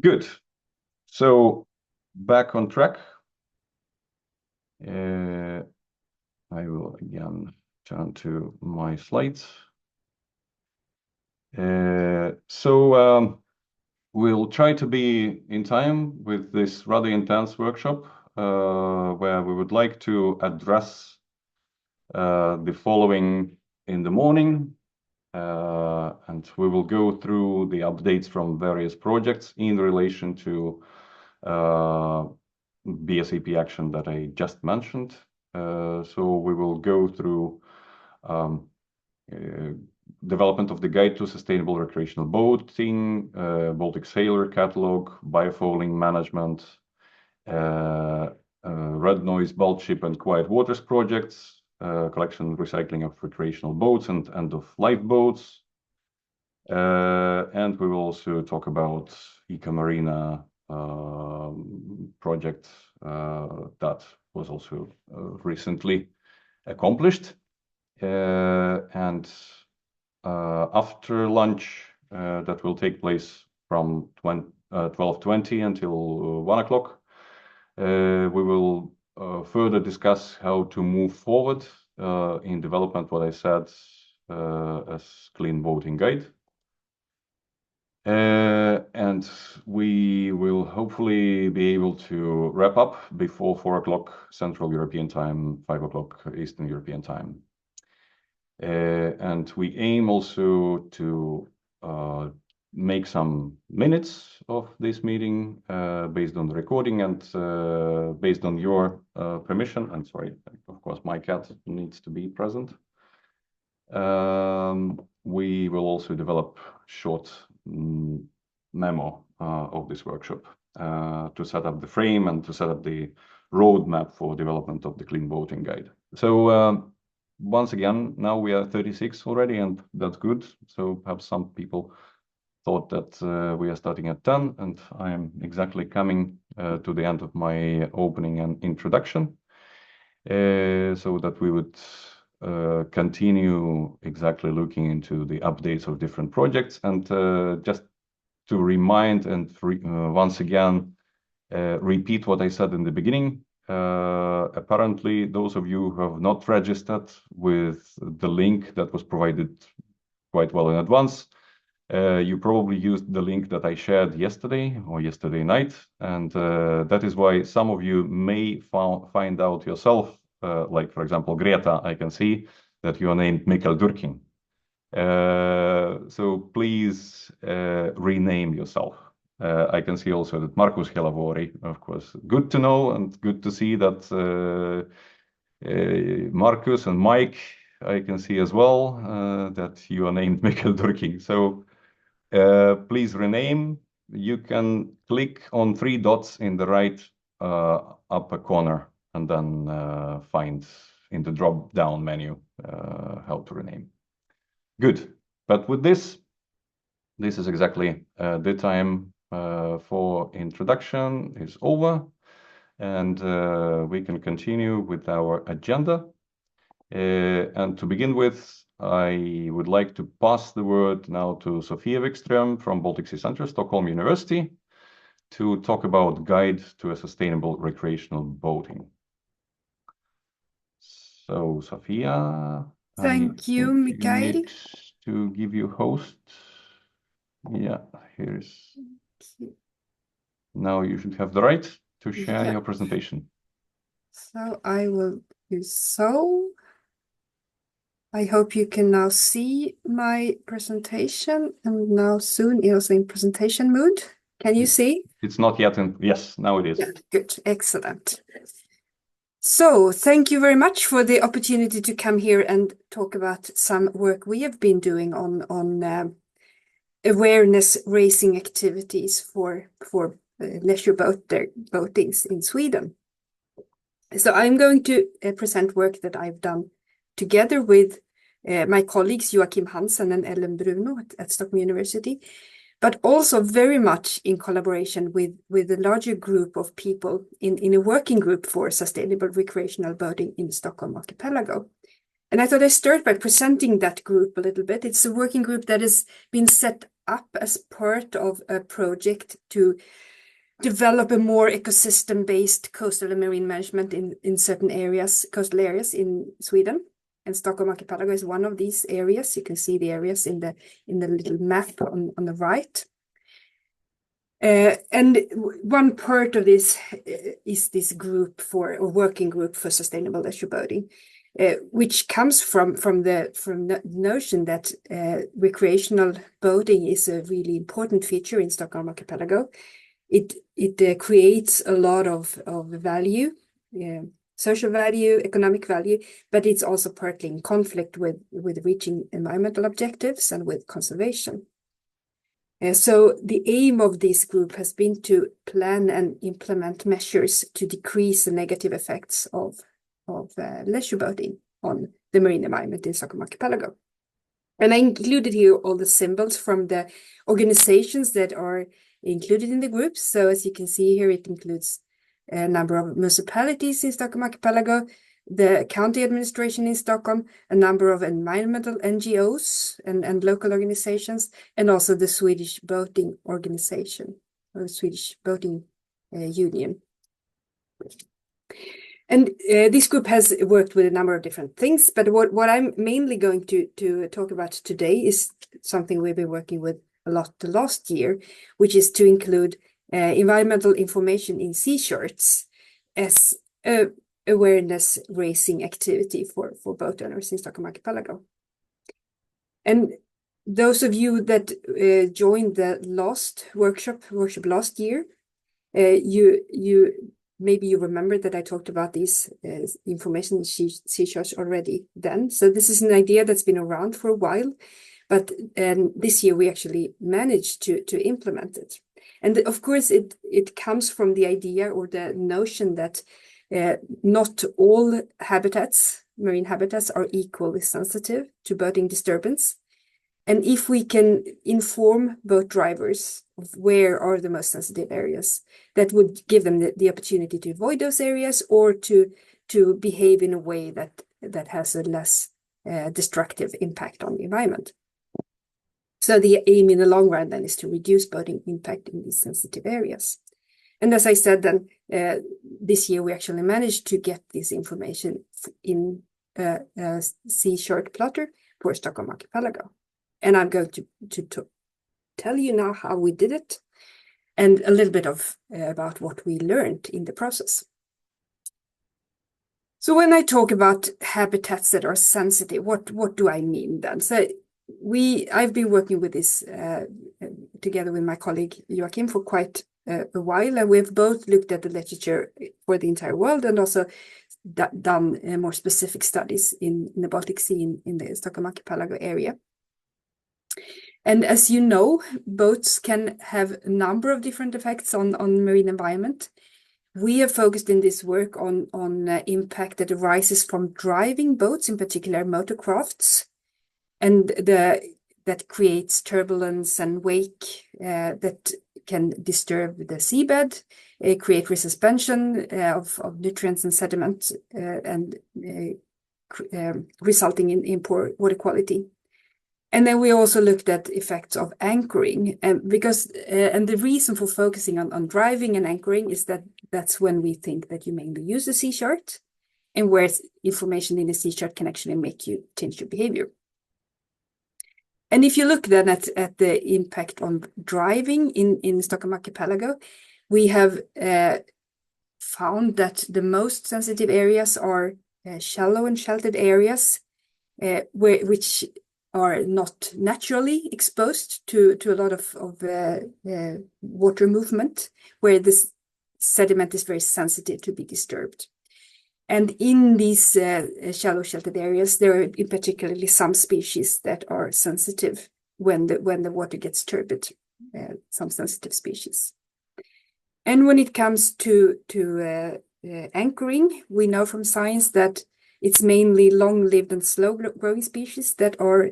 Good. So back on track. I will again turn to my slides. We'll try to be in time with this rather intense workshop, where we would like to address the following in the morning. And we will go through the updates from various projects in relation to BSAP action that I just mentioned. So we will go through development of the guide to sustainable recreational boating, Baltic Sailor catalog, biofouling management, red noise, bulk ship and quiet waters projects, collection and recycling of recreational boats and end-of-life boats. And we will also talk about Ecomarina project that was also recently accomplished. And after lunch, that will take place from 12:20 until 1 o'clock. We will further discuss how to move forward in development, what I said as clean boating guide. And we will hopefully be able to wrap up before 4 o'clock Central European time, 5 o'clock Eastern European time. And we aim also to make some minutes of this meeting based on the recording and based on your permission. I'm sorry, of course, my cat needs to be present. We will also develop short memo of this workshop to set up the frame and to set up the roadmap for development of the clean boating guide. So once again, now we are 36 already, and that's good. So perhaps some people thought that we are starting at 10, and I am exactly coming to the end of my opening and introduction, so that we would continue exactly looking into the updates of different projects. And just to remind and once again repeat what I said in the beginning, apparently those of you who have not registered with the link that was provided quite well in advance, you probably used the link that I shared yesterday or yesterday night, and that is why some of you may find out yourself, like for example Greta, I can see that you are named Mikael Durkin. So please rename yourself. I can see also that Markus Helavori, of course, good to know and good to see that Markus and Mike, I can see as well that you are named Mikael Durkin. So please rename. You can click on 3 dots in the right upper corner and then find in the drop-down menu how to rename. Good. But with this is exactly the time for introduction is over, and we can continue with our agenda. And to begin with, I would like to pass the word now to Sofia Wikström from Baltic Sea Center, Stockholm University, to talk about Guide to a Sustainable Recreational Boating. So, Sofia. Thank you, Mikael. To give you host. Yeah, here's. Now you should have the right to share your presentation. So I will do so. I hope you can now see my presentation, and now soon it was in presentation mode. Can you see? It's not yet in. Yes, now it is. Yeah, good, excellent. So thank you very much for the opportunity to come here and talk about some work we have been doing on awareness raising activities for leisure boatings in Sweden. So I'm going to present work that I've done together with my colleagues Joachim Hansen and Ellen Bruno at Stockholm University, but also very much in collaboration with a larger group of people in a working group for sustainable recreational boating in Stockholm Archipelago. And I thought I'd start by presenting that group a little bit. It's a working group that has been set up as part of a project to develop a more ecosystem-based coastal and marine management in certain areas, coastal areas in Sweden. And Stockholm Archipelago is one of these areas. You can see the areas in the little map on the right. And one part of this is this group working group for sustainable leisure boating, which comes from the notion that recreational boating is a really important feature in Stockholm Archipelago. It creates a lot of value, social value, economic value, but it's also partly in conflict with reaching environmental objectives and with conservation. So the aim of this group has been to plan and implement measures to decrease the negative effects of leisure boating on the marine environment in Stockholm Archipelago. And I included here all the symbols from the organizations that are included in the group. So as you can see here, it includes a number of municipalities in Stockholm Archipelago, the county administration in Stockholm, a number of environmental NGOs and local organizations, and also the Swedish boating organization, or the Swedish boating union. And this group has worked with a number of different things, but what I'm mainly going to talk about today is something we've been working with a lot the last year, which is to include environmental information in sea shirts as a awareness raising activity for boat owners in Stockholm Archipelago. And those of you that joined the last workshop last year, maybe you remember that I talked about these information sea shirts already then. So this is an idea that's been around for a while, but this year we actually managed to implement it. And of course, it comes from the idea or the notion that not all marine habitats are equally sensitive to boating disturbance. And if we can inform boat drivers of where are the most sensitive areas, that would give them the opportunity to avoid those areas or to behave in a way that has a less destructive impact on the environment. So the aim in the long run then is to reduce boating impact in these sensitive areas. And as I said, then this year we actually managed to get this information in a sea shirt plotter for Stockholm Archipelago. And I'm going to tell you now how we did it and a little bit about what we learned in the process. So when I talk about habitats that are sensitive, what do I mean then? So I've been working with this together with my colleague Joachim for quite a while, and we've both looked at the literature for the entire world and also done more specific studies in the Baltic Sea in the Stockholm Archipelago area. And as you know, boats can have a number of different effects on marine environment. We have focused in this work on impact that arises from driving boats, in particular motorcrafts, and that creates turbulence and wake that can disturb the seabed, create resuspension of nutrients and sediment, and resulting in poor water quality. And then we also looked at effects of anchoring, and the reason for focusing on driving and anchoring is that's when we think that you mainly use a sea shirt, and where information in a sea shirt can actually make you change your behavior. And if you look then at the impact on driving in Stockholm Archipelago, we have found that the most sensitive areas are shallow and sheltered areas, which are not naturally exposed to a lot of water movement, where this sediment is very sensitive to be disturbed. And in these shallow sheltered areas, there are in particularly some species that are sensitive when the water gets turbid, some sensitive species. And when it comes to anchoring, we know from science that it's mainly long-lived and slow-growing species that are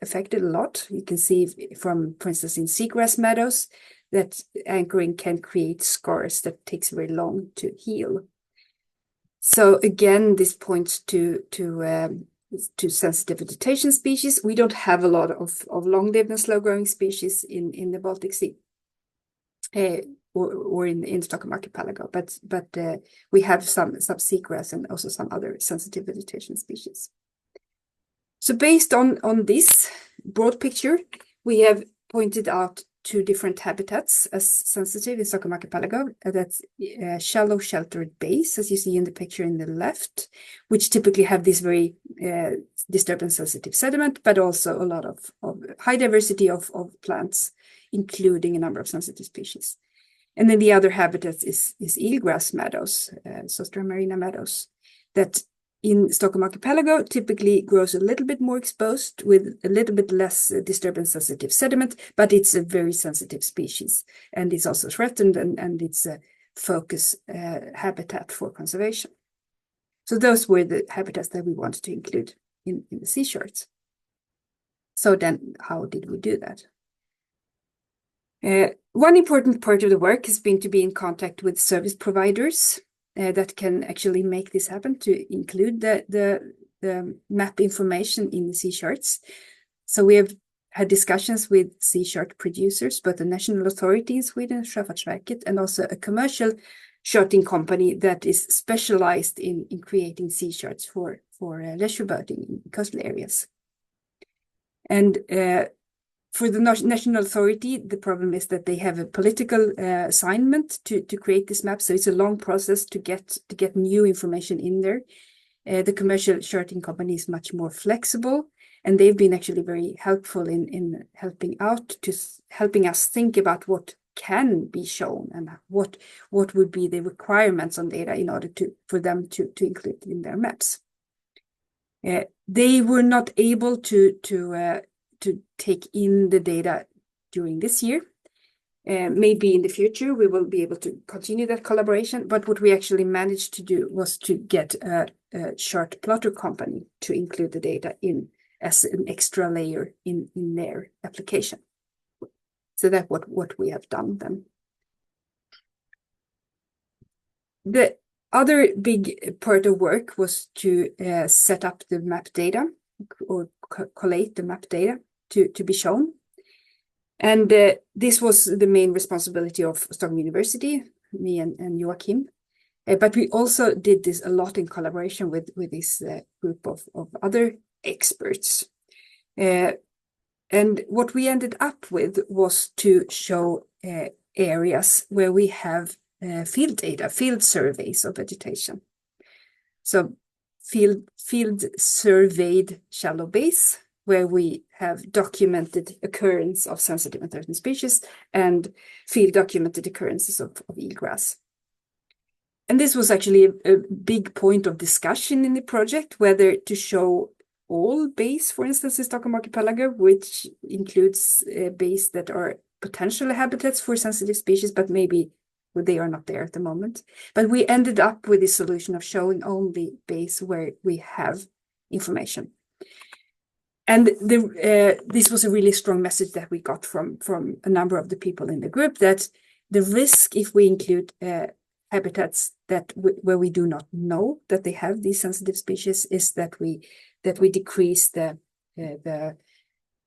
affected a lot. You can see from, for instance, in seagrass meadows, that anchoring can create scars that takes very long to heal. So again, this points to to sensitive vegetation species. We don't have a lot of long-lived and slow-growing species in the Baltic Sea or in Stockholm archipelago, but we have some seagrass and also some other sensitive vegetation species. So based on this broad picture, we have pointed out 2 different habitats as sensitive in Stockholm archipelago. That's shallow sheltered bays, as you see in the picture in the left, which typically have this very disturbance sensitive sediment, but also a lot of high diversity of plants, including a number of sensitive species. And then the other habitat is eelgrass meadows, Zostera marina meadows, that in Stockholm archipelago typically grows a little bit more exposed with a little bit less disturbance sensitive sediment, but it's a very sensitive species and it's also threatened and it's a focus habitat for conservation. So those were the habitats that we wanted to include in the sea charts. So then how did we do that? One important part of the work has been to be in contact with service providers that can actually make this happen, to include the map information in the sea charts. So we have had discussions with sea chart producers, both the national authority in Sweden, Sjöfartsverket, and also a commercial charting company that is specialized in creating sea charts for leisure boating in coastal areas. And for the national authority, the problem is that they have a political assignment to create this map. So it's a long process to get new information in there. The commercial charting company is much more flexible, and they've been actually very helpful in helping us think about what can be shown and what would be the requirements on data in order for them to include it in their maps. They were not able to take in the data during this year. Maybe in the future we will be able to continue that collaboration, but what we actually managed to do was to get a chart plotter company to include the data in as an extra layer in their application. So that's what we have done then. The other big part of work was to set up the map data or collate the map data to be shown. And this was the main responsibility of Stockholm University, me and Joachim. But we also did this a lot in collaboration with this group of other experts. And what we ended up with was to show areas where we have field data, field surveys of vegetation. So field surveyed shallow bays, where we have documented occurrence of sensitive and threatened species and field documented occurrences of eelgrass. And this was actually a big point of discussion in the project, whether to show all bays, for instance, in Stockholm archipelago, which includes bays that are potential habitats for sensitive species, but maybe they are not there at the moment. But we ended up with the solution of showing only bays where we have information. And this was a really strong message that we got from a number of the people in the group, that the risk if we include habitats where we do not know that they have these sensitive species is that we decrease the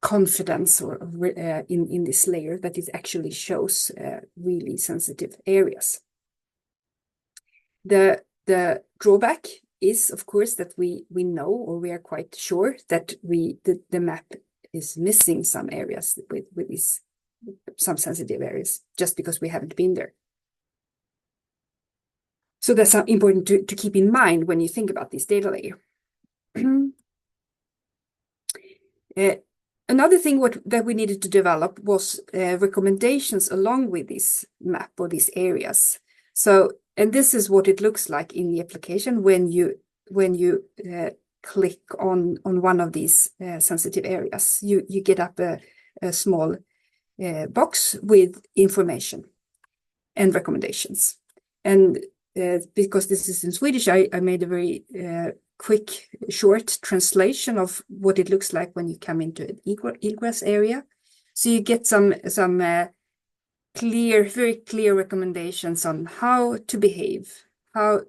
confidence in this layer, that it actually shows really sensitive areas. The drawback is, of course, that we know, or we are quite sure that the map is missing some areas with some sensitive areas, just because we haven't been there. So that's important to keep in mind when you think about this data layer. Another thing that we needed to develop was recommendations along with this map or these areas. So, and this is what it looks like in the application when you click on one of these sensitive areas. You get up a small box with information and recommendations. And because this is in Swedish, I made a very quick, short translation of what it looks like when you come into an eelgrass area. So you get some very clear recommendations on how to behave, how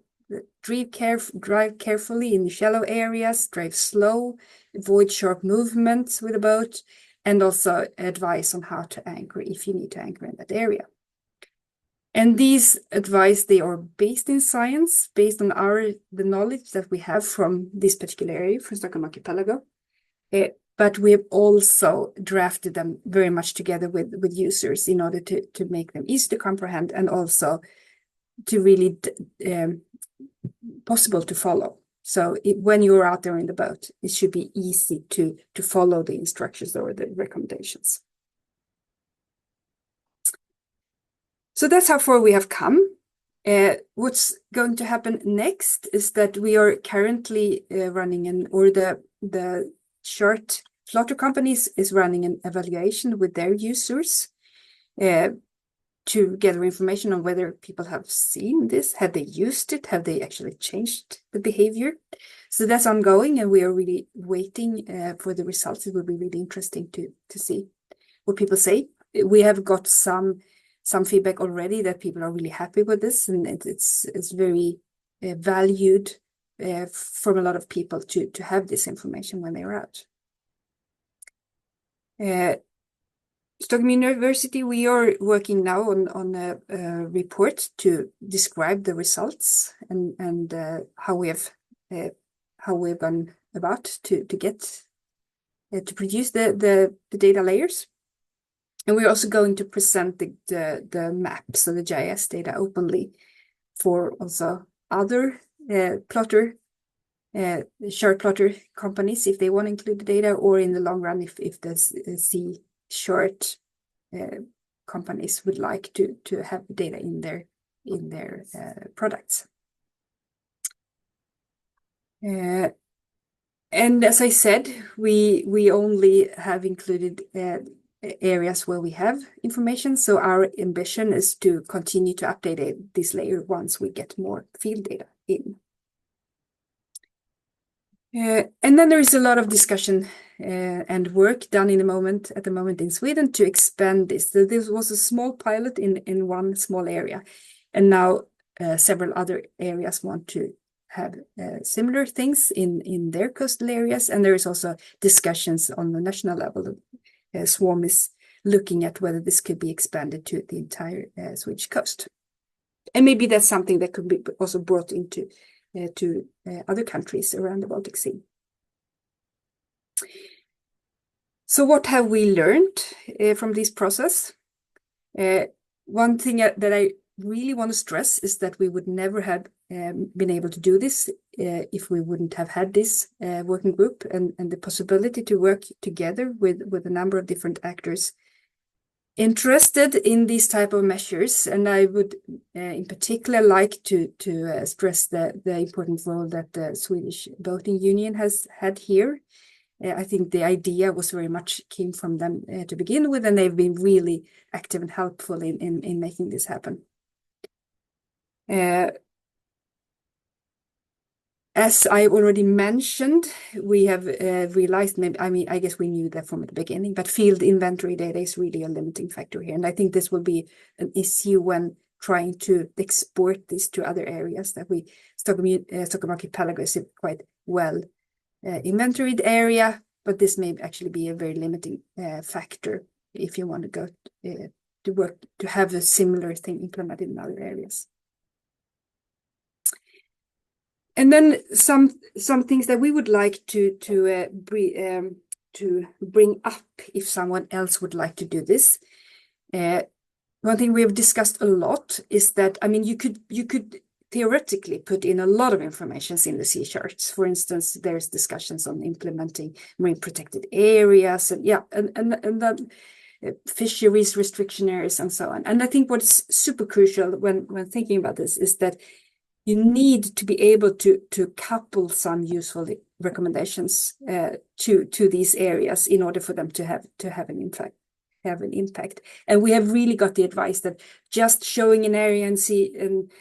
drive carefully in shallow areas, drive slow, avoid sharp movements with a boat, and also advice on how to anchor if you need to anchor in that area. And these advice, they are based in science, based on the knowledge that we have from this particular area, from Stockholm Archipelago. But we have also drafted them very much together with users in order to make them easy to comprehend and also to really possible to follow. So when you're out there in the boat, it should be easy to follow the instructions or the recommendations. So that's how far we have come. What's going to happen next is that we are currently running the chart plotter companies is running an evaluation with their users to gather information on whether people have seen this, have they used it, have they actually changed the behavior. So that's ongoing, and we are really waiting for the results. It will be really interesting to see what people say. We have got some feedback already that people are really happy with this, and it's very valued from a lot of people to have this information when they're out. Stockholm University, we are working now on a report to describe the results and how we've gone about to get to produce the data layers. And we're also going to present the map, so the GIS data, openly for also other chart plotter companies if they want to include the data, or in the long run if the sea chart companies would like to have the data in their products. And as I said, we only have included areas where we have information. So our ambition is to continue to update this layer once we get more field data in. And then there is a lot of discussion and work done at the moment in Sweden to expand this. So this was a small pilot in one small area, and now several other areas want to have similar things in their coastal areas, and there is also discussions on the national level. Swarm is looking at whether this could be expanded to the entire Swedish coast. And maybe that's something that could be also brought into to other countries around the Baltic Sea. So what have we learned from this process? One thing that I really want to stress is that we would never have been able to do this if we wouldn't have had this working group and the possibility to work together with a number of different actors interested in these type of measures. And I would in particular like to stress the important role that the Swedish Boating Union has had here. I think the idea was very much came from them to begin with, and they've been really active and helpful in making this happen. As I already mentioned, we have realized, I guess we knew that from the beginning, but field inventory data is really a limiting factor here. And I think this will be an issue when trying to export this to other areas that Stockholm Archipelago is a quite well inventoried area, but this may actually be a very limiting factor if you want to go to work to have a similar thing implemented in other areas. And then some things that we would like to bring up if someone else would like to do this. One thing we have discussed a lot is that you could theoretically put in a lot of information in the sea charts. For instance, there's discussions on implementing marine protected areas and then fisheries restriction areas and so on. And I think what's super crucial when thinking about this is that you need to be able to couple some useful recommendations to these areas in order for them to have an impact. And we have really got the advice that just showing an area and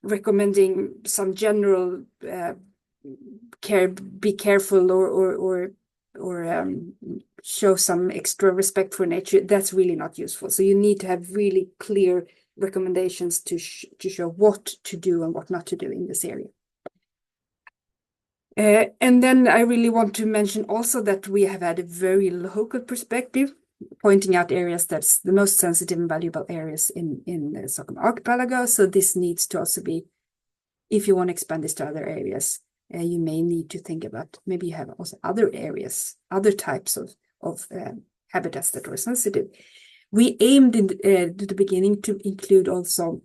recommending some general be careful or show some extra respect for nature, that's really not useful. So you need to have really clear recommendations to show what to do and what not to do in this area. And then I really want to mention also that we have had a very local perspective, pointing out areas that's the most sensitive and valuable areas in the Stockholm archipelago. So this needs to also be, if you want to expand this to other areas, you may need to think about, maybe you have also other areas, other types of habitats that are sensitive. We aimed in the beginning to include also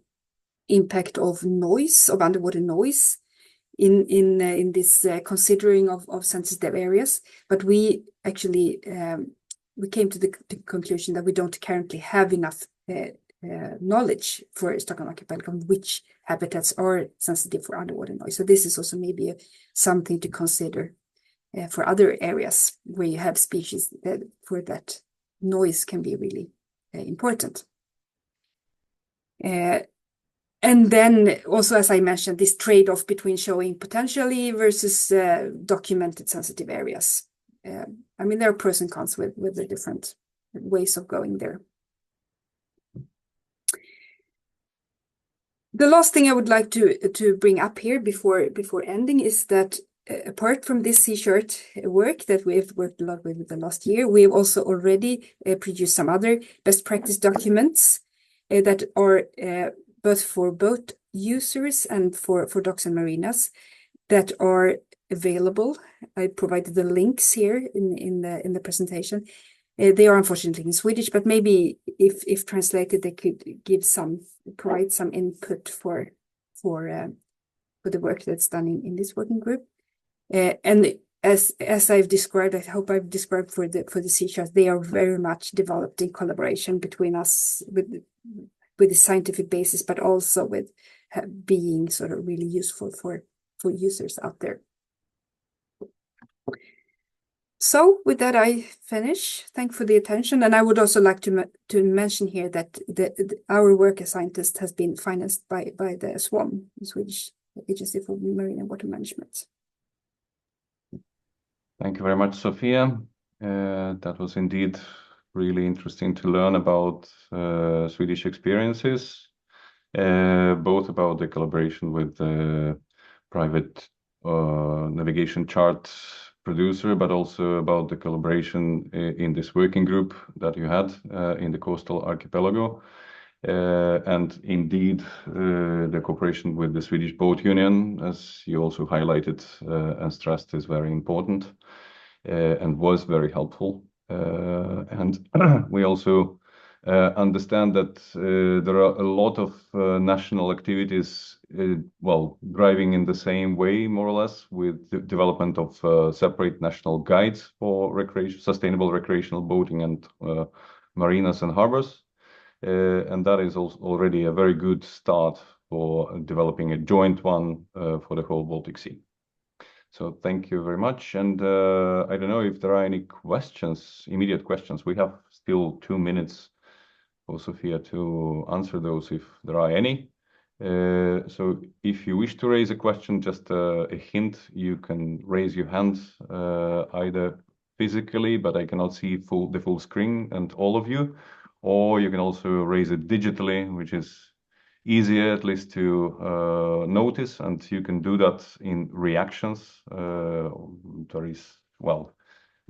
impact of noise, of underwater noise, in this considering of sensitive areas, but we actually we came to the conclusion that we don't currently have enough knowledge for Stockholm archipelago on which habitats are sensitive for underwater noise. So this is also maybe something to consider for other areas where you have species that for that noise can be really important. And then also, as I mentioned, this trade-off between showing potentially versus documented sensitive areas. I mean, there are pros and cons with the different ways of going there. The last thing I would like to bring up here before ending is that apart from this C-chart work that we've worked a lot with the last year, we've also already produced some other best practice documents that are both for boat users and for docks and marinas that are available. I provided the links here in the presentation. They are unfortunately in Swedish, but maybe if translated, they could provide some input for the work that's done in this working group. And as I've described, I hope I've described for the C-charts, they are very much developed in collaboration between us with the scientific basis, but also with being sort of really useful for users out there. So with that, I finish. Thank you for the attention. And I would also like to mention here that our work as scientists has been financed by the SWAM, the Swedish Agency for Marine and Water Management. Thank you very much, Sophia. That was indeed really interesting to learn about Swedish experiences, both about the collaboration with the private navigation chart producer, but also about the collaboration in this working group that you had in the coastal archipelago. And indeed, the cooperation with the Swedish Boat Union, as you also highlighted and stressed, is very important and was very helpful. And we also understand that there are a lot of national activities, driving in the same way, more or less, with the development of separate national guides for sustainable recreational boating and marinas and harbors. And that is also already a very good start for developing a joint one for the whole Baltic Sea. So thank you very much. And I don't know if there are any questions, immediate questions. We have still 2 minutes for Sophia to answer those if there are any. So if you wish to raise a question, just a hint, you can raise your hand either physically, but I cannot see the full screen and all of you, or you can also raise it digitally, which is easier at least to notice, and you can do that in reactions.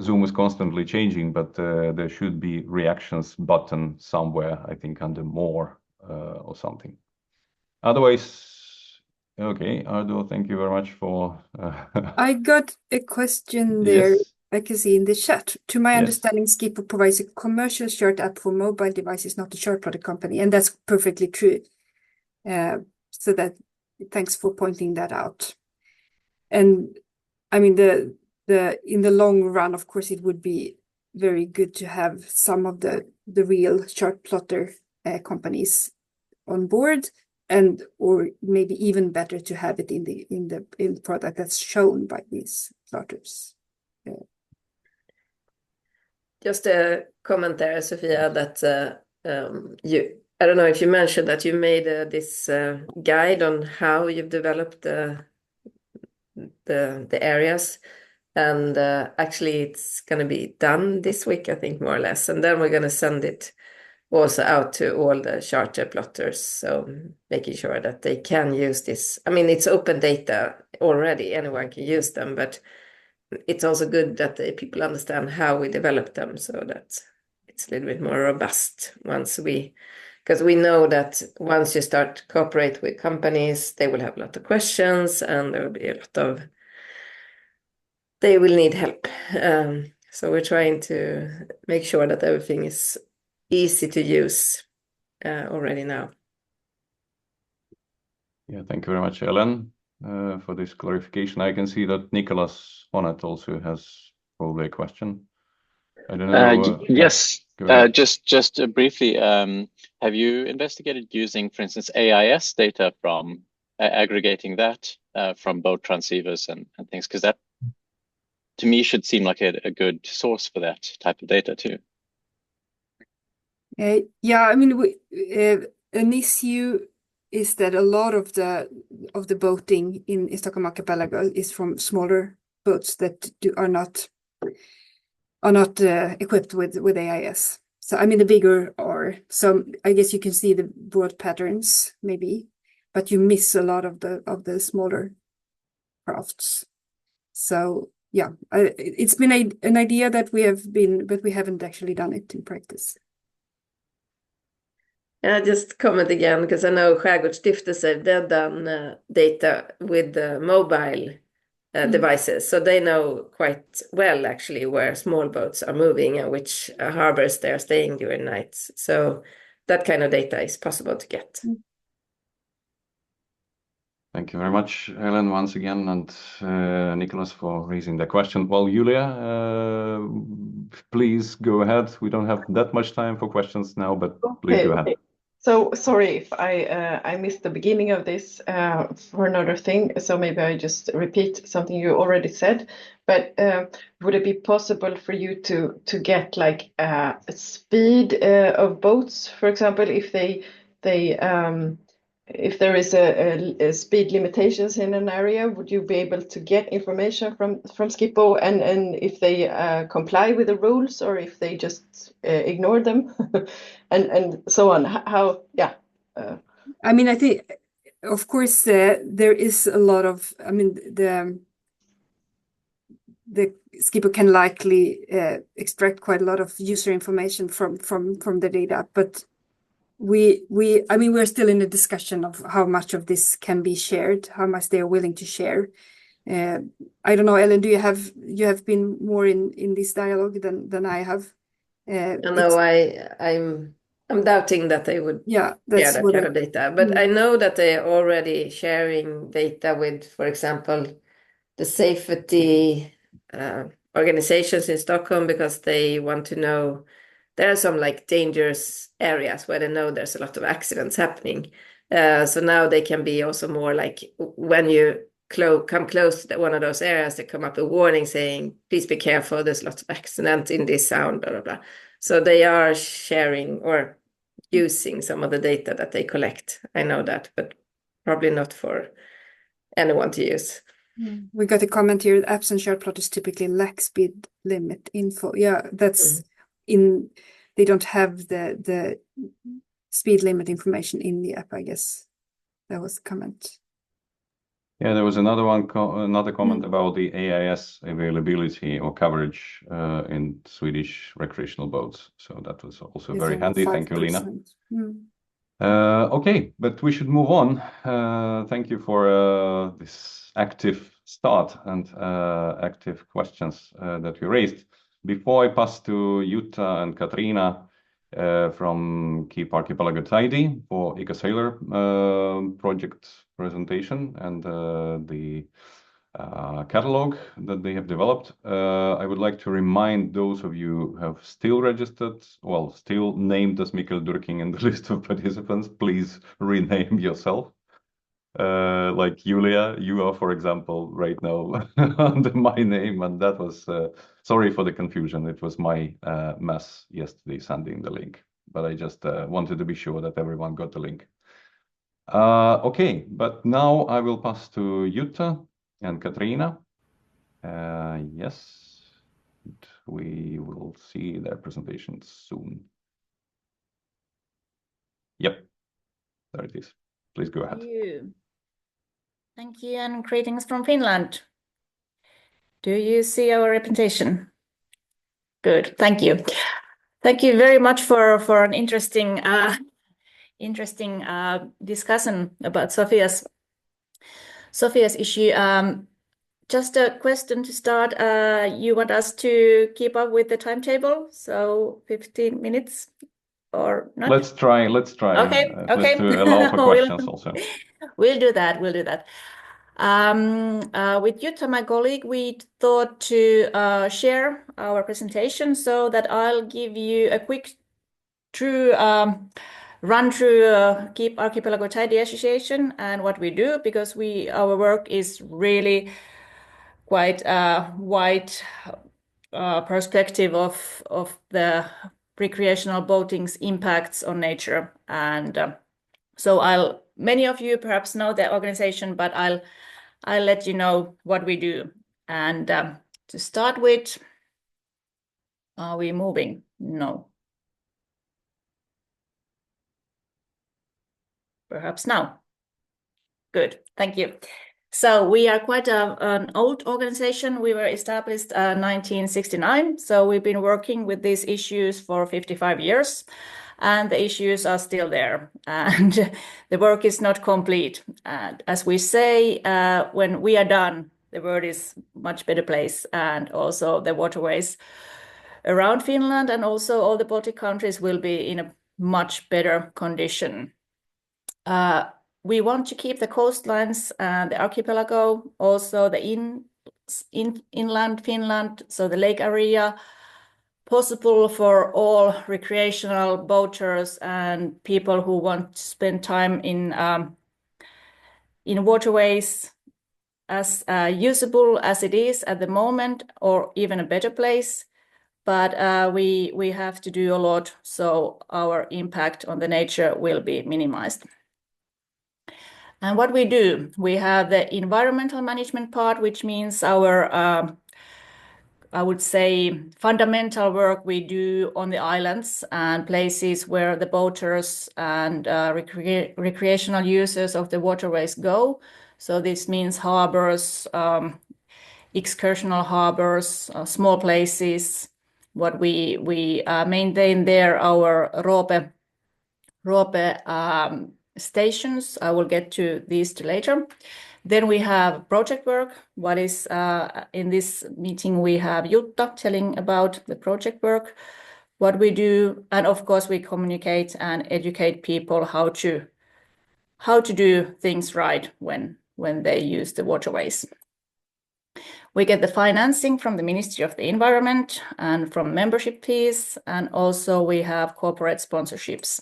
Zoom is constantly changing, but there should be reactions button somewhere, I think under more or something. Otherwise, okay, Ardo, thank you very much for... I got a question there. Yes. I can see in the chat. To my Yes. understanding, Skipper provides a commercial chart app for mobile devices, not a chart product company, and that's perfectly true. So that, thanks for pointing that out. And I mean, in the long run, of course, it would be very good to have some of the real chart plotter companies on board, or maybe even better to have it in the product that's shown by these plotters. Just a comment there, Sophia, that I don't know if you mentioned that you made this guide on how you've developed the areas, and actually it's going to be done this week, I think, more or less, and then we're going to send it also out to all the charter plotters. So making sure that they can use this. I mean, it's open data already, anyone can use them, but it's also good that people understand how we develop them so that it's a little bit more robust because we know that once you start cooperate with companies, they will have a lot of questions and there will be they will need help. So we're trying to make sure that everything is easy to use already now. Yeah, thank you very much, Ellen, for this clarification. I can see that Nicholas Honnet also has probably a question. I don't know. Yes, just briefly, have you investigated using, for instance, AIS data from aggregating that from boat transceivers and things? Because that, to me, should seem like a good source for that type of data too. Yeah, I mean, an issue is that a lot of the boating in Stockholm Archipelago is from smaller boats that are not equipped with AIS. So I mean, the bigger are. So I guess you can see the broad patterns maybe, but you miss a lot of the smaller crafts. So yeah, it's been an idea that but we haven't actually done it in practice. I just comment again because I know Skärgårdsstiftelsen, they've done data with the mobile devices, so they know quite well actually where small boats are moving and which harbors they're staying during nights. So that kind of data is possible to get. Thank you very much, Helen, once again, and Nicholas for raising the question. Well, Julia, please go ahead. We don't have that much time for questions now, but please go ahead. So sorry if I missed the beginning of this for another thing, so maybe I just repeat something you already said. But would it be possible for you to get like a speed of boats, for example, if if there is a speed limitations in an area, would you be able to get information from Skippo and if they comply with the rules or if they just ignore them and so on? How? Yeah. I mean, I think, of course, there is a lot of. I mean, the Skippo can likely extract quite a lot of user information from the data, but I mean, we're still in a discussion of how much of this can be shared, how much they are willing to share. I don't know, Ellen, do you have been more in this dialogue than I have? No, I'm doubting that they would share that kind of data, but I know that they are already sharing data with, for example, the safety organizations in Stockholm because they want to know. There are some like dangerous areas where they know there's a lot of accidents happening. So now they can be also more like when you come close to one of those areas, they come up a warning saying, please be careful, there's lots of accidents in this sound, blah, blah, blah. So they are sharing or using some of the data that they collect. I know that, but probably not for anyone to use. We got a comment here, apps and shared plotters typically lack speed limit info. Yeah, that's they don't have the speed limit information in the app, I guess. That was the comment. Yeah, there was another comment about the AIS availability or coverage in Swedish recreational boats. So that was also very handy. 5%. Thank you, Lina. Okay, but we should move on. Thank you for this active start and active questions that you raised. Before I pass to Jutta and Katrina from Keep Archipelago Tidy for EcoSailor project presentation and the catalog that they have developed, I would like to remind those of you who have still registered, well, still named as Mikkel Durking in the list of participants, please rename yourself. Like Julia, you are, for example, right now under my name, and that was, sorry for the confusion. It was my mess yesterday sending the link, but I just wanted to be sure that everyone got the link. Okay, but now I will pass to Jutta and Katrina. Yes, we will see their presentations soon. Please go ahead. Thank you, and greetings from Finland. Do you see our representation? Good, thank you. Thank you very much for an interesting discussion about Sophia's issue. Just a question to start. You want us to keep up with the timetable, so 15 minutes or not? Let's try. Okay. Let's allow for questions also. We'll do that. With Jutta, my colleague, we thought to share our presentation so that I'll give you a quick run through Keep Archipelago Tidy Association and what we do, because our work is really quite a wide perspective of the recreational boating's impacts on nature. And so many of you perhaps know the organization, but I'll let you know what we do. And to start with, are we moving? No. Perhaps now. Good, thank you. So we are quite an old organization. We were established 1969. So we've been working with these issues for 55 years. And the issues are still there, and the work is not complete. And as we say, when we are done, the world is a much better place, and also the waterways around Finland and also all the Baltic countries will be in a much better condition. We want to keep the coastlines and the archipelago, also the inland Finland, so the lake area, possible for all recreational boaters and people who want to spend time in waterways as usable as it is at the moment, or even a better place. But we have to do a lot, so our impact on the nature will be minimized. And what we do, we have the environmental management part, which means our I would say fundamental work we do on the islands and places where the boaters and recreational users of the waterways go. So this means harbors, excursional harbors, small places. What we maintain there, our ROPE stations. I will get to these later. Then we have project work. What is in this meeting, we have Jutta telling about the project work, what we do, and of course we communicate and educate people how to do things right when they use the waterways. We get the financing from the Ministry of the Environment and from membership fees, and also we have corporate sponsorships.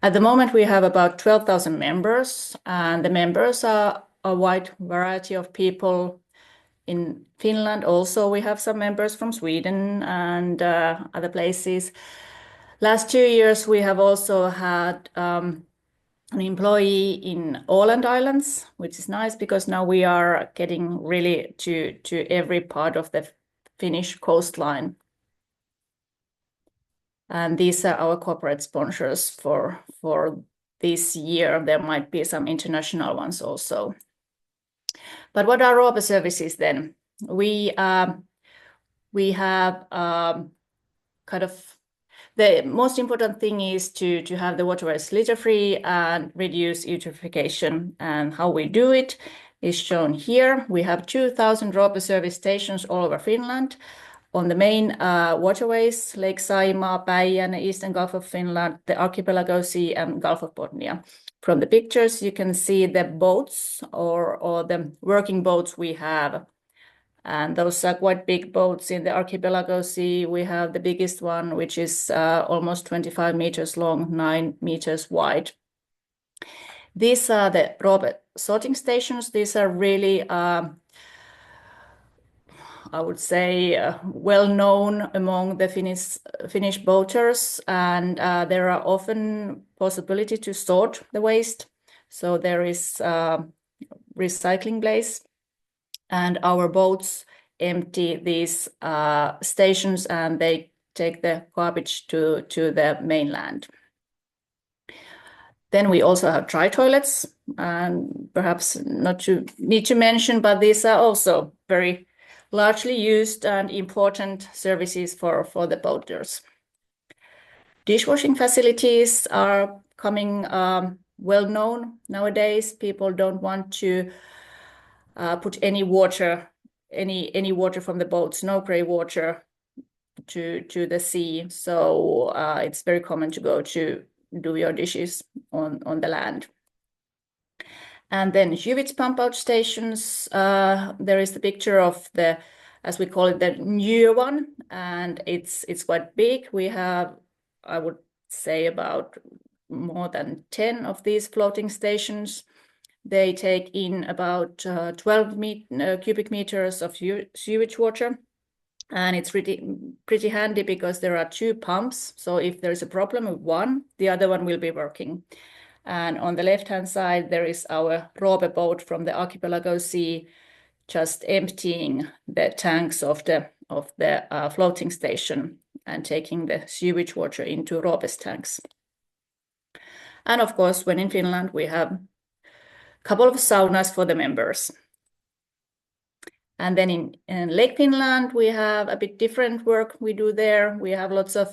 At the moment, we have about 12,000 members, and the members are a wide variety of people in Finland. Also, we have some members from Sweden and other places. Last 2 years, we have also had an employee in Åland Islands, which is nice because now we are getting really to every part of the Finnish coastline. And these are our corporate sponsors for this year. There might be some international ones also. But what are ROPE services then? We have kind of the most important thing is to have the waterways litter-free and reduce eutrophication. And how we do it is shown here. We have 2,000 ROPE service stations all over Finland. On the main waterways, Lake Saimaa, Päijänne, Eastern Gulf of Finland, the Archipelago Sea and Gulf of Bothnia. From the pictures, you can see the boats or the working boats we have. And those are quite big boats in the Archipelago Sea. We have the biggest one, which is almost 25 meters long, 9 meters wide. These are the ROPE sorting stations. These are really I would say, well known among the Finnish boaters, and there are often possibility to sort the waste. So there is recycling place, and our boats empty these stations, and they take the garbage to the mainland. Then we also have dry toilets, and perhaps not to need to mention, but these are also very largely used and important services for the boaters. Dishwashing facilities are coming well known nowadays. People don't want to put any water from the boats, no grey water, to the sea. So it's very common to go to do your dishes on the land. And then Hewitts pump out stations. There is the picture of the, as we call it, the newer one, and it's quite big. We have, I would say, about more than 10 of these floating stations. They take in about 12 cubic meters of sewage water. And it's pretty handy because there are 2 pumps. So if there's a problem with one, the other one will be working. And on the left-hand side, there is our Roope boat from the Archipelago Sea, just emptying the tanks of the floating station and taking the sewage water into Roope's tanks. And of course, when in Finland, we have a couple of saunas for the members. And then in Lake Finland, we have a bit different work we do there. We have lots of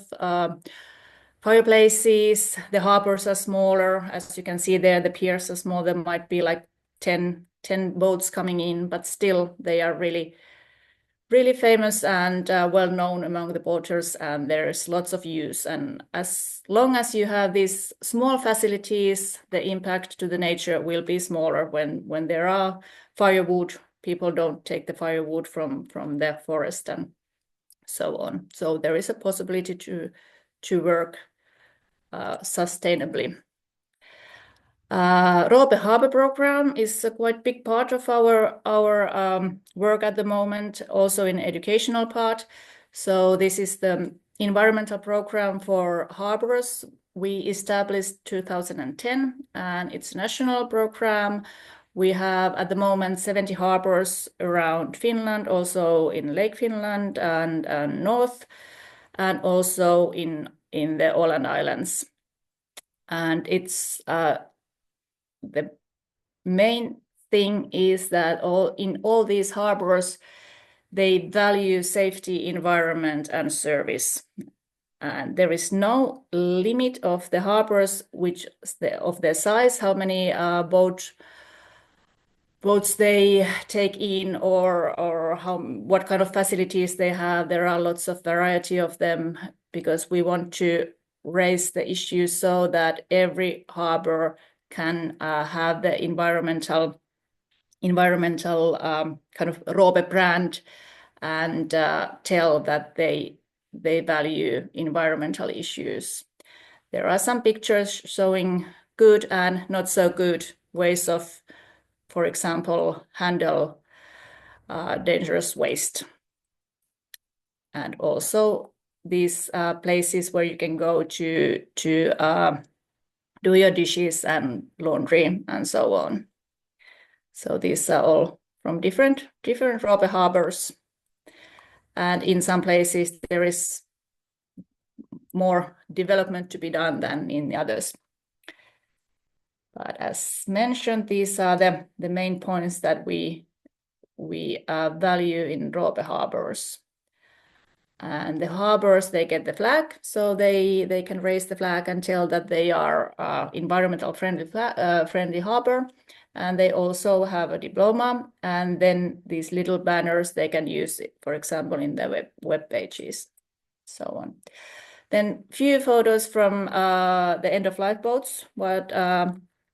fireplaces. The harbors are smaller. As you can see there, the piers are small. There might be like 10 boats coming in, but still they are really, really famous and well known among the boaters, and there's lots of use. And as long as you have these small facilities, the impact to the nature will be smaller. When there are firewood, people don't take the firewood from the forest and so on. So there is a possibility to work sustainably. Roope Harbor program is a quite big part of our work at the moment, also in educational part. So this is the environmental program for harbors we established 2010, and it's a national program. We have at the moment 70 harbors around Finland, also in Lake Finland and north, and also in the Åland Islands. And it's the main thing is that in all these harbors, they value safety, environment, and service. And there is no limit of the harbors, of their size, how many boats they take in, or what kind of facilities they have. There are lots of variety of them, because we want to raise the issue so that every harbor can have the environmental kind of Roope brand, and tell that they value environmental issues. There are some pictures showing good and not so good ways of, for example, handle dangerous waste. And also these places where you can go to do your dishes and laundry and so on. So these are all from different Roope harbors. And in some places there is more development to be done than in the others. But as mentioned, these are the main points that we value in Roope harbors. And the harbors, they get the flag, so they can raise the flag and tell that they are environmental friendly harbor. And they also have a diploma, and then these little banners, they can use it, for example, in the web pages, so on. Then few photos from the end-of-life boats, what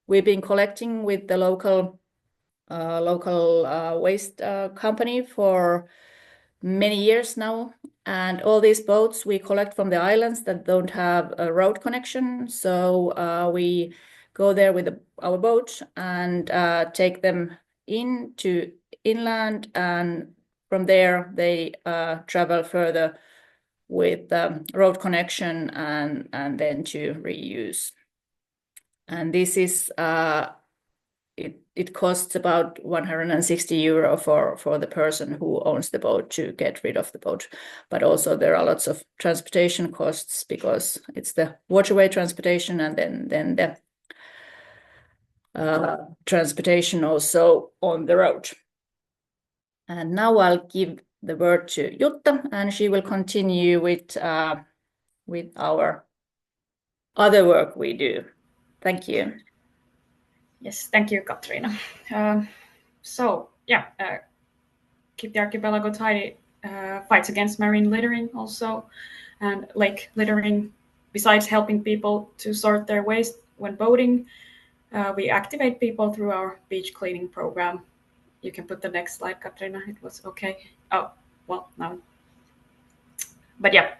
we've been collecting with the local waste company for many years now. And all these boats we collect from the islands that don't have a road connection. So we go there with our boat and take them into inland, and from there they travel further with road connection and then to reuse. And this is it costs about 160 euro for the person who owns the boat to get rid of the boat. But also there are lots of transportation costs, because it's the waterway transportation and then transportation also on the road. And now I'll give the word to Jutta, and she will continue with our other work we do. Thank you. Yes, thank you, Katriina. Keep the Archipelago Tidy fights against marine littering also, and lake littering. Besides helping people to sort their waste when boating, we activate people through our beach cleaning program. You can put the next slide, Katriina. It was okay. Oh, well, no. But yeah,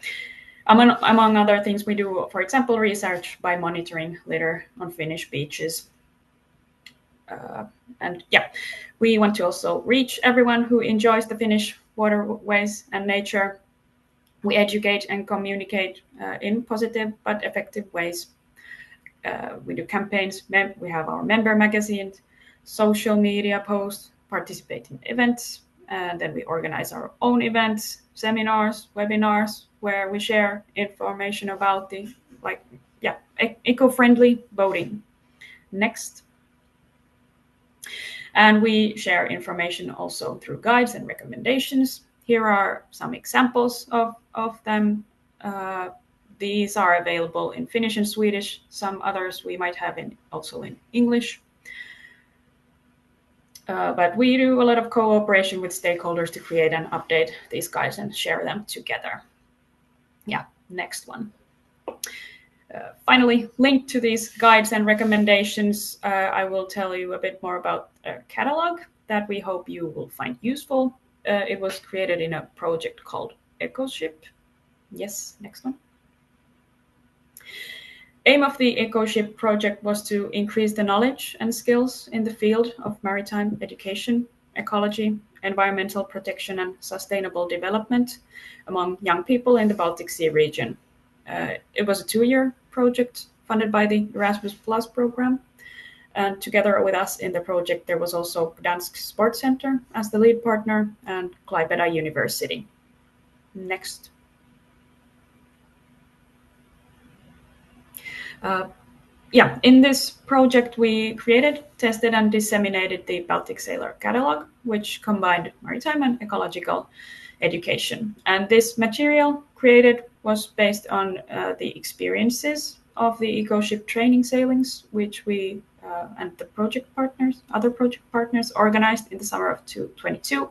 among other things, we do, for example, research by monitoring litter on Finnish beaches. And yeah, we want to also reach everyone who enjoys the Finnish waterways and nature. We educate and communicate in positive but effective ways. We do campaigns. We have our member magazine, social media posts, participate in events, and then we organize our own events, seminars, webinars, where we share information about the eco-friendly boating. Next. And we share information also through guides and recommendations. Here are some examples of them. These are available in Finnish and Swedish. Some others we might have also in English. But we do a lot of cooperation with stakeholders to create and update these guides and share them together. Yeah, next one. Finally, linked to these guides and recommendations, I will tell you a bit more about a catalog that we hope you will find useful. It was created in a project called EcoShip. Yes, next one. Aim of the EcoShip project was to increase the knowledge and skills in the field of maritime education, ecology, environmental protection, and sustainable development among young people in the Baltic Sea region. It was a 2-year project funded by the Erasmus Plus program. And together with us in the project, there was also Dansk Sports Center as the lead partner and Klaipeda University. Next. In this project, we created, tested, and disseminated the Baltic Sailor Catalog, which combined maritime and ecological education. And this material created was based on the experiences of the EcoShip training sailings, which we and the other project partners organized in the summer of 2022.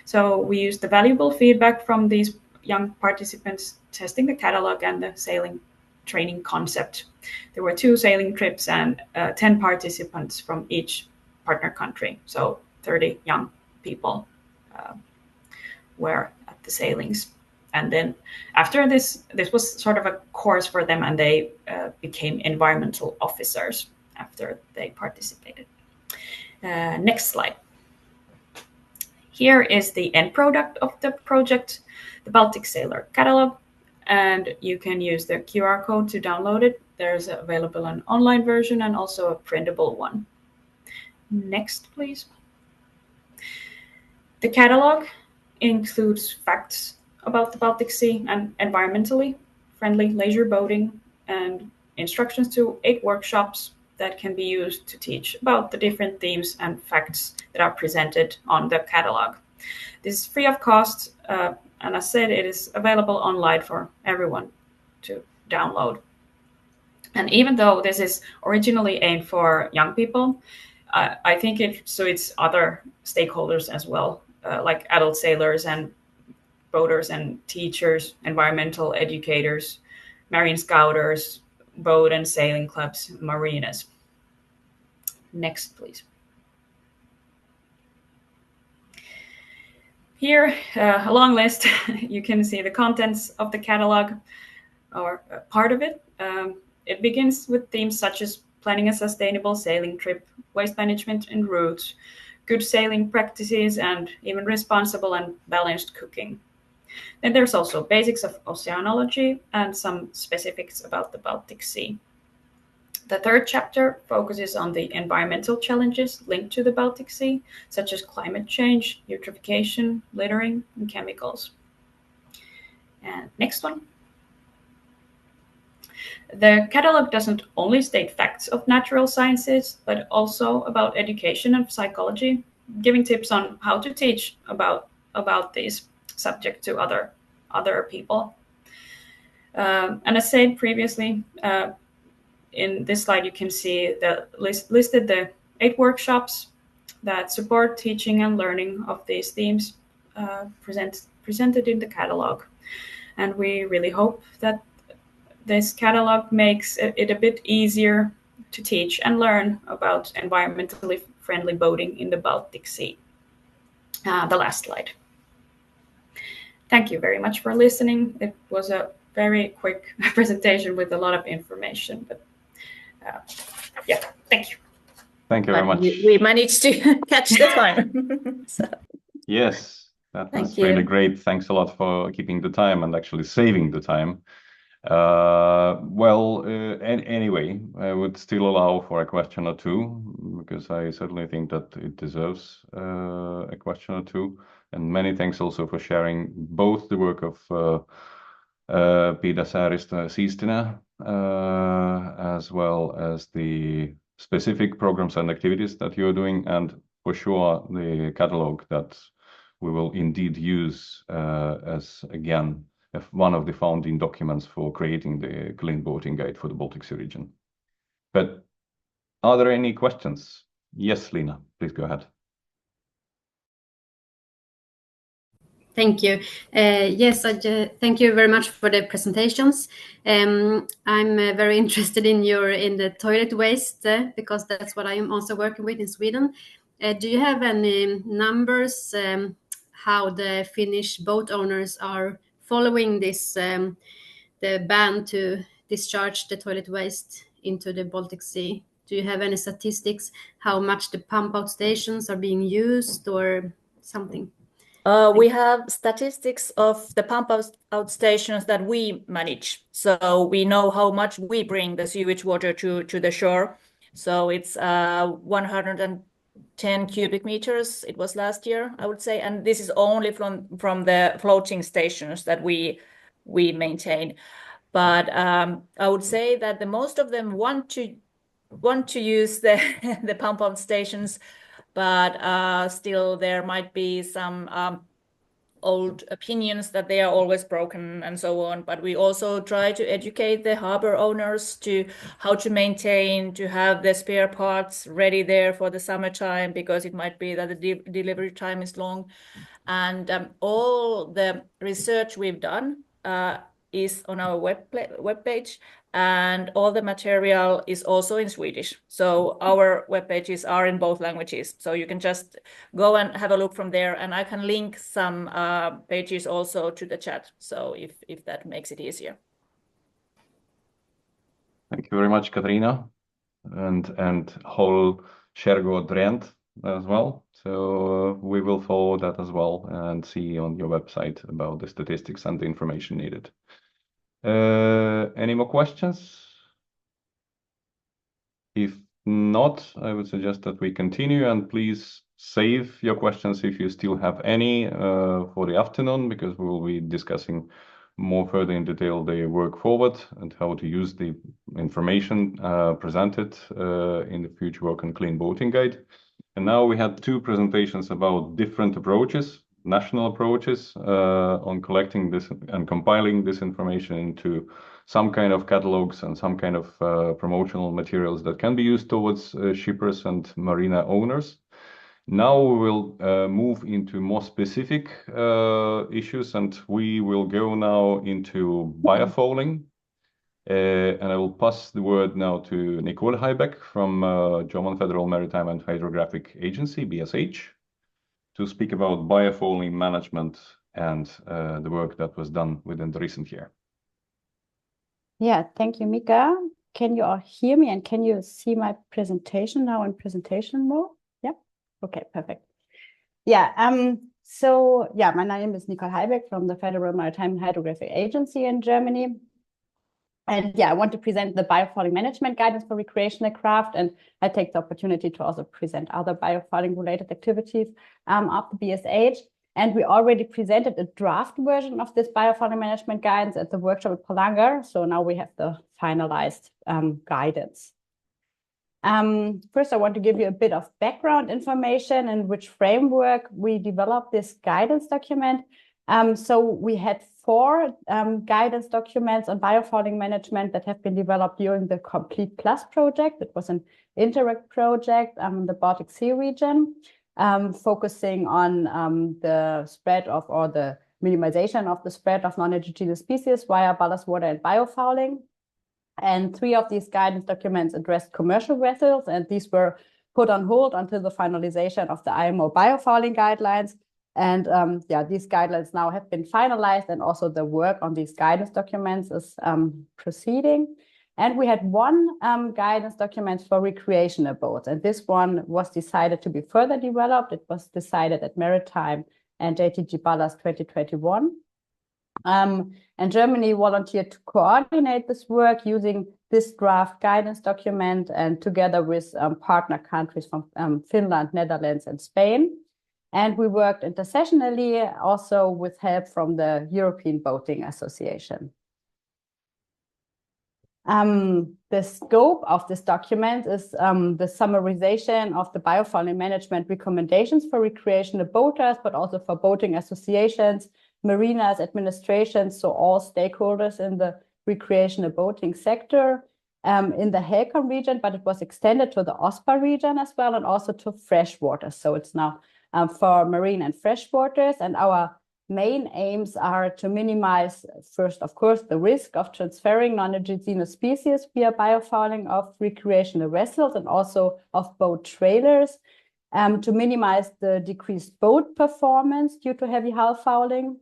So we used the valuable feedback from these young participants testing the catalog and the sailing training concept. There were 2 sailing trips and 10 participants from each partner country. So 30 young people were at the sailings. And then after this was sort of a course for them, and they became environmental officers after they participated. Next slide. Here is the end product of the project, the Baltic Sailor Catalog, and you can use the QR code to download it. There's available an online version and also a printable one. Next, please. The catalog includes facts about the Baltic Sea and environmentally friendly leisure boating, and instructions to 8 workshops that can be used to teach about the different themes and facts that are presented on the catalog. This is free of cost, and as said, it is available online for everyone to download. And even though this is originally aimed for young people, I think it suits other stakeholders as well, like adult sailors and boaters and teachers, environmental educators, marine scouters, boat and sailing clubs, marinas. Next, please. Here, a long list. You can see the contents of the catalog, or part of it. It begins with themes such as planning a sustainable sailing trip, waste management and routes, good sailing practices, and even responsible and balanced cooking. Then there's also basics of oceanology and some specifics about the Baltic Sea. The 3rd chapter focuses on the environmental challenges linked to the Baltic Sea, such as climate change, eutrophication, littering, and chemicals. And next one. The catalog doesn't only state facts of natural sciences, but also about education and psychology, giving tips on how to teach about these subjects to other people. And as said previously, in this slide you can see listed the 8 workshops that support teaching and learning of these themes presented in the catalog. And we really hope that this catalog makes it a bit easier to teach and learn about environmentally friendly boating in the Baltic Sea. The last slide. Thank you very much for listening. It was a very quick presentation with a lot of information, but yeah, thank you. Thank you very much. We managed to catch the time. So. Yes, that was really great. Thanks a lot for keeping the time and actually saving the time. Anyway, I would still allow for a question or two, because I certainly think that it deserves a question or two. And many thanks also for sharing both the work of Pida Saarista CINEA, as well as the specific programs and activities that you're doing, and for sure the catalog that we will indeed use as, again, one of the founding documents for creating the clean boating guide for the Baltic Sea region. But are there any questions? Yes, Lena, please go ahead. Thank you. Yes, thank you very much for the presentations. I'm very interested in the toilet waste because that's what I am also working with in Sweden. Do you have any numbers how the Finnish boat owners are following this the ban to discharge the toilet waste into the Baltic Sea? Do you have any statistics how much the pump out stations are being used or something? We have statistics of the pump out stations that we manage. So we know how much we bring the sewage water to the shore. So it's 110 cubic meters. It was last year, I would say. And this is only from the floating stations that we maintain. But I would say that the most of them want to use the pump out stations, but still there might be some old opinions that they are always broken and so on. But we also try to educate the harbor owners to how to maintain, to have the spare parts ready there for the summertime, because it might be that the delivery time is long. And all the research we've done is on our webpage, and all the material is also in Swedish. So our web pages are in both languages. So you can just go and have a look from there, and I can link some pages also to the chat. So if that makes it easier. Thank you very much, Katarina, and whole Shergård Rent as well. So we will follow that as well and see on your website about the statistics and the information needed. Any more questions? If not, I would suggest that we continue, and please save your questions if you still have any for the afternoon, because we will be discussing more further in detail the work forward and how to use the information presented in the Future Work and Clean Boating Guide. And now we had 2 presentations about different approaches, national approaches on collecting this and compiling this information into some kind of catalogs and some kind of promotional materials that can be used towards shippers and marina owners. Now we will move into more specific issues, and we will go now into biofouling. And I will pass the word now to Nicole Heibeck from German Federal Maritime and Hydrographic Agency, BSH, to speak about biofouling management and the work that was done within the recent year. Yeah, thank you, Mika. Can you all hear me, and can you see my presentation now in presentation mode? Yeah, okay, perfect. Yeah, so yeah, my name is Nicole Heibeck from the Federal Maritime and Hydrographic Agency in Germany. And yeah, I want to present the biofouling management guidance for recreational craft, and I take the opportunity to also present other biofouling related activities of the BSH. And we already presented a draft version of this biofouling management guidance at the workshop at Polanger. So now we have the finalized guidance. First, I want to give you a bit of background information in which framework we developed this guidance document. So we had 4 guidance documents on biofouling management that have been developed during the Complete Plus project. It was an Interact project in the Baltic Sea region, focusing on the spread of, or the minimization of the spread of non-indigenous species via ballast water and biofouling. And 3 of these guidance documents addressed commercial vessels, and these were put on hold until the finalization of the IMO biofouling guidelines. And these guidelines now have been finalized, and also the work on these guidance documents is proceeding. And we had 1 guidance document for recreational boats, and this one was decided to be further developed. It was decided at Maritime and JTG Ballast 2021. And Germany volunteered to coordinate this work using this draft guidance document, and together with partner countries from Finland, Netherlands, and Spain. And we worked intersessionally also with help from the European Boating Association. The scope of this document is the summarization of the biofouling management recommendations for recreational boaters, but also for boating associations, marinas, administrations, so all stakeholders in the recreational boating sector in the HELCOM region, but it was extended to the OSPA region as well, and also to freshwater. So it's now for marine and freshwaters, and our main aims are to minimize, first, of course, the risk of transferring non-indigenous species via biofouling of recreational vessels and also of boat trailers, to minimize the decreased boat performance due to heavy hull fouling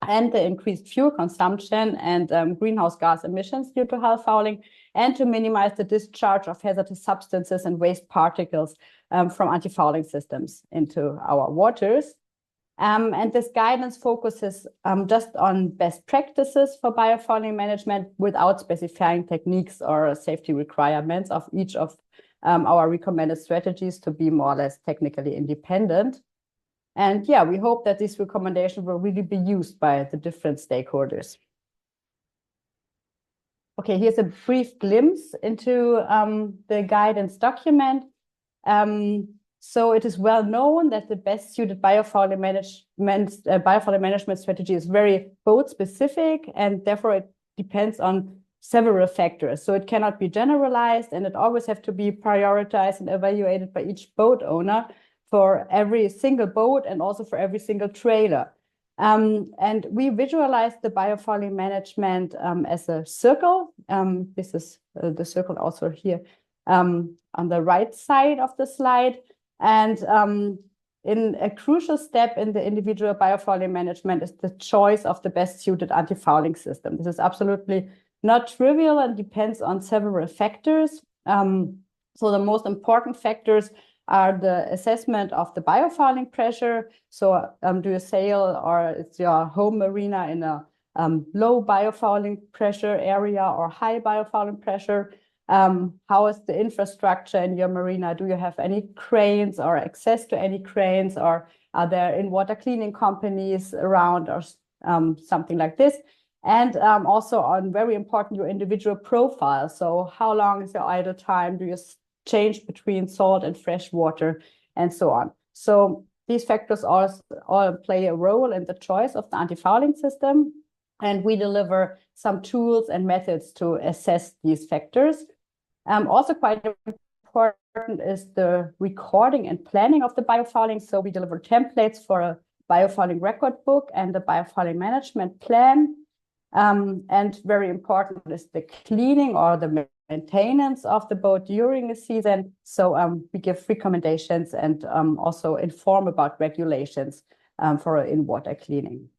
and the increased fuel consumption and greenhouse gas emissions due to hull fouling, and to minimize the discharge of hazardous substances and waste particles from anti-fouling systems into our waters. And this guidance focuses just on best practices for biofouling management without specifying techniques or safety requirements of each of our recommended strategies to be more or less technically independent. And yeah, we hope that these recommendations will really be used by the different stakeholders. Okay, here's a brief glimpse into the guidance document. So it is well known that the best suited biofouling management strategy is very boat specific, and therefore it depends on several factors. So it cannot be generalized, and it always have to be prioritized and evaluated by each boat owner for every single boat and also for every single trailer. And we visualize the biofouling management as a circle. This is the circle also here on the right side of the slide. And in a crucial step in the individual biofouling management is the choice of the best suited anti-fouling system. This is absolutely not trivial and depends on several factors. So the most important factors are the assessment of the biofouling pressure. So do you sail, or is your home marina in a low biofouling pressure area or high biofouling pressure? How is the infrastructure in your marina? Do you have any cranes or access to any cranes, or are there in-water cleaning companies around, or something like this? And also on, very important, your individual profile. So how long is your idle time? Do you change between salt and fresh water, and so on? So these factors all play a role in the choice of the anti-fouling system. And we deliver some tools and methods to assess these factors. Also quite important is the recording and planning of the biofouling. So we deliver templates for a biofouling record book and the biofouling management plan. And very important is the cleaning or the maintenance of the boat during the season. So we give recommendations and also inform about regulations for in-water cleaning.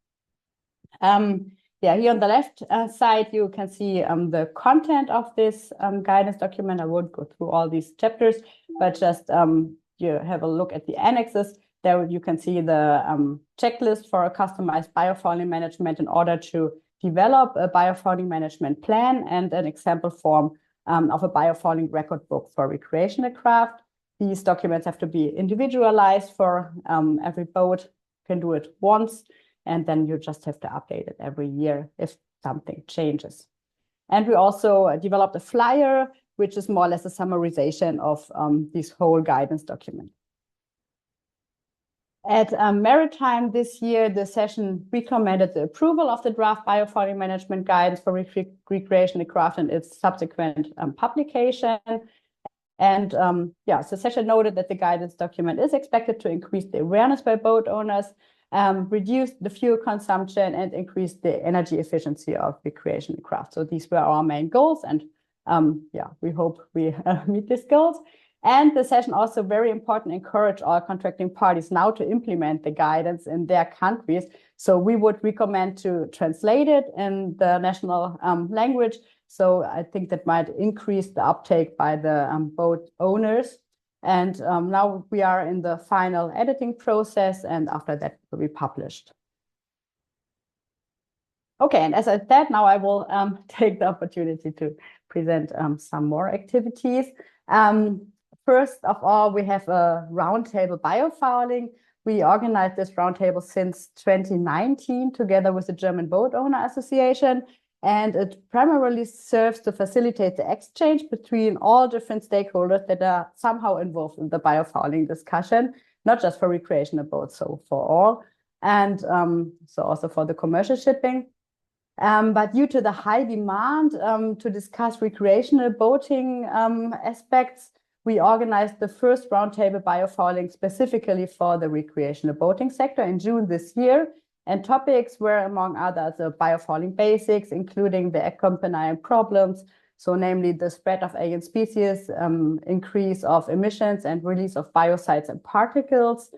Yeah, here on the left side, you can see the content of this guidance document. I won't go through all these chapters, but just you have a look at the annexes. There you can see the checklist for a customized biofouling management in order to develop a biofouling management plan, and an example form of a biofouling record book for recreational craft. These documents have to be individualized for every boat can do it once, and then you just have to update it every year if something changes. And we also developed a flyer, which is more or less a summarization of this whole guidance document. At Maritime this year, the session recommended the approval of the draft biofouling management guidance for recreational craft and its subsequent publication. And the session noted that the guidance document is expected to increase the awareness by boat owners, reduce the fuel consumption, and increase the energy efficiency of recreational craft. So these were our main goals, and we hope we meet these goals. And the session also very important, encourage all contracting parties now to implement the guidance in their countries. So we would recommend to translate it in the national language. So I think that might increase the uptake by the boat owners. And now we are in the final editing process, and after that will be published. Okay, and as I said, now I will take the opportunity to present some more activities. First of all, we have a roundtable biofouling. We organized this roundtable since 2019 together with the German Boat Owner Association, and it primarily serves to facilitate the exchange between all different stakeholders that are somehow involved in the biofouling discussion, not just for recreational boats, so for all, and so also for the commercial shipping. But due to the high demand to discuss recreational boating aspects, we organized the first roundtable biofouling specifically for the recreational boating sector in June this year. And topics were, among others, the biofouling basics, including the accompanying problems, so namely the spread of alien species, increase of emissions and release of biocides and particles.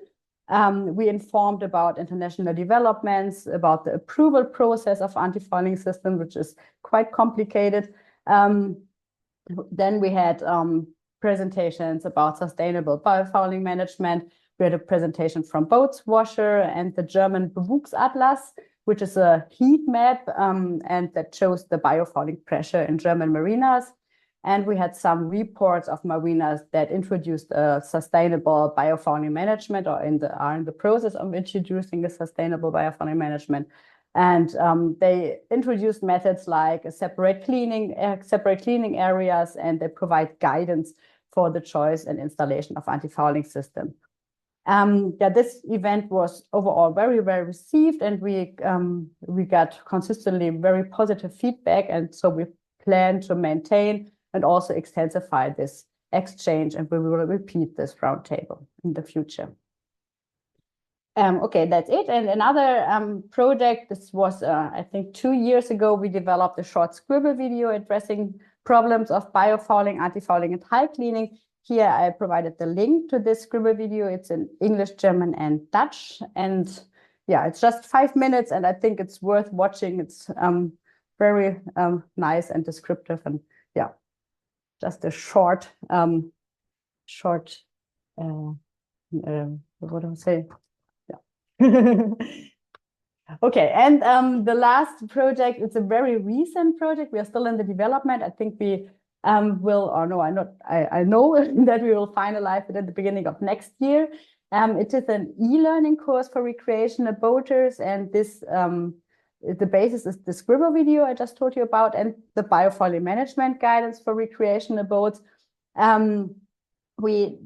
We informed about international developments, about the approval process of anti-fouling system, which is quite complicated. Then we had presentations about sustainable biofouling management. We had a presentation from Boats Washer and the German Bewuchsatlas, which is a heat map and that shows the biofouling pressure in German marinas. And we had some reports of marinas that introduced a sustainable biofouling management or are in the process of introducing a sustainable biofouling management. And they introduced methods like separate cleaning areas, and they provide guidance for the choice and installation of anti-fouling system. This event was overall very well received, and we got consistently very positive feedback, and so we plan to maintain and also intensify this exchange, and we will repeat this roundtable in the future. Okay, that's it. And another project, this was, I think 2 years ago, we developed a short scribble video addressing problems of biofouling, anti-fouling, and hull cleaning. Here I provided the link to this scribble video. It's in English, German, and Dutch. And yeah, it's just 5 minutes, and I think it's worth watching. It's very nice and descriptive, and yeah, just a short, what do I say? Okay, and the last project, it's a very recent project. We are still in the development. I think we will, or no, I know that we will finalize it at the beginning of next year. It is an e-learning course for recreational boaters, and this the basis is the scribble video I just told you about, and the biofouling management guidance for recreational boats. We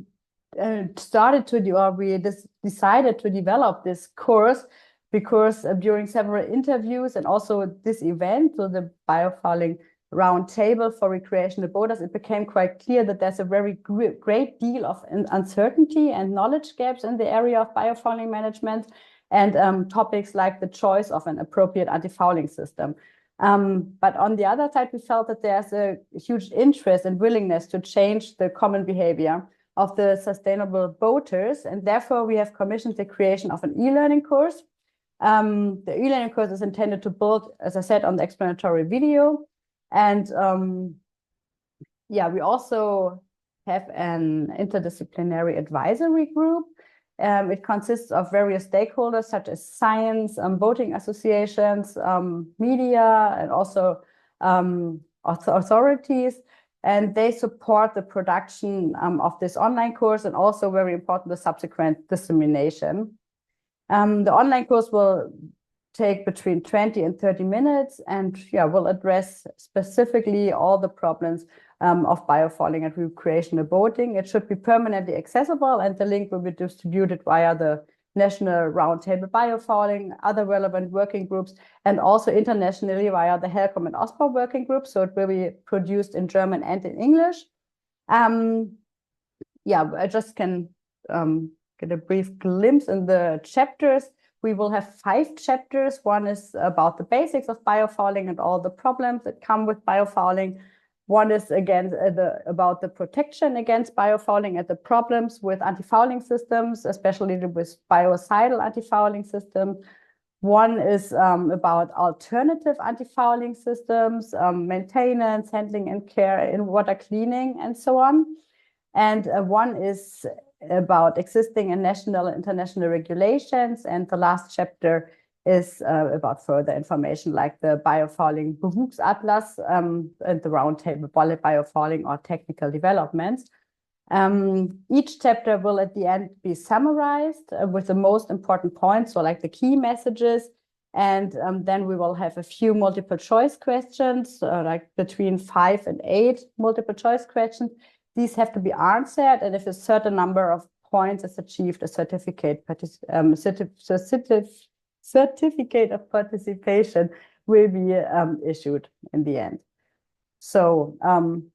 decided to develop this course because during several interviews and also this event, so the biofouling roundtable for recreational boaters, it became quite clear that there's a very great deal of uncertainty and knowledge gaps in the area of biofouling management, and topics like the choice of an appropriate anti-fouling system. But on the other side, we felt that there's a huge interest and willingness to change the common behavior of the sustainable boaters, and therefore we have commissioned the creation of an e-learning course. The e-learning course is intended to build, as I said, on the explanatory video. And we also have an interdisciplinary advisory group. It consists of various stakeholders such as science, boating associations, media, and also authorities. And they support the production of this online course, and also very important, the subsequent dissemination. The online course will take between 20 and 30 minutes, and will address specifically all the problems of biofouling and recreational boating. It should be permanently accessible, and the link will be distributed via the National Roundtable Biofouling, other relevant working groups, and also internationally via the HELCOM and OSPA working groups. So it will be produced in German and in English. I just can get a brief glimpse in the chapters. We will have 5 chapters. One is about the basics of biofouling and all the problems that come with biofouling. One is again about the protection against biofouling and the problems with anti-fouling systems, especially with biocidal anti-fouling systems. One is about alternative anti-fouling systems, maintenance, handling and care in water cleaning, and so on. And one is about existing and national and international regulations. And the last chapter is about further information like the biofouling Berufsatlas and the roundtable biofouling or technical developments. Each chapter will at the end be summarized with the most important points, so like the key messages. And then we will have a few multiple choice questions, like between 5 and 8 multiple choice questions. These have to be answered, and if a certain number of points is achieved, a certificate of participation will be issued in the end. So I'm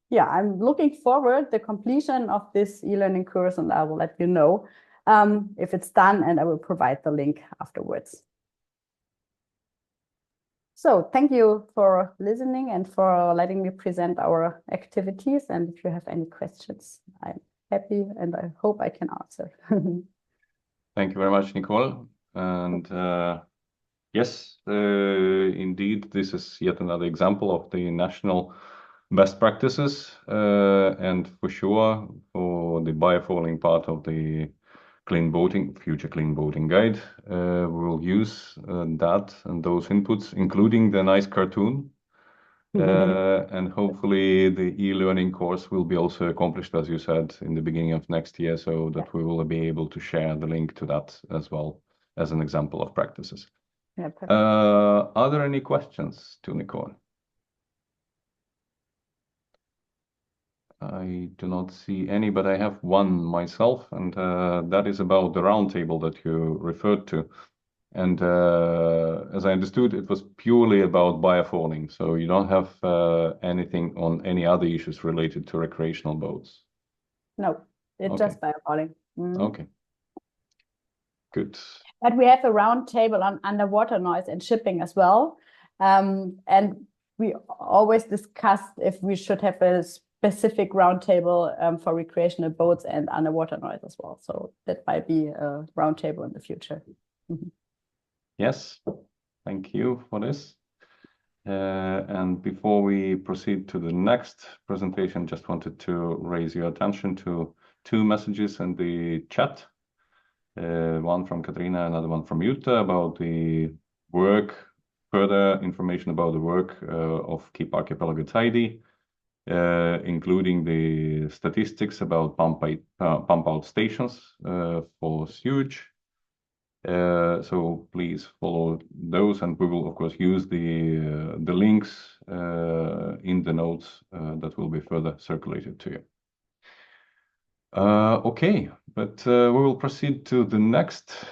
looking forward to the completion of this e-learning course, and I will let you know if it's done, and I will provide the link afterwards. So thank you for listening and for letting me present our activities. And if you have any questions, I'm happy and I hope I can answer. Thank you very much, Nicole. And yes, indeed, this is yet another example of the national best practices. And for sure, for the biofouling part of the future clean boating guide, we will use that and those inputs, including the nice cartoon. And hopefully the e-learning course will be also accomplished, as you said, in the beginning of next year, so that we will be able to share the link to that as well as an example of practices. Yeah, perfect. Are there any questions to Nicole? I do not see any, but I have one myself, and that is about the roundtable that you referred to. And as I understood, it was purely about biofouling, so you don't have anything on any other issues related to recreational boats? No, it's just biofouling. Okay, good. But we have a roundtable on underwater noise and shipping as well. And we always discussed if we should have a specific roundtable for recreational boats and underwater noise as well. So that might be a roundtable in the future. Yes, thank you for this. And before we proceed to the next presentation, just wanted to raise your attention to 2 messages in the chat. One from Katrina, another one from Jutta about the work, further information about the work of Keep Archipelago Tidy, including the statistics about pump out stations for sewage. So please follow those, and we will of course use the links in the notes that will be further circulated to you. Okay, but we will proceed to the next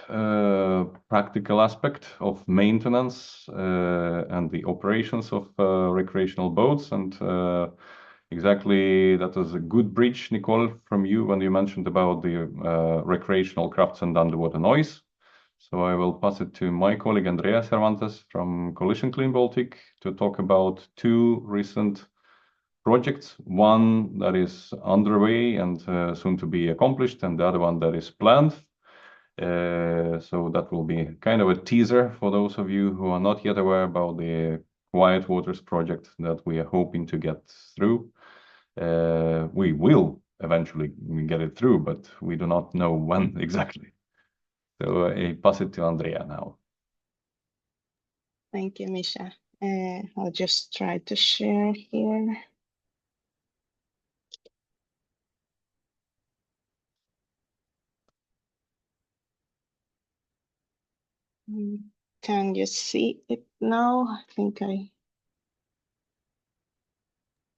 practical aspect of maintenance and the operations of recreational boats. And exactly, that was a good bridge, Nicole, from you when you mentioned about the recreational crafts and underwater noise. So I will pass it to my colleague Andrea Cervantes from Coalition Clean Baltic to talk about 2 recent projects. One that is underway and soon to be accomplished, and the other one that is planned. So that will be kind of a teaser for those of you who are not yet aware about the Quiet Waters project that we are hoping to get through. We will eventually get it through, but we do not know when exactly. So I pass it to Andrea now. Thank you, Misha. I'll just try to share here. Can you see it now? I think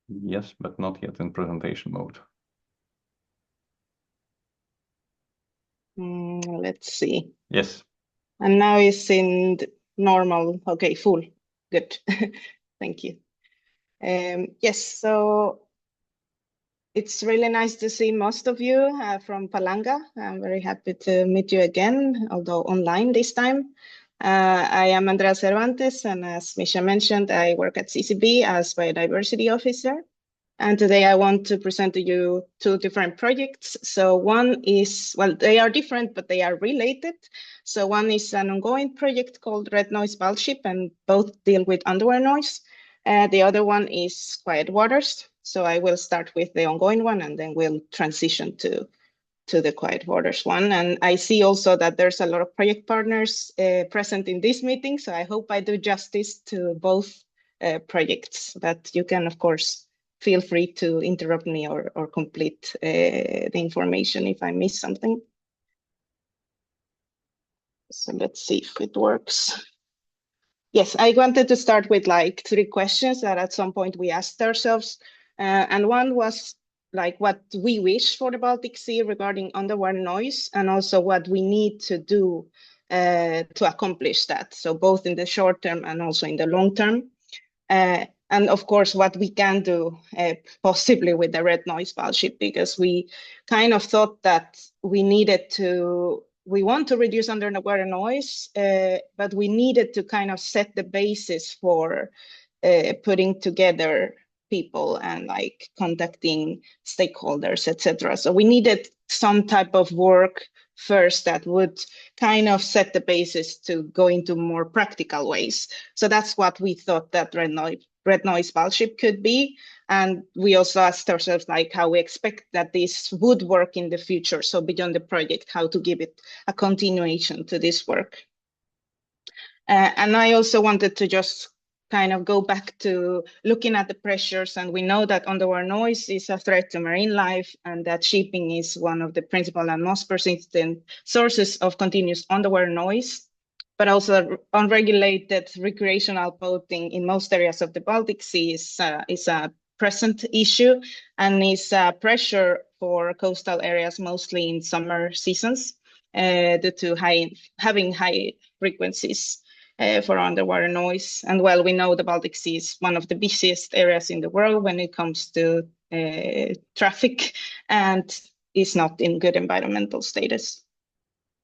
Yes, but not yet in presentation mode. Let's see. Yes. And now it's in normal. Okay, full. Good. Thank you. Yes, so it's really nice to see most of you from Palanga. I'm very happy to meet you again, although online this time. I am Andrea Cervantes, and as Misha mentioned, I work at CCB as Biodiversity Officer. And today I want to present to you 2 different projects. So one is, well, they are different, but they are related. So one is an ongoing project called Red Noise Baltic, and both deal with underwater noise. The other one is Quiet Waters. So I will start with the ongoing one, and then we'll transition to the Quiet Waters one. And I see also that there's a lot of project partners present in this meeting. So I hope I do justice to both projects, that you can, of course, feel free to interrupt me or complete the information if I miss something. So let's see if it works. Yes, I wanted to start with like 3 questions that at some point we asked ourselves. And one was like what we wish for the Baltic Sea regarding underwater noise, and also what we need to do to accomplish that. So both in the short term and also in the long term. And of course, what we can do possibly with the Red Noise Baltic, because we kind of thought that we want to reduce underwater noise, but we needed to kind of set the basis for putting together people and like contacting stakeholders, etc. So we needed some type of work first that would kind of set the basis to go into more practical ways. So that's what we thought that Red Noise Baltic could be. And we also asked ourselves like how we expect that this would work in the future. So beyond the project, how to give it a continuation to this work. And I also wanted to just kind of go back to looking at the pressures, and we know that underwater noise is a threat to marine life, and that shipping is one of the principal and most persistent sources of continuous underwater noise, but also unregulated recreational boating in most areas of the Baltic Sea is a present issue, and is a pressure for coastal areas, mostly in summer seasons, due to having high frequencies for underwater noise. And well, we know the Baltic Sea is one of the busiest areas in the world when it comes to traffic, and is not in good environmental status.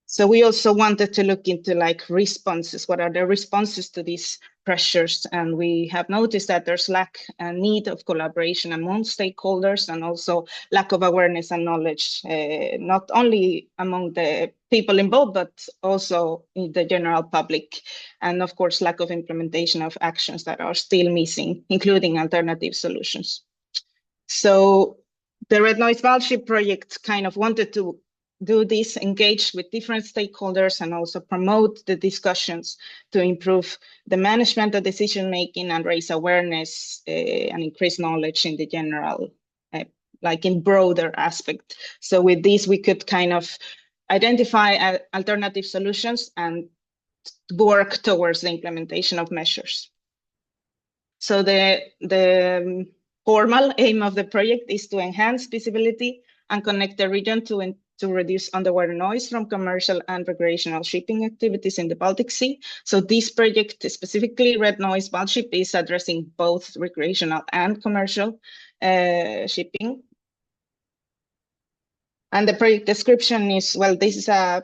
So we also wanted to look into like responses. What are the responses to these pressures? And we have noticed that there's lack and need of collaboration among stakeholders, and also lack of awareness and knowledge, not only among the people involved, but also in the general public. And of course, lack of implementation of actions that are still missing, including alternative solutions. So the Red Noise Baltic project kind of wanted to do this, engage with different stakeholders, and also promote the discussions to improve the management of decision-making and raise awareness and increase knowledge in the general, like in broader aspect. So with this, we could kind of identify alternative solutions and work towards the implementation of measures. So the formal aim of the project is to enhance visibility and connect the region to reduce underwater noise from commercial and recreational shipping activities in the Baltic Sea. So this project, specifically Red Noise Baltic, is addressing both recreational and commercial shipping. And the project description is, well, this is a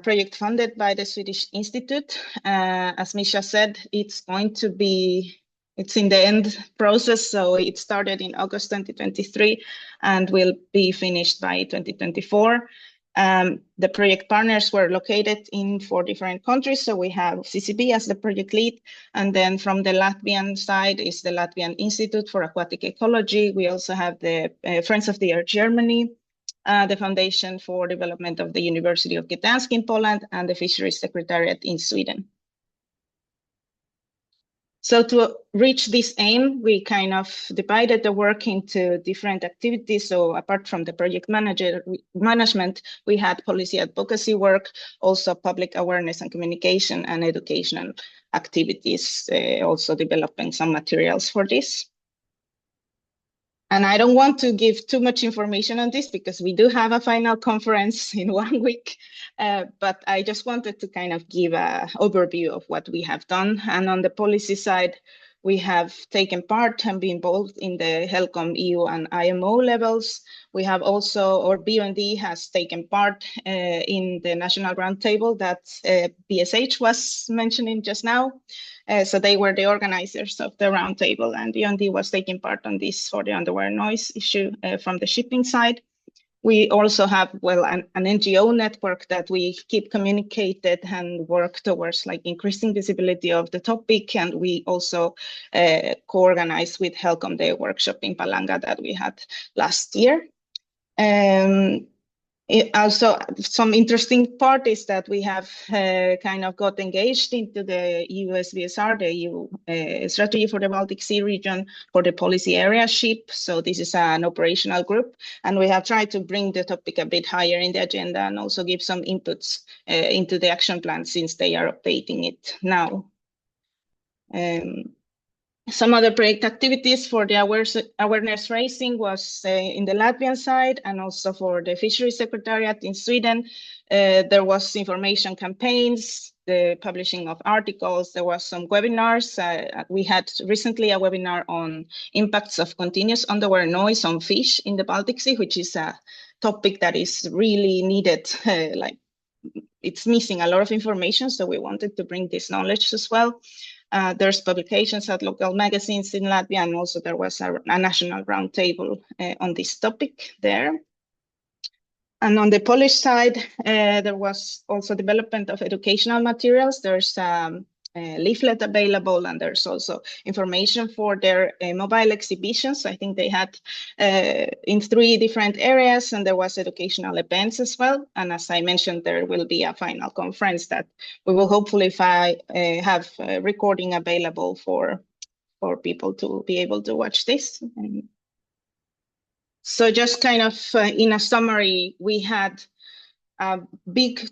project funded by the Swedish Institute. As Misha said, it's in the end process. So it started in August 2023 and will be finished by 2024. The project partners were located in 4 different countries. So we have CCB as the project lead. And then from the Latvian side is the Latvian Institute for Aquatic Ecology. We also have the Friends of the Earth Germany, the Foundation for Development of the University of Gdansk in Poland, and the Fisheries Secretariat in Sweden. So to reach this aim, we kind of divided the work into different activities. So apart from the project management, we had policy advocacy work, also public awareness and communication and educational activities, also developing some materials for this. And I don't want to give too much information on this because we do have a final conference in 1 week, but I just wanted to kind of give an overview of what we have done. And on the policy side, we have taken part and been involved in the HELCOM EU and IMO levels. We have also, or BUND has taken part in the national roundtable that BSH was mentioning just now. So they were the organizers of the roundtable, and BUND was taking part on this for the underwater noise issue from the shipping side. We also have, well, an NGO network that we keep communicated and work towards like increasing visibility of the topic. And we also co-organized with HELCOM.The workshop in Palanga that we had last year. Also, some interesting part is that we have kind of got engaged into the EUSVSR, the EU strategy for the Baltic Sea region for the policy area ship. So this is an operational group, and we have tried to bring the topic a bit higher in the agenda and also give some inputs into the action plan since they are updating it now. Some other project activities for the awareness raising was in the Latvian side, and also for the Fisheries Secretariat in Sweden. There was information campaigns, the publishing of articles, there was some webinars. We had recently a webinar on impacts of continuous underwater noise on fish in the Baltic Sea, which is a topic that is really needed, like it's missing a lot of information, so we wanted to bring this knowledge as well. There's publications at local magazines in Latvia, and also there was a national roundtable on this topic there. And on the Polish side, there was also development of educational materials. There's a leaflet available, and there's also information for their mobile exhibitions. I think they had in 3 different areas, and there was educational events as well. And as I mentioned, there will be a final conference that we will hopefully have a recording available for people to be able to watch this. So just kind of in a summary, we had a big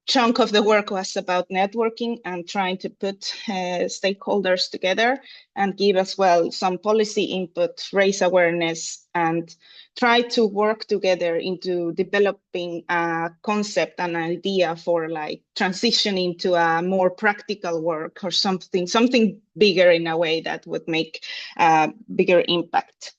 chunk of the work was about networking and trying to put stakeholders together and give as well some policy input, raise awareness, and try to work together into developing a concept, an idea for like transitioning to a more practical work or something bigger in a way that would make a bigger impact.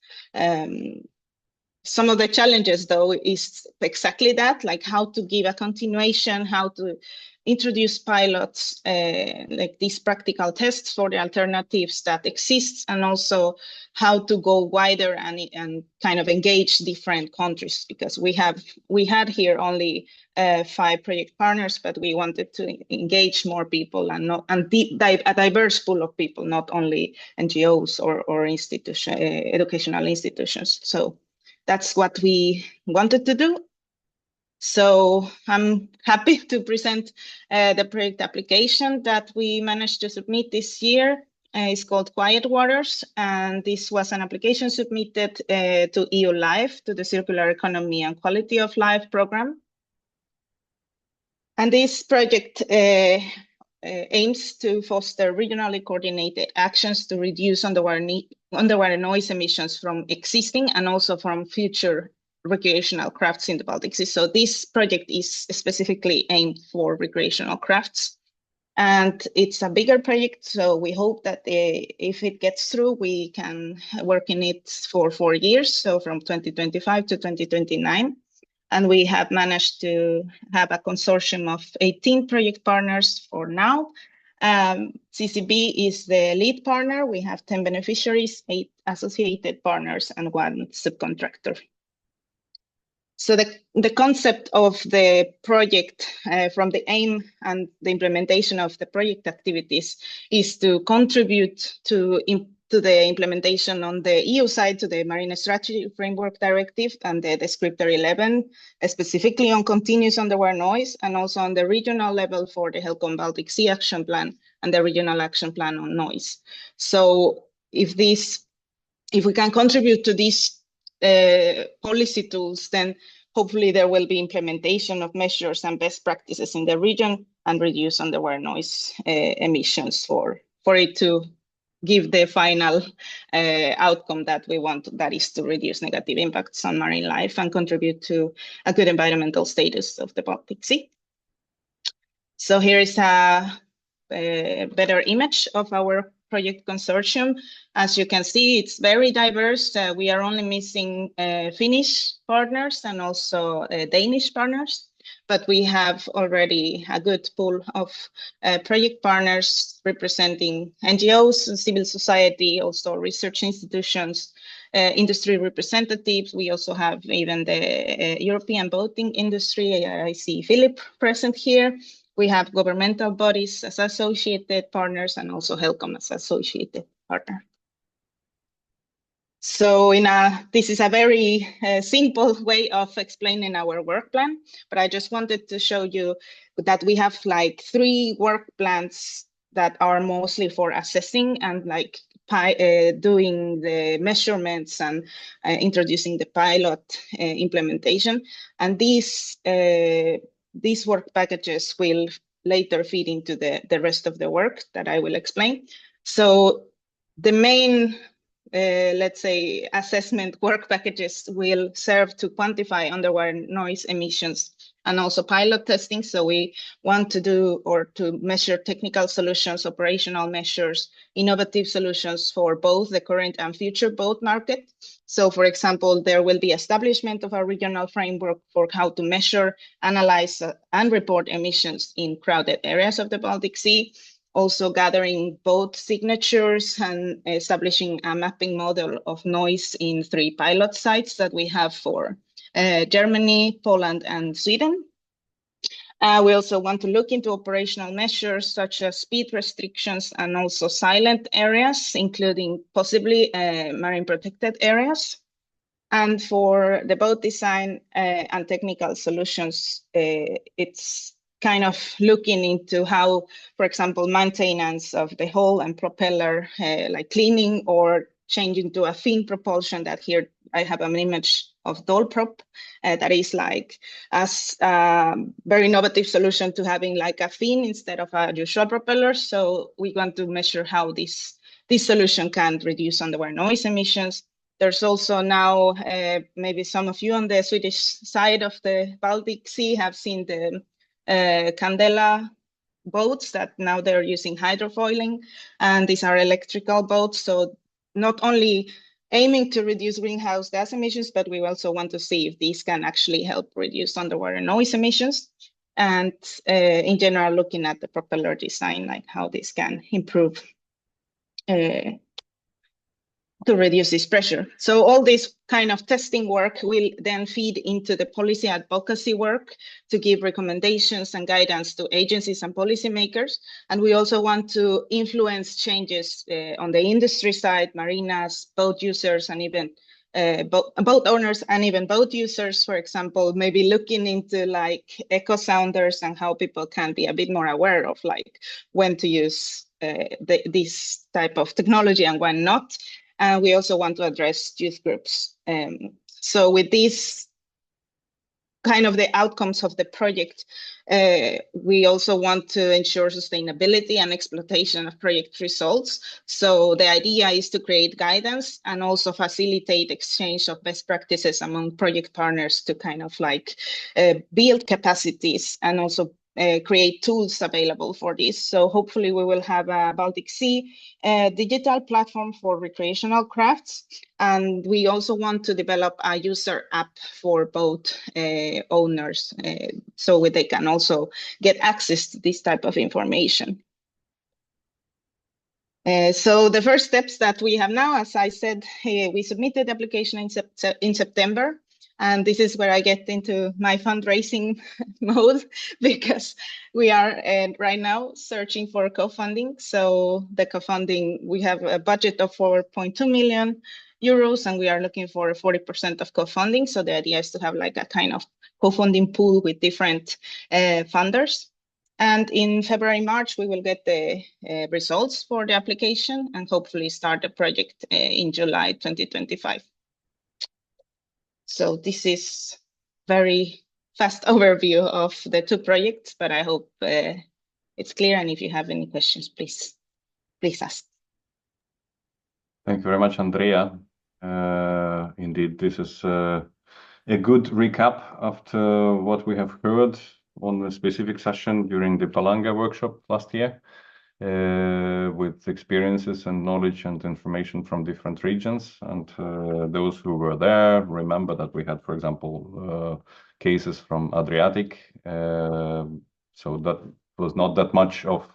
Some of the challenges, though, is exactly that, like how to give a continuation, how to introduce pilots, like these practical tests for the alternatives that exist, and also how to go wider and kind of engage different countries, because we had here only 5 project partners, but we wanted to engage more people and a diverse pool of people, not only NGOs or educational institutions. So that's what we wanted to do. So I'm happy to present the project application that we managed to submit this year. It's called Quiet Waters, and this was an application submitted to EU Life, to the Circular Economy and Quality of Life program. And this project aims to foster regionally coordinated actions to reduce underwater noise emissions from existing and also from future recreational crafts in the Baltic Sea. So this project is specifically aimed for recreational crafts, and it's a bigger project. So we hope that if it gets through, we can work in it for 4 years, so from 2025 to 2029. And we have managed to have a consortium of 18 project partners for now. CCB is the lead partner. We have 10 beneficiaries, 8 associated partners, and 1 subcontractor. So the concept of the project, from the aim and the implementation of the project activities, is to contribute to to the implementation on the EU side to the Marine Strategy Framework Directive and the Descriptor 11, specifically on continuous underwater noise, and also on the regional level for the HELCOM Baltic Sea Action Plan and the Regional Action Plan on Noise. So if we can contribute to these policy tools, then hopefully there will be implementation of measures and best practices in the region and reduce underwater noise emissions for it to give the final outcome that we want, that is to reduce negative impacts on marine life and contribute to a good environmental status of the Baltic Sea. So here is a better image of our project consortium. As you can see, it's very diverse. We are only missing Finnish partners and also Danish partners, but we have already a good pool of project partners representing NGOs, civil society, also research institutions, industry representatives. We also have even the European boating industry. I see Philip present here. We have governmental bodies as associated partners and also HELCOM as associated partner. So this is a very simple way of explaining our work plan, but I just wanted to show you that we have like 3 work plans that are mostly for assessing and like doing the measurements and introducing the pilot implementation. And these work packages will later feed into the rest of the work that I will explain. So the main, let's say, assessment work packages will serve to quantify underwater noise emissions and also pilot testing. So we want to do or to measure technical solutions, operational measures, innovative solutions for both the current and future boat market. So for example, there will be establishment of a regional framework for how to measure, analyze, and report emissions in crowded areas of the Baltic Sea. Also gathering boat signatures and establishing a mapping model of noise in 3 pilot sites that we have for Germany, Poland, and Sweden. We also want to look into operational measures such as speed restrictions and also silent areas, including possibly marine protected areas. And for the boat design and technical solutions, it's kind of looking into how, for example, maintenance of the hull and propeller, like cleaning or changing to a fin propulsion. That here I have an image of Dolprop that is like as a very innovative solution to having like a fin instead of a usual propeller. So we want to measure how this solution can reduce underwater noise emissions. There's also now, maybe some of you on the Swedish side of the Baltic Sea have seen the Candela boats that now they're using hydrofoiling, and these are electrical boats. So not only aiming to reduce greenhouse gas emissions, but we also want to see if these can actually help reduce underwater noise emissions. And in general, looking at the propeller design, like how this can improve to reduce this pressure. So all this kind of testing work will then feed into the policy advocacy work to give recommendations and guidance to agencies and policymakers. And we also want to influence changes on the industry side, marinas, boat users, and even boat owners and even boat users, for example, maybe looking into like echo sounders and how people can be a bit more aware of like when to use this type of technology and when not. We also want to address youth groups. So with these kind of the outcomes of the project, we also want to ensure sustainability and exploitation of project results. So the idea is to create guidance and also facilitate exchange of best practices among project partners to kind of like build capacities and also create tools available for this. So hopefully we will have a Baltic Sea digital platform for recreational crafts. And we also want to develop a user app for boat owners so they can also get access to this type of information. So the first steps that we have now, as I said, we submitted the application in September. And this is where I get into my fundraising mode, because we are right now searching for co-funding. So the co-funding, we have a budget of 4.2 million euros, and we are looking for 40% of co-funding. So the idea is to have like a kind of co-funding pool with different funders. And in February, March, we will get the results for the application and hopefully start the project in July 2025. So this is very fast overview of the two projects, but I hope it's clear. And if you have any questions, please ask. Thank you very much, Andrea. Indeed, this is a good recap after what we have heard on a specific session during the Palanga workshop last year, with experiences and knowledge and information from different regions. And those who were there remember that we had, for example, cases from Adriatic. So that was not that much of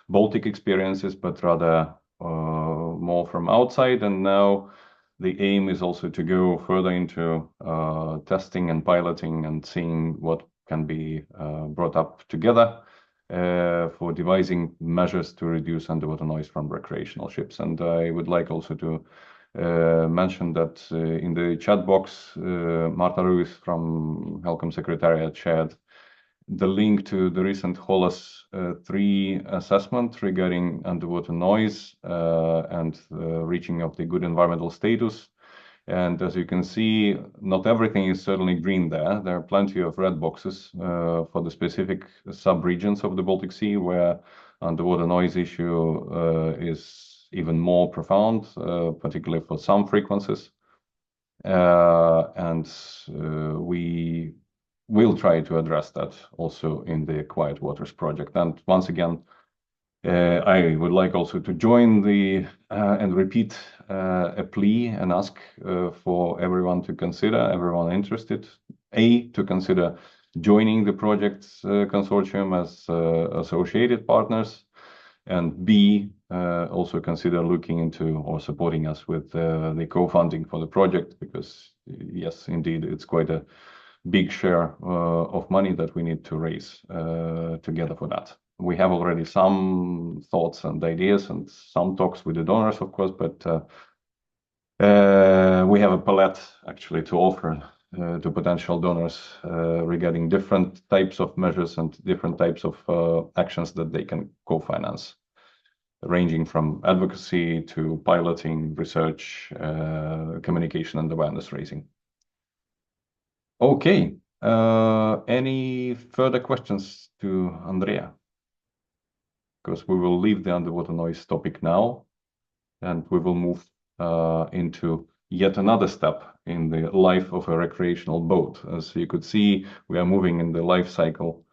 Baltic experiences, but rather more from outside. And now the aim is also to go further into testing and piloting and seeing what can be brought up together for devising measures to reduce underwater noise from recreational ships. And I would like also to mention that in the chat box, Marta Ruiz from HELCOM Secretariat shared the link to the recent HOLAS 3 assessment regarding underwater noise and reaching of the good environmental status. And as you can see, not everything is certainly green there. There are plenty of red boxes for the specific sub-regions of the Baltic Sea where underwater noise issue is even more profound, particularly for some frequencies. And we will try to address that also in the Quiet Waters project. And once again, I would like also to join the and repeat a plea and ask for everyone to consider, everyone interested, to consider joining the project's consortium as associated partners, and B, also consider looking into or supporting us with the co-funding for the project, because yes, indeed, it's quite a big share of money that we need to raise together for that. We have already some thoughts and ideas and some talks with the donors, of course, but we have a palette actually to offer to potential donors regarding different types of measures and different types of actions that they can co-finance, ranging from advocacy to piloting, research, communication, and awareness raising. Okay, any further questions to Andrea? Because we will leave the underwater noise topic now, and we will move into yet another step in the life of a recreational boat. As you could see, we are moving in the life cycle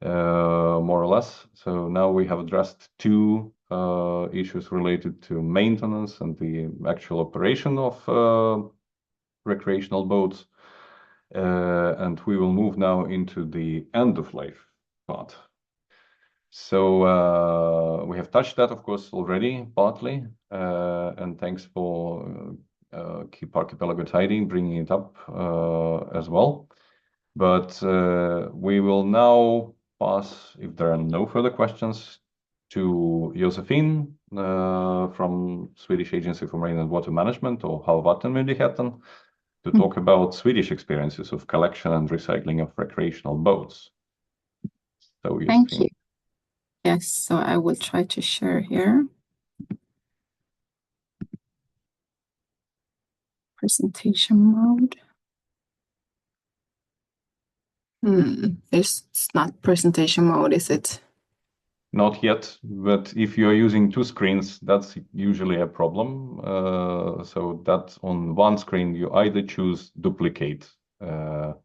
more or less. So now we have addressed two issues related to maintenance and the actual operation of recreational boats. And we will move now into the end of life part. So we have touched that, of course, already partly, and thanks for Keep Archipelago Tidy bringing it up as well. But we will now pass, if there are no further questions, to Josephine from Swedish Agency for Marine and Water Management, or Havsvattenmyndigheten, to talk about Swedish experiences of collection and recycling of recreational boats. So, thank you. Yes, so I will try to share here. Presentation mode. It's not presentation mode, is it? Not yet, but if you're using two screens, that's usually a problem. So that on one screen, you either choose duplicate. So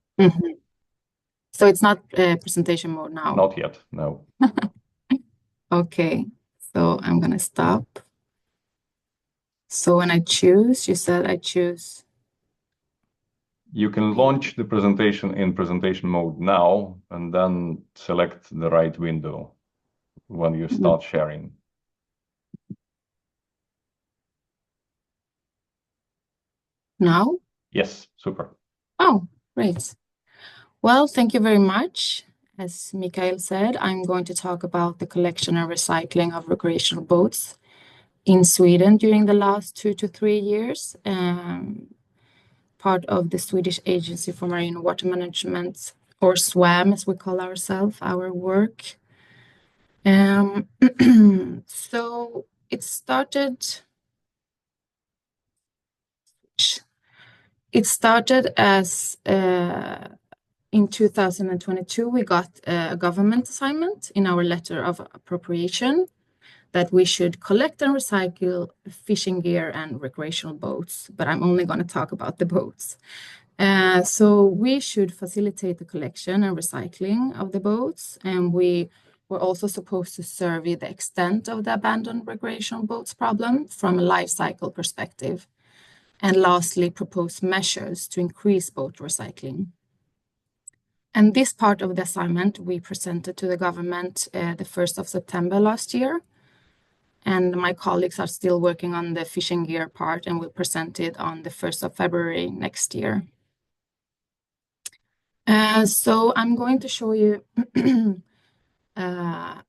it's not presentation mode now? Not yet, no. Okay, so I'm going to stop. So when I choose, you said I choose. You can launch the presentation in presentation mode now, and then select the right window when you start sharing. Now? Yes, super. Oh, great. Well, thank you very much. As Mikael said, I'm going to talk about the collection and recycling of recreational boats in Sweden during the last 2 to 3 years, part of the Swedish Agency for Marine Water Management, or SWAM as we call ourselves, our work. So it started as in 2022, we got a government assignment in our letter of appropriation that we should collect and recycle fishing gear and recreational boats, but I'm only going to talk about the boats. So we should facilitate the collection and recycling of the boats, and we were also supposed to survey the extent of the abandoned recreational boats problem from a life cycle perspective, and lastly, propose measures to increase boat recycling. And this part of the assignment we presented to the government the 1st of September last year. And my colleagues are still working on the fishing gear part and will present it on the 1st of February next year. So I'm going to show you a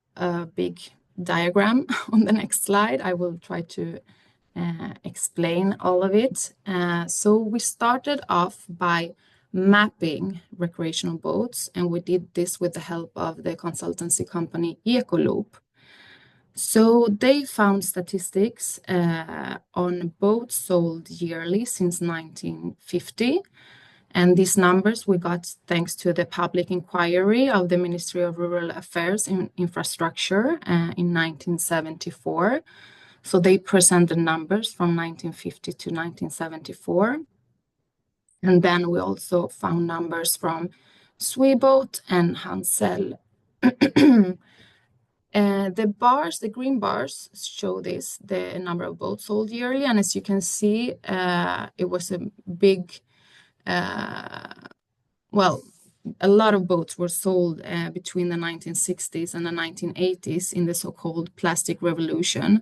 big diagram on the next slide. I will try to explain all of it. So we started off by mapping recreational boats, and we did this with the help of the consultancy company Ecoloop. So they found statistics on boats sold yearly since 1950. And these numbers we got thanks to the public inquiry of the Ministry of Rural Affairs and Infrastructure in 1974. So they present the numbers from 1950 to 1974. And then we also found numbers from Sweboat and Hansel. The green bars show the number of boats sold yearly. And as you can see, it was a big, a lot of boats were sold between the 1960s and the 1980s in the so-called plastic revolution.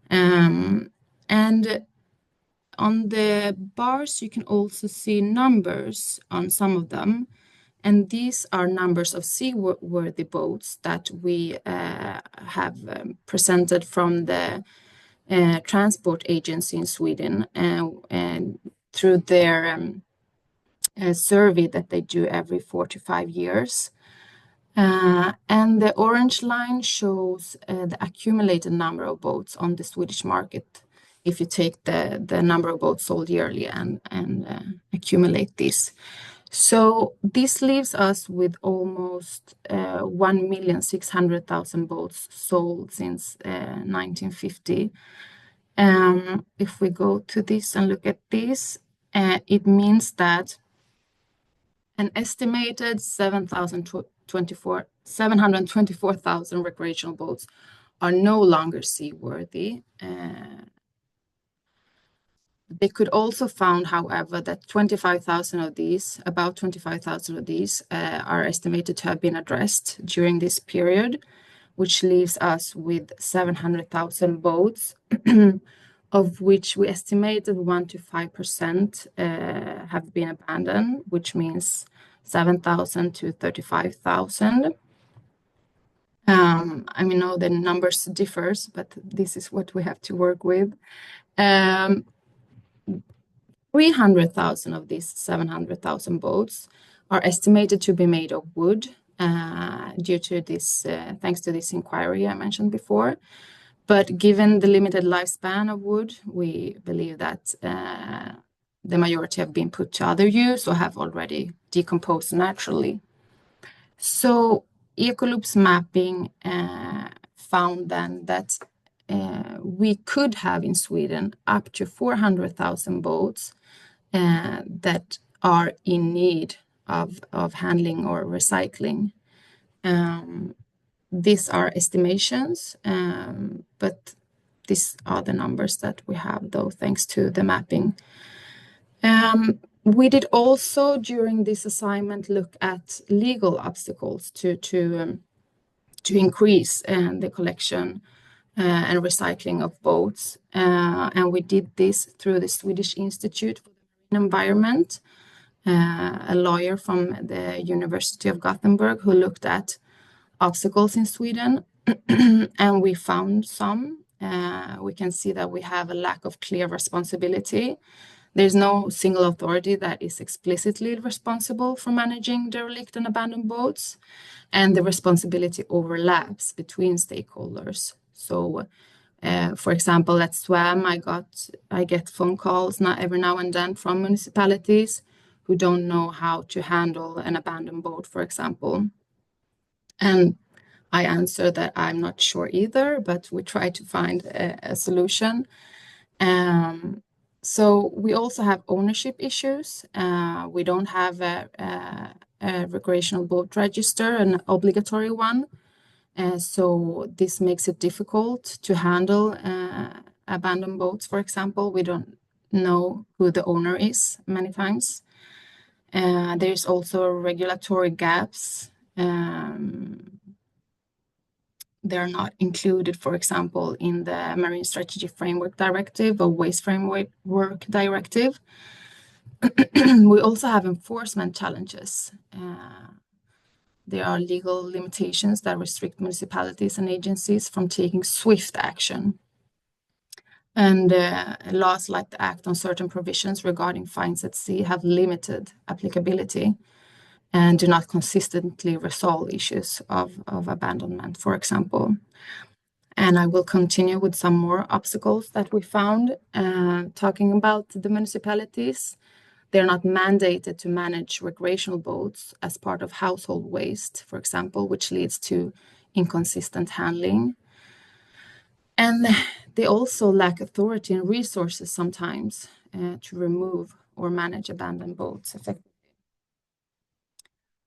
And on the bars, you can also see numbers on some of them. And these are numbers of seaworthy boats that we have presented from the transport agency in Sweden and through their survey that they do every 4 to 5 years. And the orange line shows the accumulated number of boats on the Swedish market. If you take the number of boats sold yearly and accumulate this. So this leaves us with almost 1,600,000 boats sold since 1950. If we go to this and look at this, it means that an estimated 724,000 recreational boats are no longer seaworthy. They could also found, however, that about 25,000 of these are estimated to have been addressed during this period, which leaves us with 700,000 boats, of which we estimated 1 to 5% have been abandoned, which means 7,000 to 35,000. I mean, the numbers differs, but this is what we have to work with. 300,000 of these 700,000 boats are estimated to be made of wood due to this, thanks to this inquiry I mentioned before. But given the limited lifespan of wood, we believe that the majority have been put to other use or have already decomposed naturally. So Ecoloop's mapping found then that we could have in Sweden up to 400,000 boats that are in need of handling or recycling. These are estimations, but these are the numbers that we have, though, thanks to the mapping. We did also, during this assignment, look at legal obstacles to increase the collection and recycling of boats. And we did this through the Swedish Institute for the Marine Environment, a lawyer from the University of Gothenburg who looked at obstacles in Sweden, and we found some. We can see that we have a lack of clear responsibility. There's no single authority that is explicitly responsible for managing derelict and abandoned boats, and the responsibility overlaps between stakeholders. So, for example, at SWAM, I get phone calls every now and then from municipalities who don't know how to handle an abandoned boat, for example. And I answer that I'm not sure either, but we try to find a solution. So we also have ownership issues. We don't have a recreational boat register, an obligatory one. So this makes it difficult to handle abandoned boats, for example. We don't know who the owner is many times. There's also regulatory gaps. They're not included, for example, in the Marine Strategy Framework Directive or Waste Framework Directive. We also have enforcement challenges. There are legal limitations that restrict municipalities and agencies from taking swift action. And laws like the Act on Certain Provisions regarding fines at sea have limited applicability and do not consistently resolve issues of abandonment, for example. And I will continue with some more obstacles that we found. Talking about the municipalities, they're not mandated to manage recreational boats as part of household waste, for example, which leads to inconsistent handling. And they also lack authority and resources sometimes to remove or manage abandoned boats effectively.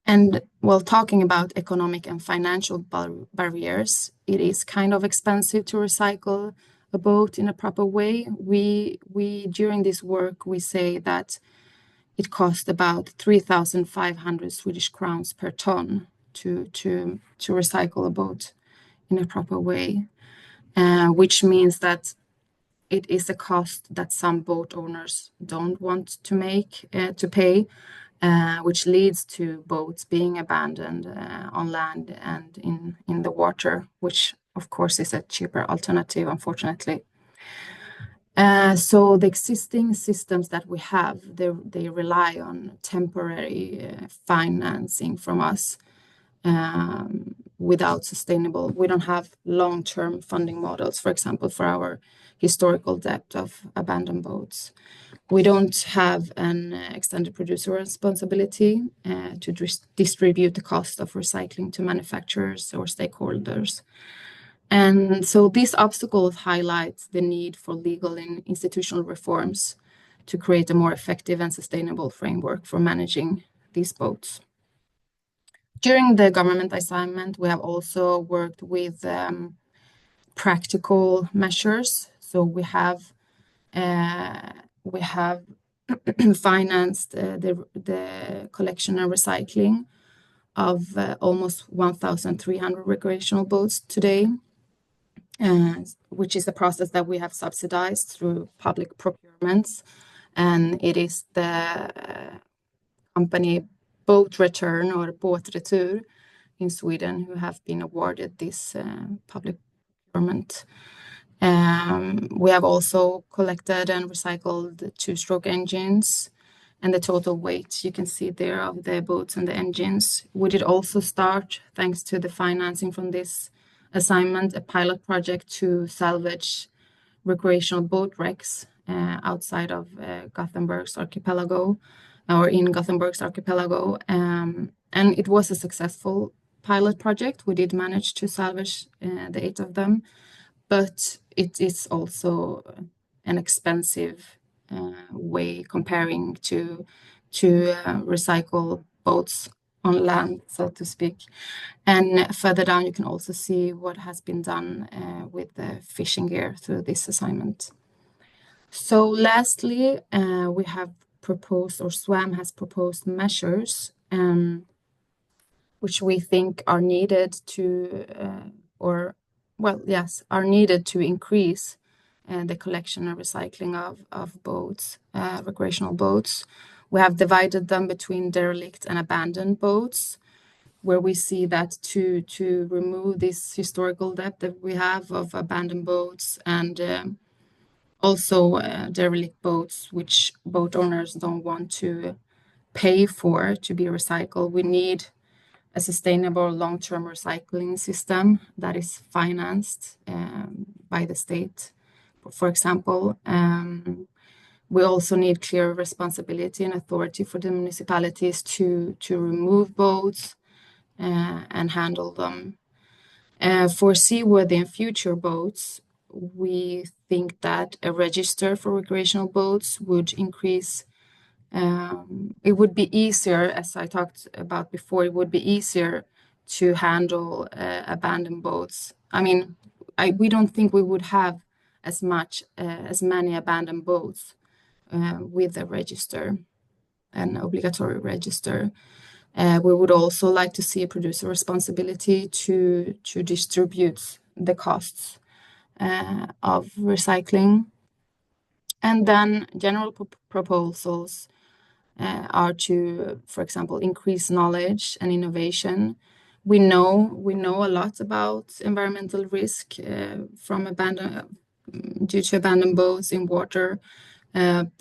And while talking about economic and financial barriers, it is kind of expensive to recycle a boat in a proper way. We during this work, we say that it costs about 3,500 Swedish crowns per ton to recycle a boat in a proper way, which means that it is a cost that some boat owners don't want to pay. Which leads to boats being abandoned on land and in the water, which of course is a cheaper alternative, unfortunately. So the existing systems that we have, they rely on temporary financing from us without sustainable. We don't have long-term funding models, for example, for our historical debt of abandoned boats. We don't have an extended producer responsibility to distribute the cost of recycling to manufacturers or stakeholders. And so these obstacles highlight the need for legal and institutional reforms to create a more effective and sustainable framework for managing these boats. During the government assignment, we have also worked with practical measures. So we have financed the collection and recycling of almost 1,300 recreational boats today, which is a process that we have subsidized through public procurements. And it is the company Boat Return or Båtretur in Sweden who have been awarded this public procurement. We have also collected and recycled two-stroke engines, and the total weight you can see there of the boats and the engines. We did also start, thanks to the financing from this assignment, a pilot project to salvage recreational boat wrecks outside of Gothenburg's archipelago, or in Gothenburg's archipelago. And it was a successful pilot project. We did manage to salvage the 8 of them, but it is also an expensive way comparing to recycle boats on land, so to speak. And further down, you can also see what has been done with the fishing gear through this assignment. So lastly, we have proposed, or SWAM has proposed measures which we think are needed to, are needed to increase the collection and recycling of boats, recreational boats. We have divided them between derelict and abandoned boats, where we see that to remove this historical debt that we have of abandoned boats and also derelict boats, which boat owners don't want to pay for to be recycled. We need a sustainable long-term recycling system that is financed by the state, for example. We also need clear responsibility and authority for the municipalities to remove boats and handle them. For seaworthy and future boats, we think that a register for recreational boats would increase. It would be easier, as I talked about before, it would be easier to handle abandoned boats. I mean, we don't think we would have as many abandoned boats with a register, an obligatory register. We would also like to see a producer responsibility to distribute the costs of recycling. And then general proposals are to, for example, increase knowledge and innovation. We know a lot about environmental risk due to abandoned boats in water,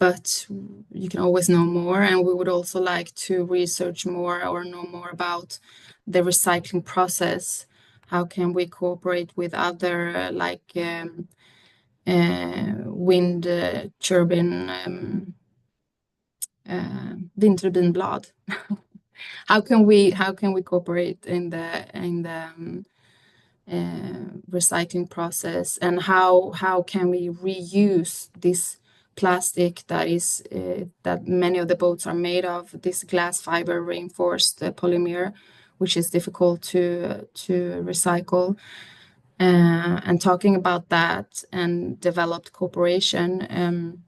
but you can always know more. And we would also like to research more or know more about the recycling process. How can we cooperate with other wind turbine, vindturbinblad? How can we cooperate in the recycling process, and how can we reuse this plastic that many of the boats are made of, this glass fiber reinforced polymer, which is difficult to recycle. And talking about that and developed cooperation,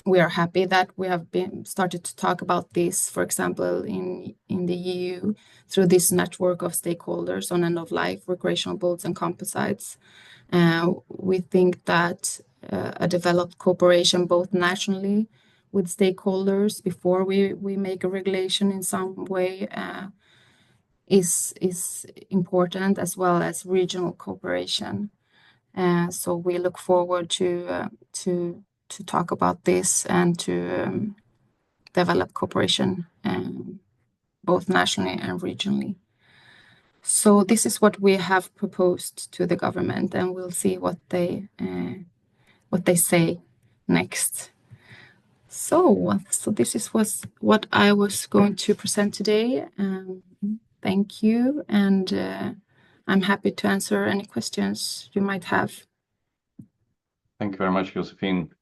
we are happy that we have started to talk about this, for example, in the EU through this network of stakeholders on end-of-life recreational boats and composites. We think that a developed cooperation both nationally with stakeholders before we make a regulation in some way is important, as well as regional cooperation. So we look forward to talk about this and to develop cooperation both nationally and regionally. So this is what we have proposed to the government, and we'll see what they say next. So this was what I was going to present today. Thank you, and I'm happy to answer any questions you might have. Thank you very much, Josephine.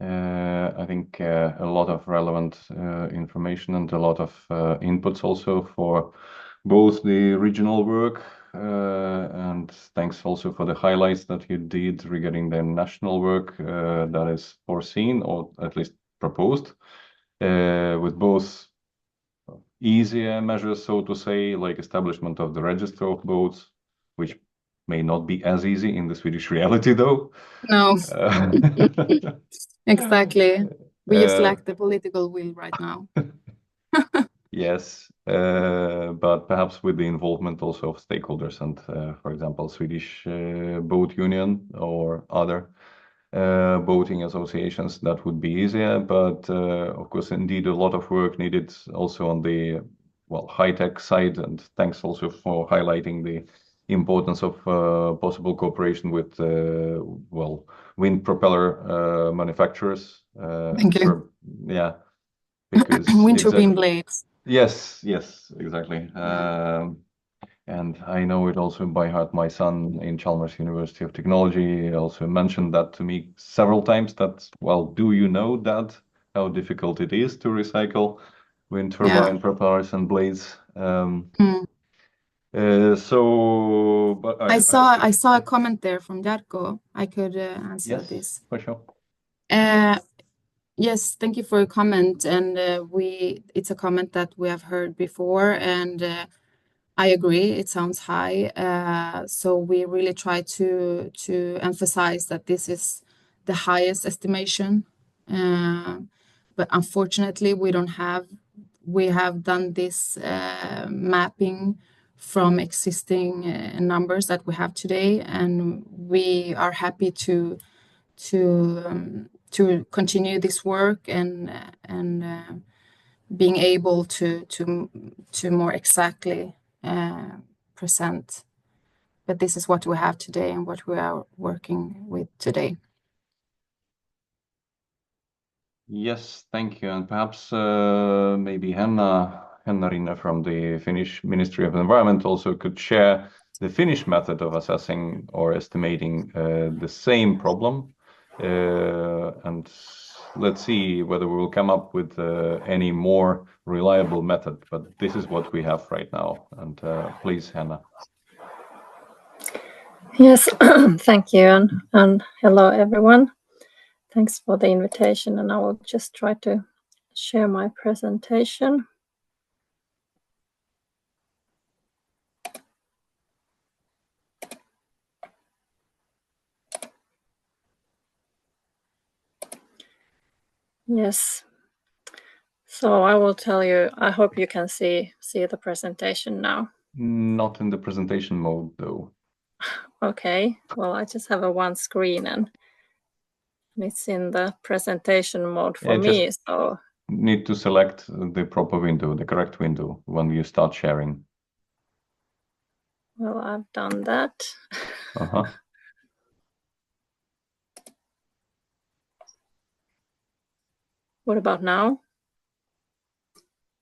I think a lot of relevant information and a lot of inputs also for both the regional work, and thanks also for the highlights that you did regarding the national work that is foreseen, or at least proposed, with both easier measures, so to say, like establishment of the register of boats, which may not be as easy in the Swedish reality, though. No. Exactly. We just lack the political will right now. Yes, but perhaps with the involvement also of stakeholders and, for example, Swedish Boat Union or other boating associations, that would be easier. But of course, indeed, a lot of work needed also on the high-tech side. And thanks also for highlighting the importance of possible cooperation with wind propeller manufacturers. Thank you. Yeah, because wind turbine blades. Yes, exactly. And I know it also by heart. My son in Chalmers University of Technology also mentioned that to me several times, that, do you know that how difficult it is to recycle wind turbine propellers and blades? But I saw a comment there from Jarko. I could answer this. For sure. Yes, thank you for your comment, and it's a comment that we have heard before, and I agree, it sounds high. So we really try to emphasize that this is the highest estimation, but unfortunately we have done this mapping from existing numbers that we have today, and we are happy to continue this work and being able to more exactly present. But this is what we have today and what we are working with today. Yes, thank you. And perhaps maybe Henna from the Finnish Ministry of Environment also could share the Finnish method of assessing or estimating the same problem. And let's see whether we will come up with any more reliable method. But this is what we have right now. And please, Henna. Yes, thank you, and hello everyone. Thanks for the invitation, and I will just try to share my presentation. Yes. So I will tell you, I hope you can see the presentation now. Not in the presentation mode though. Okay, well, I just have a one screen and it's in the presentation mode for me, so need to select the proper window, the correct window when you start sharing. Well, I've done that. What about now?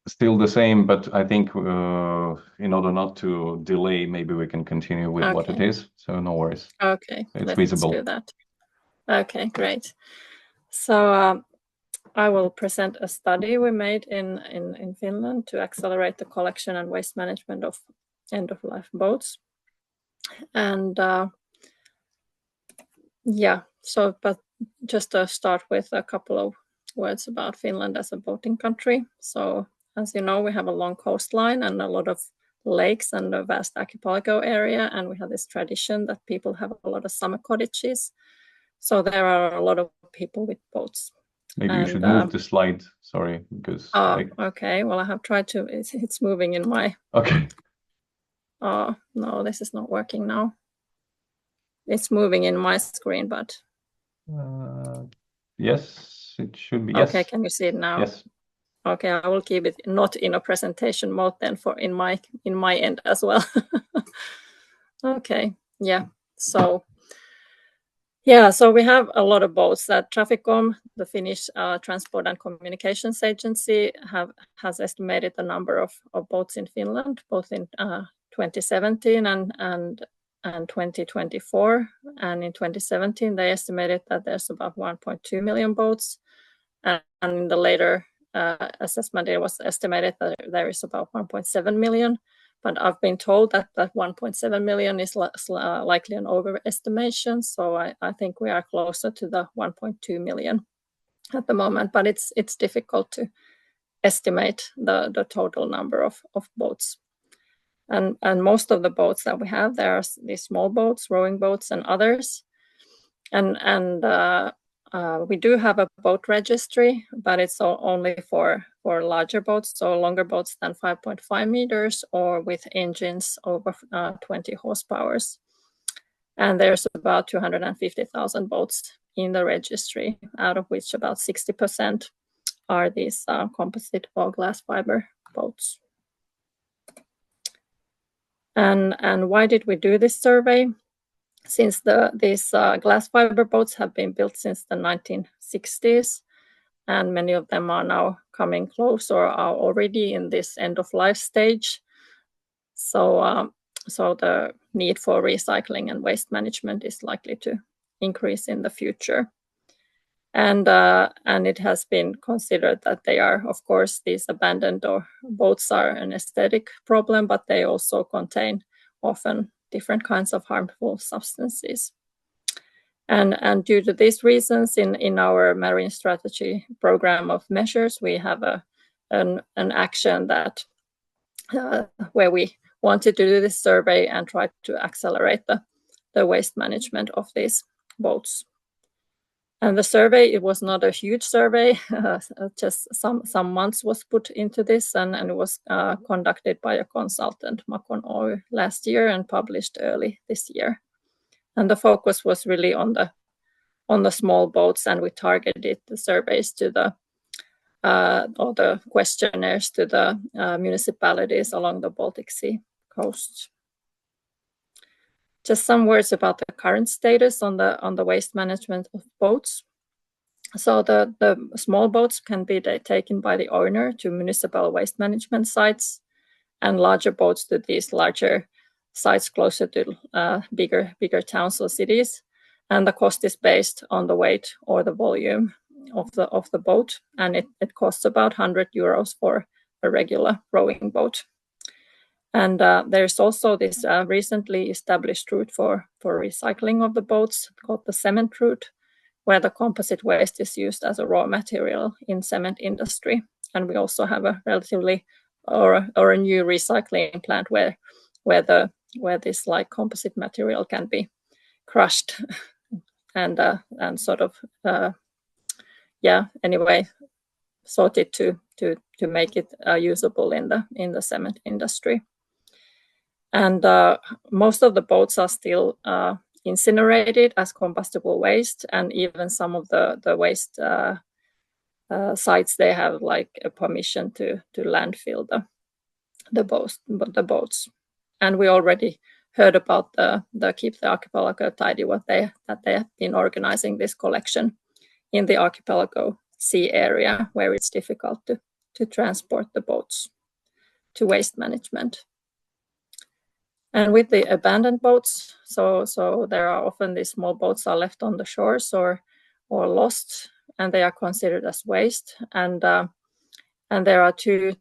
Still the same, but I think in order not to delay, maybe we can continue with what it is. So no worries. Okay, it's visible. Let's do that. Okay, great. So I will present a study we made in Finland to accelerate the collection and waste management of end-of-life boats. And yeah, so but just to start with a couple of words about Finland as a boating country. So as you know, we have a long coastline and a lot of lakes and a vast archipelago area, and we have this tradition that people have a lot of summer cottages. So there are a lot of people with boats. Maybe you should move the slide. Sorry, because. Okay. Well, I have tried to. It's moving in my. Okay. Oh no, this is not working now. It's moving in my screen, but. Yes, it should be. Yes. Okay, can you see it now? Yes. Okay, I will keep it not in a presentation mode then for in my end as well. Okay. Yeah. So. Yeah, so we have a lot of boats that Traficom, the Finnish Transport and Communications Agency, has estimated the number of boats in Finland, both in 2017 and 2024. And in 2017, they estimated that there's about 1.2 million boats. And in the later assessment, it was estimated that there is about 1.7 million. But I've been told that 1.7 million is likely an overestimation. So I think we are closer to the 1.2 million at the moment. But it's difficult to estimate the total number of boats. And most of the boats that we have, there are these small boats, rowing boats, and others. And we do have a boat registry, but it's only for larger boats, so longer boats than 5.5 meters or with engines over 20 horsepower. And there's about 250,000 boats in the registry, out of which about 60% are these composite or glass fiber boats. And why did we do this survey? Since these glass fiber boats have been built since the 1960s, and many of them are now coming close or are already in this end-of-life stage. So the need for recycling and waste management is likely to increase in the future. And it has been considered that they are, of course, these abandoned boats are an aesthetic problem, but they also contain often different kinds of harmful substances. And due to these reasons, in our marine strategy program of measures, we have an action that where we wanted to do this survey and try to accelerate the waste management of these boats. And the survey, it was not a huge survey, just some months was put into this, and it was conducted by a consultant, Makon Oy, last year and published early this year. And the focus was really on the small boats, and we targeted the surveys to the or the questionnaires to the municipalities along the Baltic Sea coast. Just some words about the current status on the waste management of boats. So the small boats can be taken by the owner to municipal waste management sites, and larger boats to these larger sites closer to bigger towns or cities. And the cost is based on the weight or the volume of the boat, and it costs about 100 euros for a regular rowing boat. And there's also this recently established route for recycling of the boats called the cement route, where the composite waste is used as a raw material in cement industry. And we also have a relatively or a new recycling plant where this like composite material can be crushed and sort of anyway sorted to make it usable in the cement industry. And most of the boats are still incinerated as combustible waste, and even some of the waste sites, they have like a permission to landfill the boats. And we already heard about the Keep the Archipelago Tidy, that they have been organizing this collection in the archipelago sea area, where it's difficult to transport the boats to waste management. And with the abandoned boats, so there are often these small boats are left on the shores or lost, and they are considered as waste. And there are two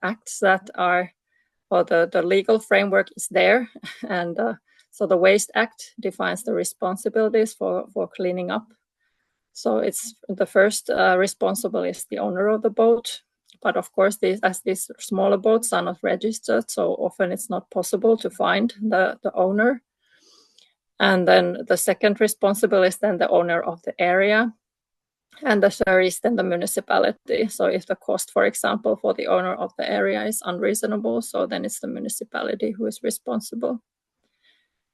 acts that are, or the legal framework is there, and so the Waste Act defines the responsibilities for cleaning up. So it's the first responsible is the owner of the boat. But of course, as these smaller boats are not registered, so often it's not possible to find the owner. And then the second responsibility is then the owner of the area. And the third is then the municipality. So if the cost, for example, for the owner of the area is unreasonable, so then it's the municipality who is responsible.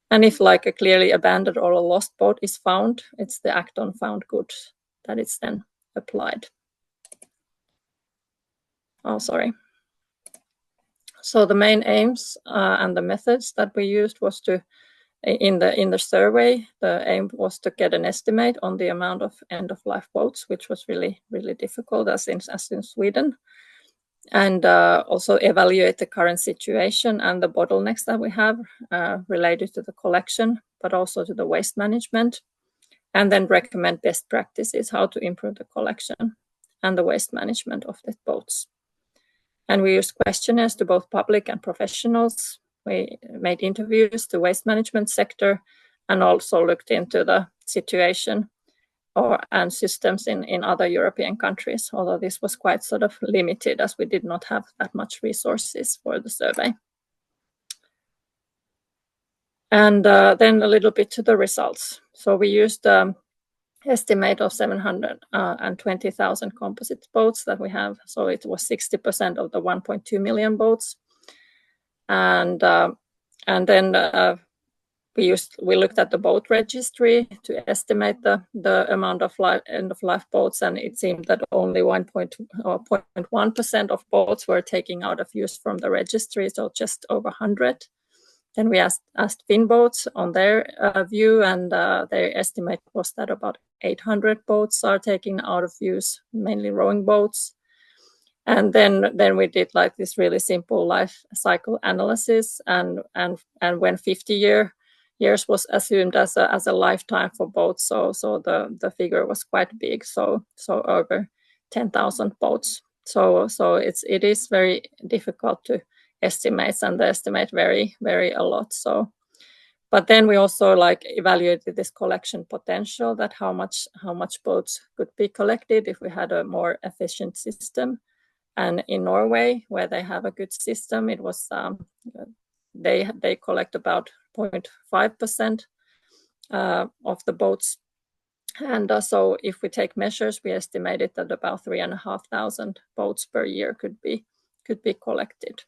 And if like a clearly abandoned or a lost boat is found, it's the Act on Found Goods that is then applied. Oh, sorry. So the main aims and the methods that we used was to, in the survey, the aim was to get an estimate on the amount of end-of-life boats, which was really, really difficult as in Sweden, and also evaluate the current situation and the bottlenecks that we have related to the collection, but also to the waste management, and then recommend best practices, how to improve the collection and the waste management of the boats. And we used questionnaires to both public and professionals. We made interviews to waste management sector, and also looked into the situation and systems in other European countries, although this was quite sort of limited as we did not have that much resources for the survey. And then a little bit to the results. So we used estimate of 720,000 composite boats that we have. So it was 60% of the 1.2 million boats. And then we looked at the boat registry to estimate the amount of end-of-life boats, and it seemed that only 0.1% of boats were taking out of use from the registry, so just over 100. Then we asked Finn boats on their view, and their estimate was that about 800 boats are taken out of use, mainly rowing boats. And then we did like this really simple life cycle analysis, and when 50 years was assumed as a lifetime for boats, so the figure was quite big, so over 10,000 boats. So it is very difficult to estimate, and the estimate vary a lot. So, but then we also like evaluated this collection potential, that how much boats could be collected if we had a more efficient system. And in Norway, where they have a good system, it was they collect about 0.5% of the boats And so if we take measures, we estimated that about 3,500 boats per year could be collected.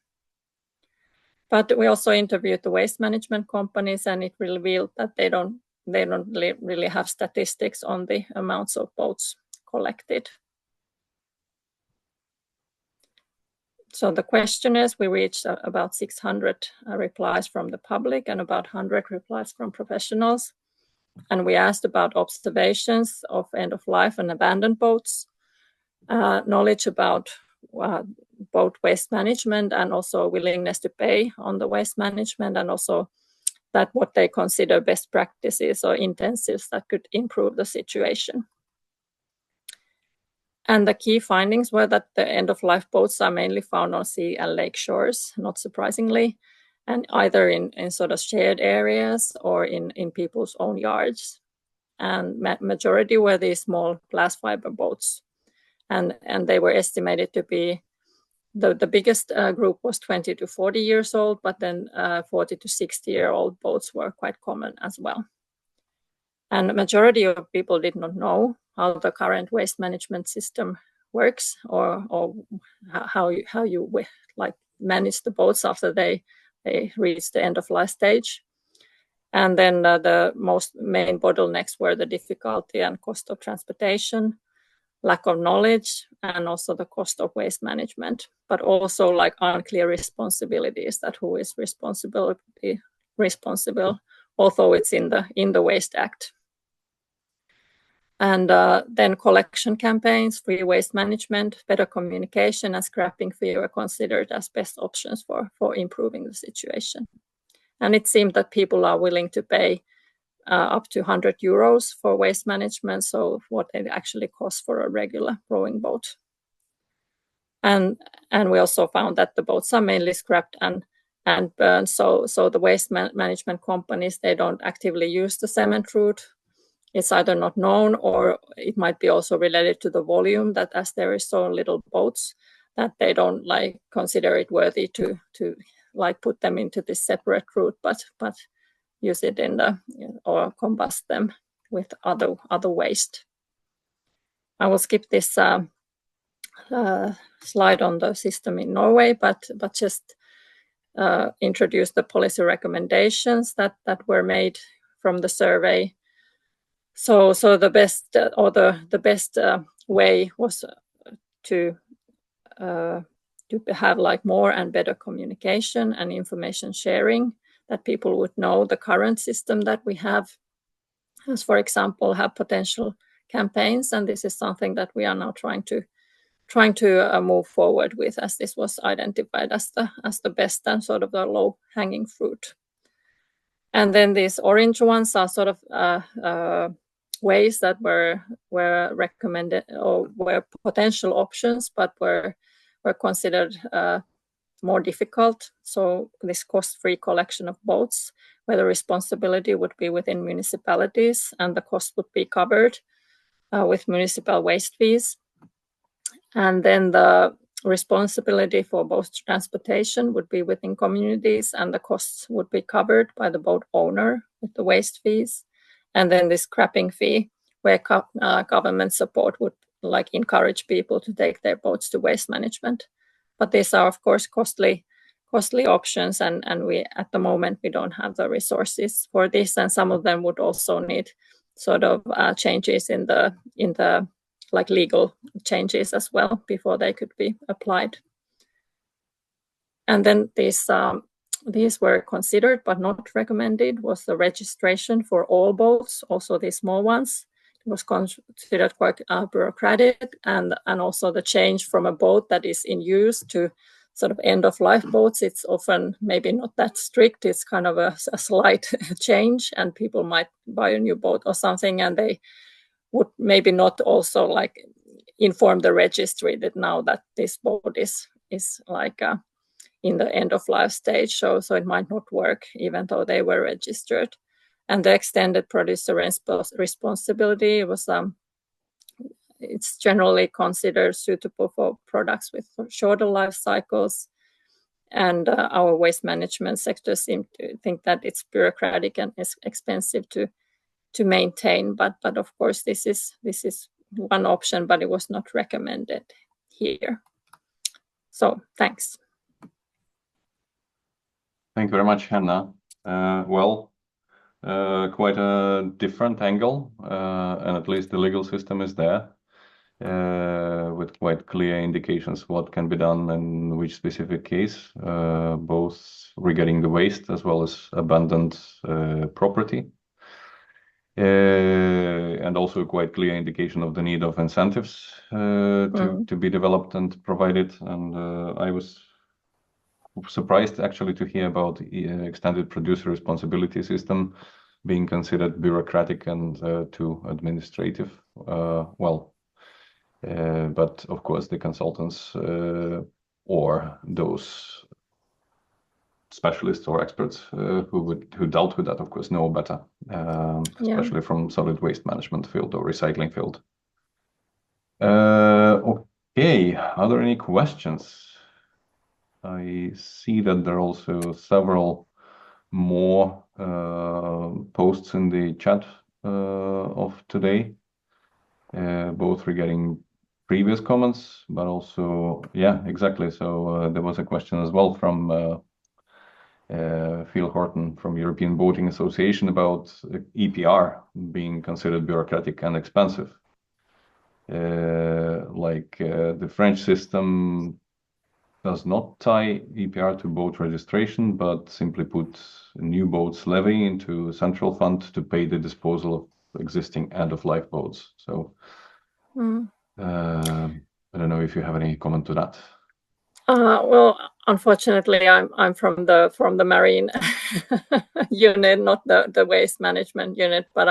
But we also interviewed the waste management companies, and it revealed that they don't really have statistics on the amounts of boats collected. So the questionnaires, we reached about 600 replies from the public and about 100 replies from professionals. And we asked about observations of end-of-life and abandoned boats, knowledge about boat waste management, and also willingness to pay on the waste management, and also that what they consider best practices or intensives that could improve the situation. And the key findings were that the end-of-life boats are mainly found on sea and lake shores, not surprisingly, and either in sort of shared areas or in people's own yards. And majority were these small glass fiber boats. And they were estimated to be, the biggest group was 20 to 40 years old, but then 40 to 60-year-old boats were quite common as well. And the majority of people did not know how the current waste management system works, or how you like manage the boats after they reach the end of life stage. And then the most main bottlenecks were the difficulty and cost of transportation, lack of knowledge, and also the cost of waste management, but also like unclear responsibilities, that who is responsible, although it's in the Waste Act. And then collection campaigns, free waste management, better communication, and scrapping fee were considered as best options for improving the situation. And it seemed that people are willing to pay up to 100 euros for waste management, so what it actually costs for a regular rowing boat. And we also found that the boats are mainly scrapped and burned, so the waste management companies, they don't actively use the cement route. It's either not known, or it might be also related to the volume, that as there is so little boats, that they don't like consider it worthy to like put them into this separate route, but use it in or combust them with other waste. I will skip this slide on the system in Norway, but just introduce the policy recommendations that were made from the survey. So the best the best way was to have like more and better communication and information sharing, that people would know the current system that we have, as for example, have potential campaigns. And this is something that we are now trying to move forward with, as this was identified as the best and sort of the low hanging fruit. And then these orange ones are sort of ways that were recommended or were potential options, but were considered more difficult. So this cost-free collection of boats, where the responsibility would be within municipalities and the cost would be covered with municipal waste fees. And then the responsibility for boat transportation would be within communities, and the costs would be covered by the boat owner with the waste fees. And then this scrapping fee, where government support would like encourage people to take their boats to waste management. But these are of course costly options, and we at the moment we don't have the resources for this, and some of them would also need sort of changes in the like legal changes as well before they could be applied. And then these were considered but not recommended was the registration for all boats, also these small ones. It was considered quite bureaucratic, and also the change from a boat that is in use to sort of end-of-life boats, it's often maybe not that strict. It's kind of a slight change, and people might buy a new boat or something, and they would maybe not also like inform the registry that now that this boat is like in the end of life stage, so it might not work even though they were registered. And the extended producer responsibility was it's generally considered suitable for products with shorter life cycles, and our waste management sector seem to think that it's bureaucratic and it's expensive to maintain. But of course, this is one option, but it was not recommended here. So thanks. Thank you very much, Hannah. Quite a different angle, and at least the legal system is there with quite clear indications what can be done in which specific case, both regarding the waste as well as abandoned property. And also a quite clear indication of the need of incentives to be developed and provided. And I was surprised actually to hear about extended producer responsibility system being considered bureaucratic and too administrative. But of course the consultants or those specialists or experts who dealt with that, of course, know better, especially from solid waste management field or recycling field. Okay, are there any questions? I see that there are also several more posts in the chat of today, both regarding previous comments, but also, exactly. So there was a question as well from Phil Horton from European Boating Association about EPR being considered bureaucratic and expensive. The French system does not tie EPR to boat registration, but simply put new boats levy into a central fund to pay the disposal of existing end-of-life boats. So I don't know if you have any comment to that. Well, unfortunately, I'm from the marine unit, not the waste management unit. But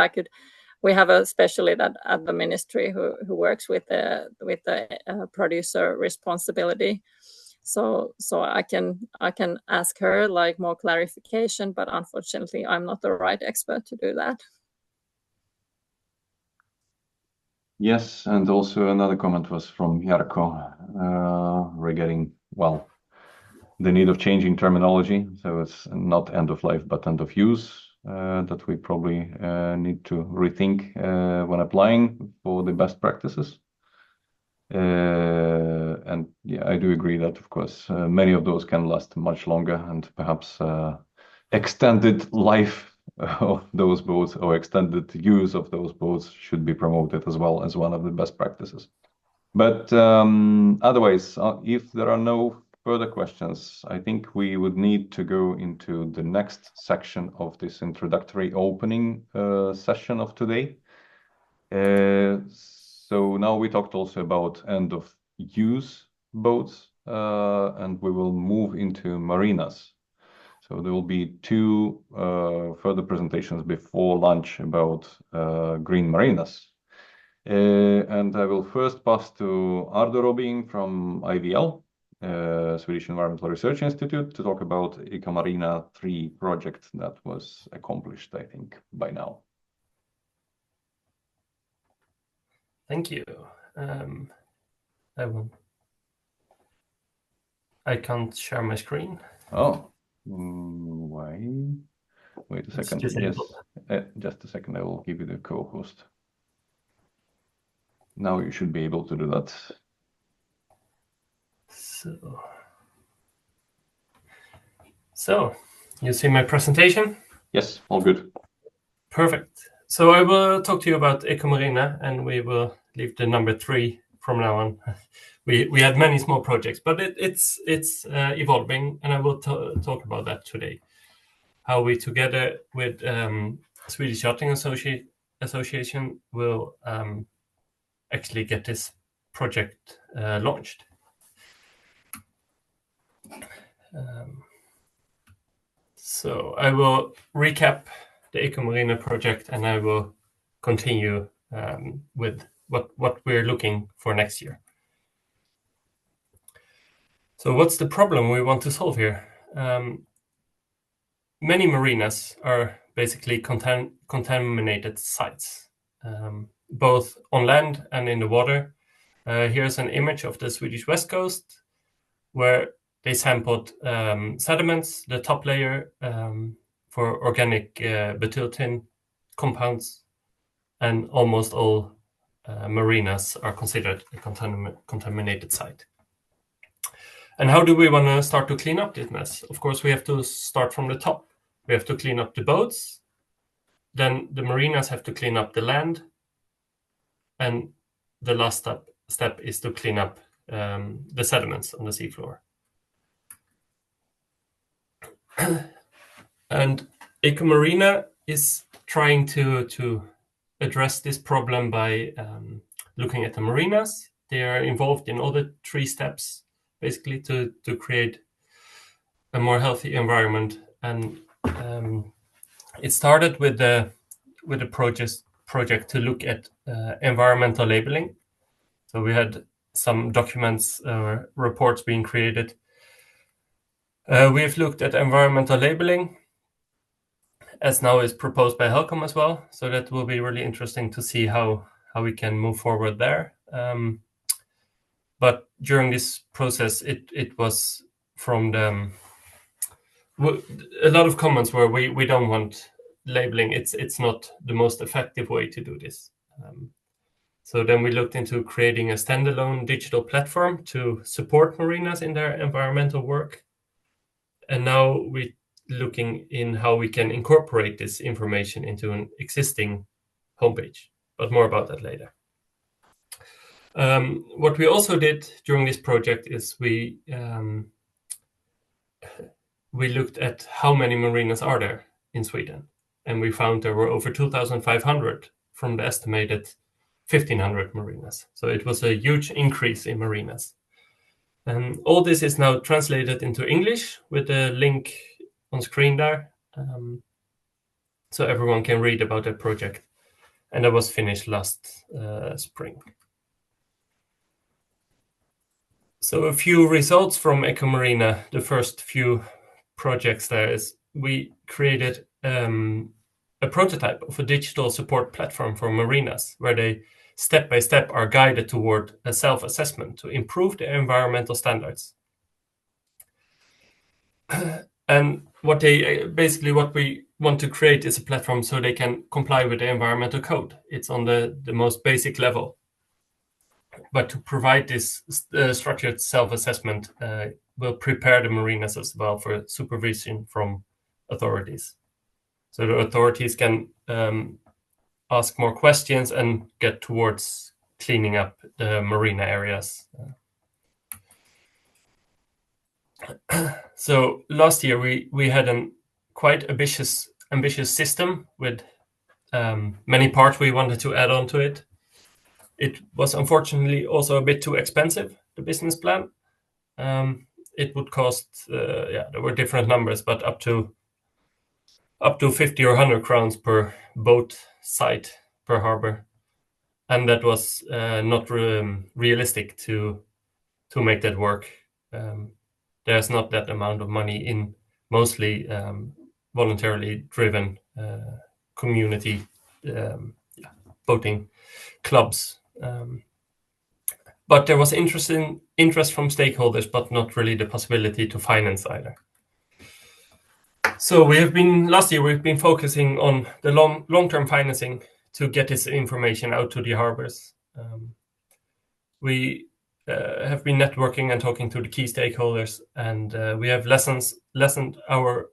we have a specialist at the ministry who works with the producer responsibility. So I can ask her more clarification, but unfortunately, I'm not the right expert to do that. Yes, and also another comment was from Jarkko regarding, the need of changing terminology. So it's not end of life, but end of use that we probably need to rethink when applying for the best practices. And I do agree that, of course, many of those can last much longer, and perhaps extended life of those boats or extended use of those boats should be promoted as well as one of the best practices. But otherwise, if there are no further questions, I think we would need to go into the next section of this introductory opening session of today. So now we talked also about end of use boats, and we will move into marinas. So there will be two further presentations before lunch about green marinas. And I will first pass to Ardo Robin from IVL, Swedish Environmental Research Institute, to talk about Ecomarina 3 project that was accomplished, I think, by now. Thank you. I can't share my screen. Oh, why? Wait a second. Yes, just a second. I will give you the co-host. Now you should be able to do that. So you see my presentation? Yes, all good. Perfect. So I will talk to you about Ecomarina, and we will leave the number 3 from now on. We had many small projects, but it's evolving, and I will talk about that today. How we, together with Swedish Yachting Association, will actually get this project launched. So I will recap the Ecomarina project, and I will continue with what we're looking for next year. So what's the problem we want to solve here? Many marinas are basically contaminated sites, both on land and in the water. Here's an image of the Swedish west coast, where they sampled sediments, the top layer, for organic butylatin compounds, and almost all marinas are considered a contaminated site. And how do we want to start to clean up this mess? Of course, we have to start from the top. We have to clean up the boats. Then the marinas have to clean up the land. And the last step is to clean up the sediments on the seafloor. And Ecomarina is trying to address this problem by looking at the marinas. They are involved in all the 3 steps, basically, to create a more healthy environment. And it started with a project to look at environmental labeling. So we had some documents, reports being created. We have looked at environmental labeling, as now is proposed by HELCOM as well. So that will be really interesting to see how we can move forward there. But during this process, it was from a lot of comments where we don't want labeling. It's not the most effective way to do this. So then we looked into creating a standalone digital platform to support marinas in their environmental work. And now we're looking in how we can incorporate this information into an existing homepage, but more about that later. What we also did during this project is we looked at how many marinas are there in Sweden. And we found there were over 2,500 from the estimated 1,500 marinas. So it was a huge increase in marinas. And all this is now translated into English with a link on screen there. So everyone can read about the project. And that was finished last spring. So a few results from Ecomarina, the first few projects there is we created a prototype of a digital support platform for marinas where they step by step are guided toward a self-assessment to improve the environmental standards. And what we want to create is a platform so they can comply with the environmental code. It's on the most basic level. But to provide this structured self-assessment will prepare the marinas as well for supervision from authorities. So the authorities can ask more questions and get towards cleaning up the marina areas. So last year we had a quite ambitious system with many parts we wanted to add on to it. It was unfortunately also a bit too expensive, the business plan. It would cost, there were different numbers, but up to 50 or 100 crowns per boat site per harbor. And that was not realistic to make that work. There's not that amount of money in mostly voluntarily driven community boating clubs. But there was interest from stakeholders, but not really the possibility to finance either. So last year we've been focusing on the long-term financing to get this information out to the harbors. We have been networking and talking to the key stakeholders, and we have lessened our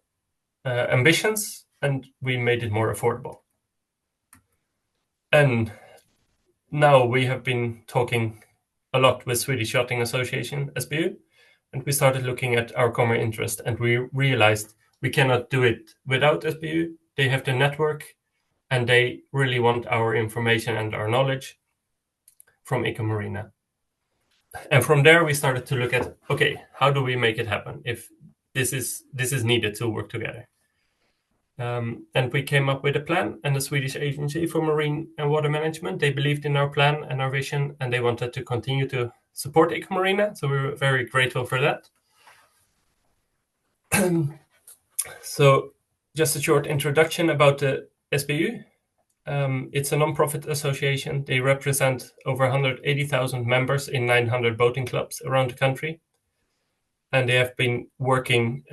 ambitions, and we made it more affordable. And now we have been talking a lot with Swedish Yachting Association, SBU, and we started looking at our common interest, and we realized we cannot do it without SBU. They have the network, and they really want our information and our knowledge from Ecomarina. And from there, we started to look at, okay, how do we make it happen if this is needed to work together? And we came up with a plan, and the Swedish Agency for Marine and Water Management, they believed in our plan and our vision, and they wanted to continue to support Ecomarina. So we were very grateful for that. So just a short introduction about the SBU. It's a non-profit association. They represent over 180,000 members in 900 boating clubs around the country. And they have been working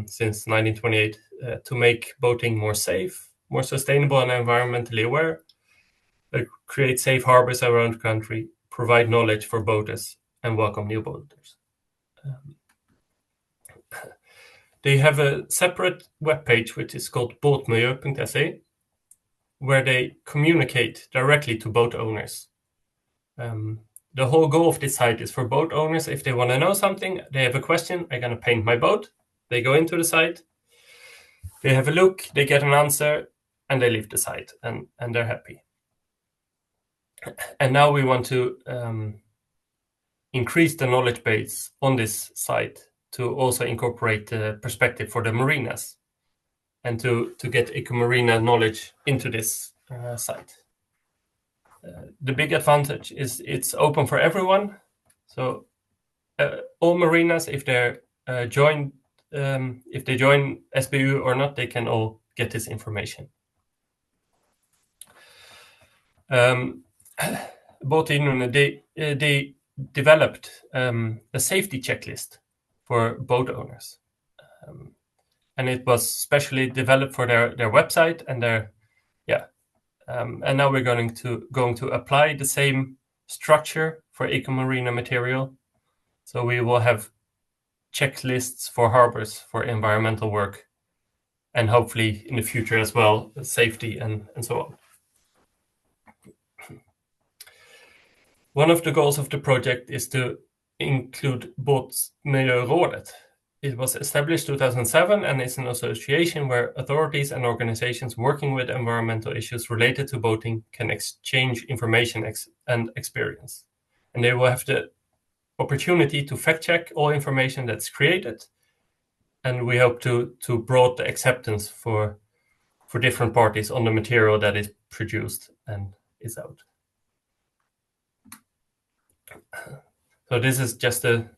since 1928 to make boating more safe, more sustainable and environmentally aware. create safe harbors around the country, provide knowledge for boaters, and welcome new boaters. They have a separate webpage which is called båtmiljö.se, where they communicate directly to boat owners. The whole goal of this site is for boat owners, if they want to know something, they have a question, I'm going to paint my boat. They go into the site, they have a look, they get an answer, and they leave the site, and they're happy. And now we want to increase the knowledge base on this site to also incorporate the perspective for the marinas and to get eco-marina knowledge into this site. The big advantage is it's open for everyone. So all marinas, if they join SBU or not, they can all get this information. Båtunion, they developed a safety checklist for boat owners, and it was specially developed for their website and and now we're going to apply the same structure for eco-marina material. So we will have checklists for harbors for environmental work, and hopefully in the future as well, safety and so on. One of the goals of the project is to include Båtmiljörådet. It was established 2007 and is an association where authorities and organizations working with environmental issues related to boating can exchange information and experience. And they will have the opportunity to fact check all information that's created. And we hope to broaden the acceptance for different parties on the material that is produced and is out. So this is just an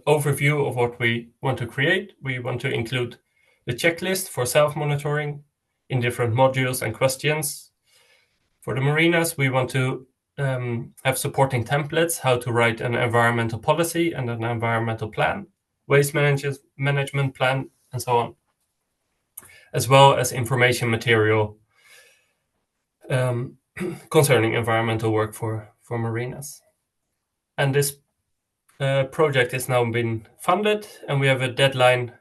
overview of what we want to create. We want to include the checklist for self-monitoring in different modules and questions. For the marinas, we want to have supporting templates, how to write an environmental policy and an environmental plan, waste management plan, and so on, as well as information material concerning environmental work for marinas. And this project has now been funded, and we have a deadline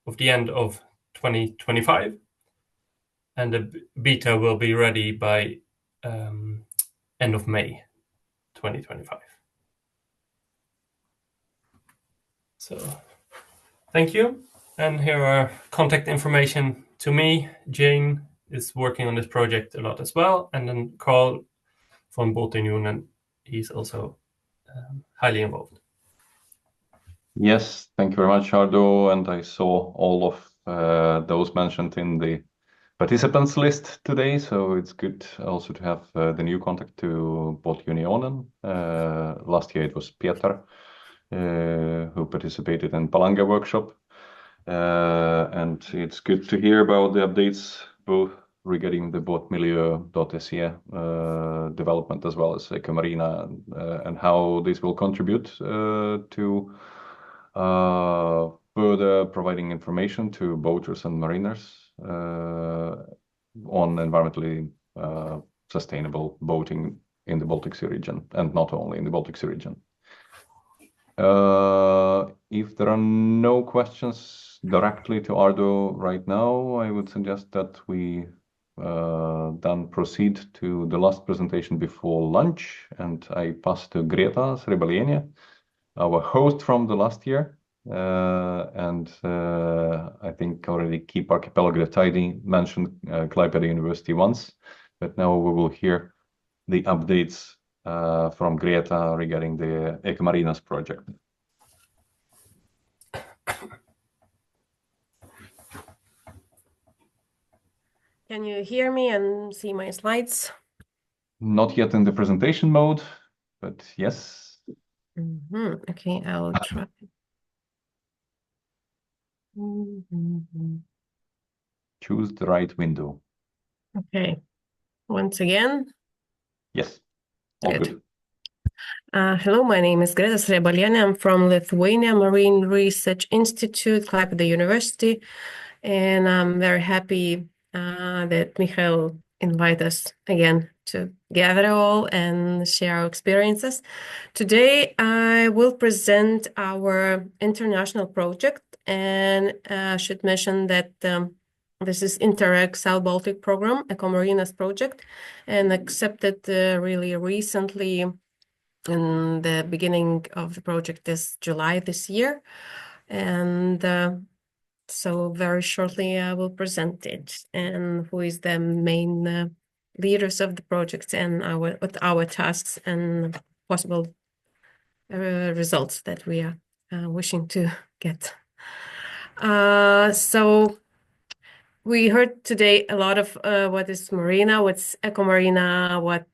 of the end of 2025, and the beta will be ready by end of May 2025. So thank you, and here are contact information to me. Jane is working on this project a lot as well, and then Carl from Båtunion, he's also highly involved. Yes, thank you very much, Ardo. And I saw all of those mentioned in the participants list today. So it's good also to have the new contact to Båtunionen. Last year it was Peter who participated in Palanga workshop. And it's good to hear about the updates, both regarding the Båtmiljö.se development as well as eco-marina, and how this will contribute to further providing information to boaters and mariners on environmentally sustainable boating in the Baltic Sea region, and not only in the Baltic Sea region. If there are no questions directly to Ardo right now, I would suggest that we then proceed to the last presentation before lunch, and I pass to Greta Srebaliene, our host from the last year. And I think already Keep Archipelago Tidy mentioned Klaipėda University once, but now we will hear the updates from Greta regarding the Eco-Marinas project. Can you hear me and see my slides? Not yet in the presentation mode, but yes. Okay, I'll try. Choose the right window. Okay, once again. Yes, all good. Hello, my name is Greta Srebaliene. I'm from Lithuania Marine Research Institute, Klaipėda University, and I'm very happy that Michael invite us again to gather all and share our experiences. Today, I will present our international project, and I should mention that this is Interreg South Baltic Program, EcoMarinas project, and accepted really recently in the beginning of the project is July this year. And so very shortly I will present it and who is the main leaders of the project and what our tasks and possible results that we are wishing to get. So we heard today a lot of what is marina, what's eco-marina, what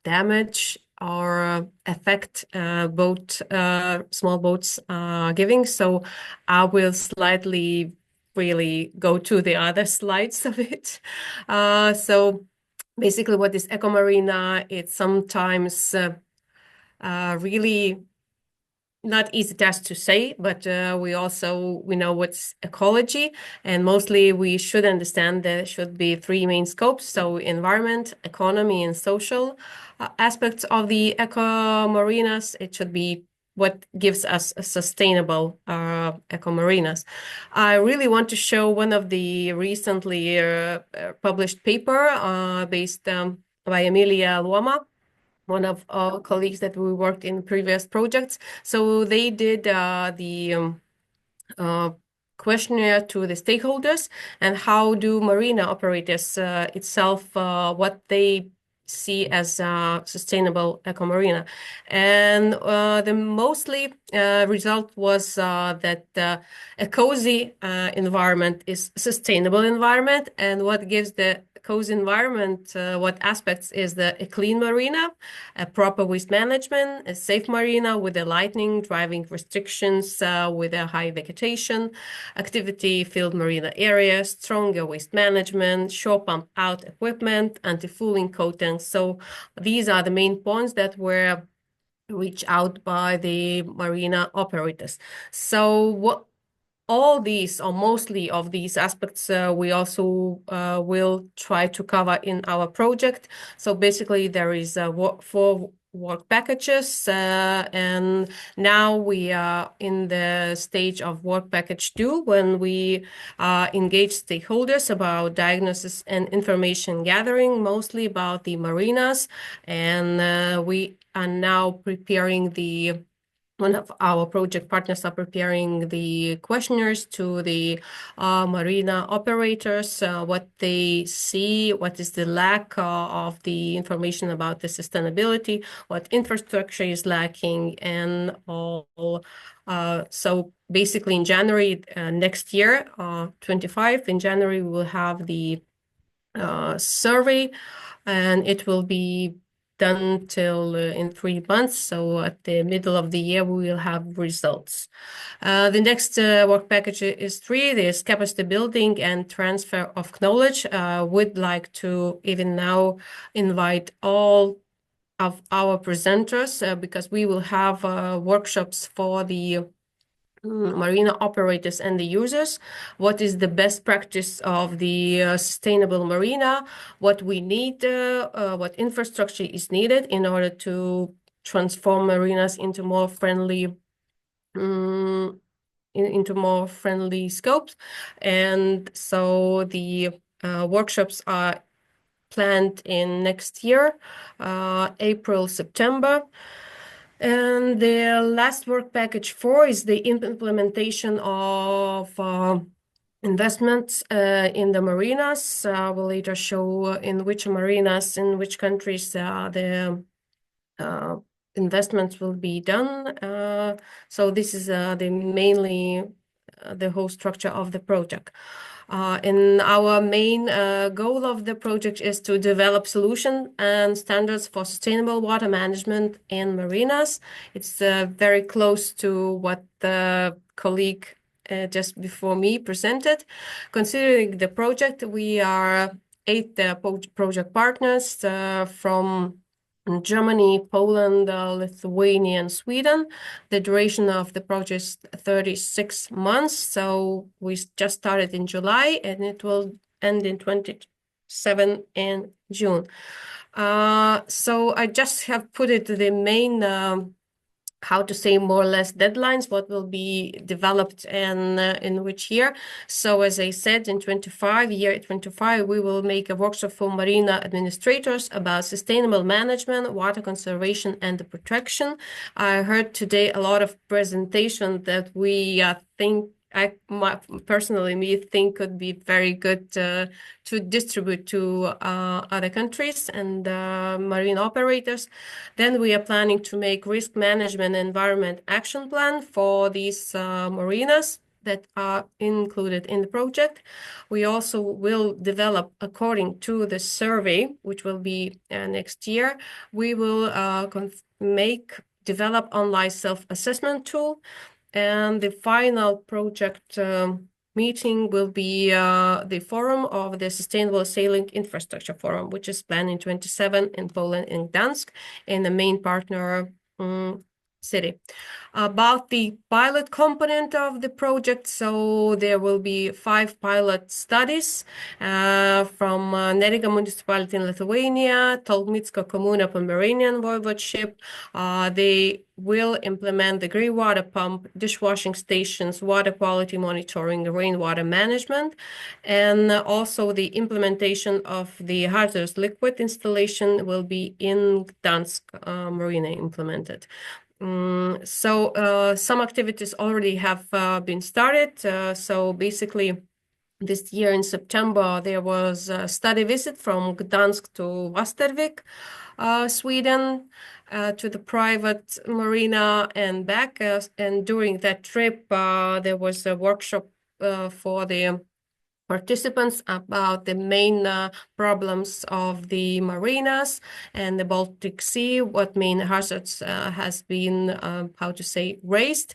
damage or effect small boats are giving. So I will slightly really go to the other slides of it. So basically what is eco-marina, it's sometimes really not easy task to say, but we know what's ecology, and mostly we should understand there should be three main scopes. So environment, economy, and social aspects of the eco-marinas. It should be what gives us a sustainable eco-marinas. I really want to show one of the recently published paper based by Emilia Luoma, one of our colleagues that we worked in previous projects. So they did the questionnaire to the stakeholders and how do marina operators itself, what they see as sustainable eco-marina. And the mostly result was that a cozy environment is sustainable environment, and what gives the cozy environment, what aspects is a clean marina, a proper waste management, a safe marina with a lightning, driving restrictions with a high vegetation, activity-filled marina area, stronger waste management, shore pump out equipment, anti-fouling coatings. So these are the main points that were reached out by the marina operators. So all these, or mostly of these aspects, we also will try to cover in our project. So basically there is 4 work packages, and now we are in the stage of work package 2 when we engage stakeholders about diagnosis and information gathering, mostly about the marinas, and we are now preparing one of our project partners are preparing the questionnaires to the marina operators, what they see, what is the lack of the information about the sustainability, what infrastructure is lacking, and all. So basically in January next year, 25, in January, we will have the survey, and it will be done till in 3 months. So at the middle of the year, we will have results. The next work package is 3. There's capacity building and transfer of knowledge. Would like to even now invite all of our presenters because we will have workshops for the marina operators and the users. What is the best practice of the sustainable marina? What we need, what infrastructure is needed in order to transform marinas into more friendly, into more friendly scopes. And so the workshops are planned in next year, April, September. And the last work package 4 is the implementation of investments in the marinas. We'll later show in which marinas, in which countries the investments will be done. So this is mainly the whole structure of the project. And our main goal of the project is to develop solutions and standards for sustainable water management in marinas. It's very close to what the colleague just before me presented. Considering the project, we are 8 project partners from Germany, Poland, Lithuania, and Sweden. The duration of the project is 36 months. So we just started in July and it will end in 7 in June. So I just have put it the main, how to say, more or less deadlines, what will be developed and in which year. So as I said, in year 25, we will make a workshop for marina administrators about sustainable management, water conservation, and the protection. I heard today a lot of presentation that we think personally think could be very good to distribute to other countries and marine operators. Then we are planning to make risk management environment action plan for these marinas that are included in the project. We also will develop, according to the survey, which will be next year, we will develop online self-assessment tool. And the final project meeting will be the forum of the Sustainable Sailing Infrastructure Forum, which is planned in 27 in Poland, in Gdansk, in the main partner city. About the pilot component of the project, so there will be 5 pilot studies from Neriga municipality in Lithuania, Tolmitsko Komuna Pomeranian Voivodeship. They will implement the grey water pump, dishwashing stations, water quality monitoring, rainwater management, and also the implementation of the hazardous liquid installation will be in Gdansk Marina implemented. So some activities already have been started. So basically, this year in September, there was a study visit from Gdansk to Västervik, Sweden, to the private marina and back. And during that trip, there was a workshop for the participants about the main problems of the marinas and the Baltic Sea, what main hazards has been, raised.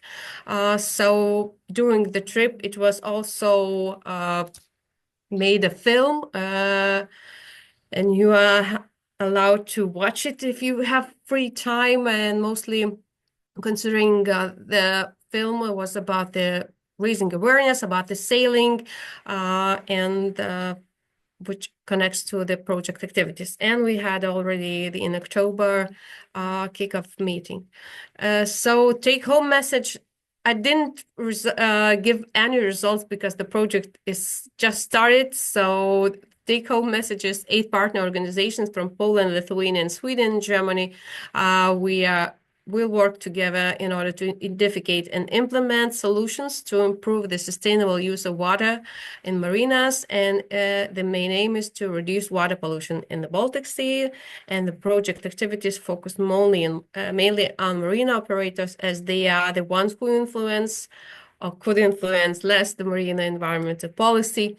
So during the trip, it was also made a film, and you are allowed to watch it if you have free time, and mostly considering the film was about the raising awareness about the sailing and which connects to the project activities. And we had already in October kickoff meeting. So take-home message, I didn't give any results because the project is just started. So take-home messages, 8 partner organizations from Poland, Lithuania, and Sweden, Germany. We'll work together in order to identify and implement solutions to improve the sustainable use of water in marinas. And the main aim is to reduce water pollution in the Baltic Sea. And the project activities focus mainly on marina operators, as they are the ones who influence or could influence less the marina environmental policy.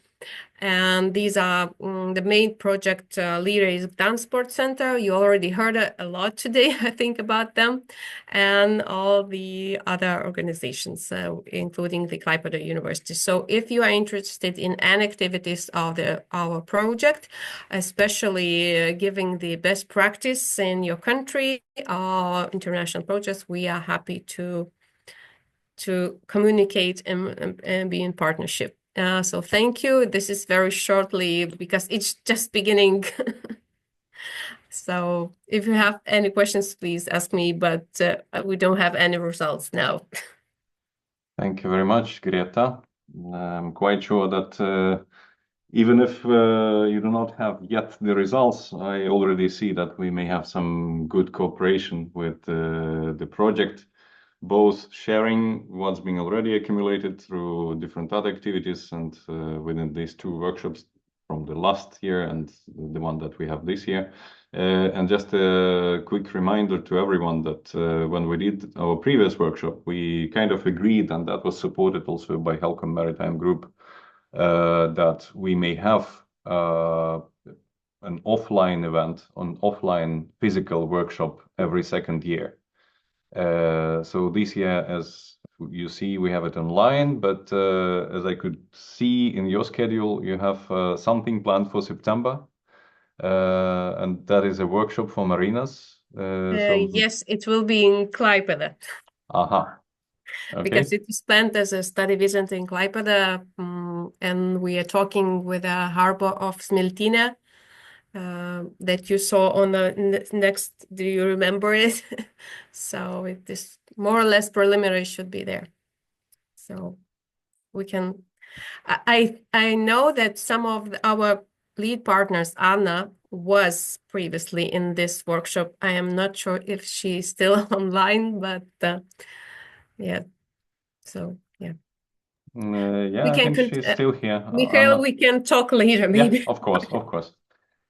And these are the main project leader is Gdansk Sport Center. You already heard a lot today, I think, about them, and all the other organizations, including the Klaipėda University. So if you are interested in any activities of our project, especially giving the best practice in your country or international projects, we are happy to communicate and be in partnership. So thank you. This is very shortly because it's just beginning. So if you have any questions, please ask me, but we don't have any results now. Thank you very much, Greta. I'm quite sure that even if you do not have yet the results, I already see that we may have some good cooperation with the project, both sharing what's being already accumulated through different other activities and within these 2 workshops from the last year and the one that we have this year. And just a quick reminder to everyone that when we did our previous workshop, we kind of agreed, and that was supported also by HELCOM Maritime Group, that we may have an offline event, an offline physical workshop every 2nd year. So this year, as you see, we have it online, but as I could see in your schedule, you have something planned for September, and that is a workshop for marinas. Yes, it will be in Klaipėda. Okay. Because it is planned as a study visit in Klaipėda, and we are talking with the harbor of Smiltynė that you saw on the next. Do you remember it? So it is more or less preliminary should be there. So we can. I know that some of our lead partners, Anna, was previously in this workshop. I am not sure if she's still online, but yeah. So yeah. Yeah, I think she's still here. Michael, we can talk later, maybe. Yeah, of course, of course.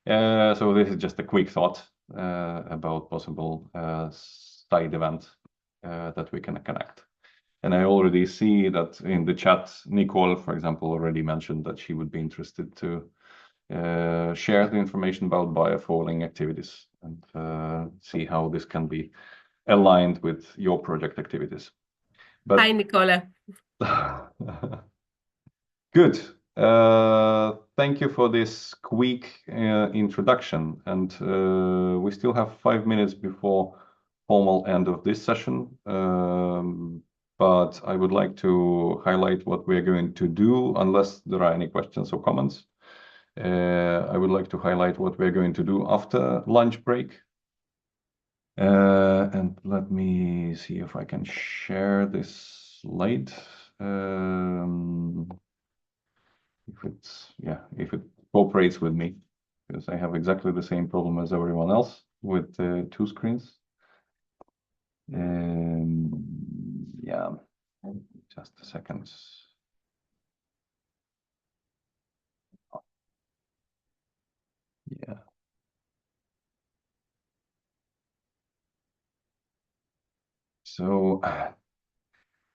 So this is just a quick thought about possible side event that we can connect. And I already see that in the chat, Nicole, for example, already mentioned that she would be interested to share the information about biofouling activities and see how this can be aligned with your project activities. But hi, Nicola. Good. Thank you for this quick introduction. And we still have 5 minutes before formal end of this session. But I would like to highlight what we're going to do, unless there are any questions or comments. I would like to highlight what we're going to do after lunch break. And let me see if I can share this slide. If it cooperates with me, because I have exactly the same problem as everyone else with 2 screens. Yeah, just a second. Yeah. So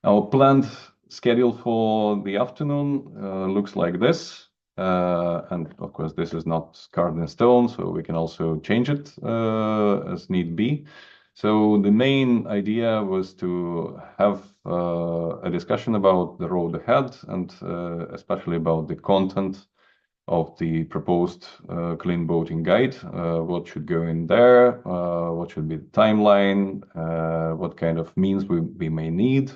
our planned schedule for the afternoon looks like this. And of course, this is not carved in stone, so we can also change it as need be. So the main idea was to have a discussion about the road ahead and especially about the content of the proposed clean boating guide, what should go in there, what should be the timeline, what kind of means we may need,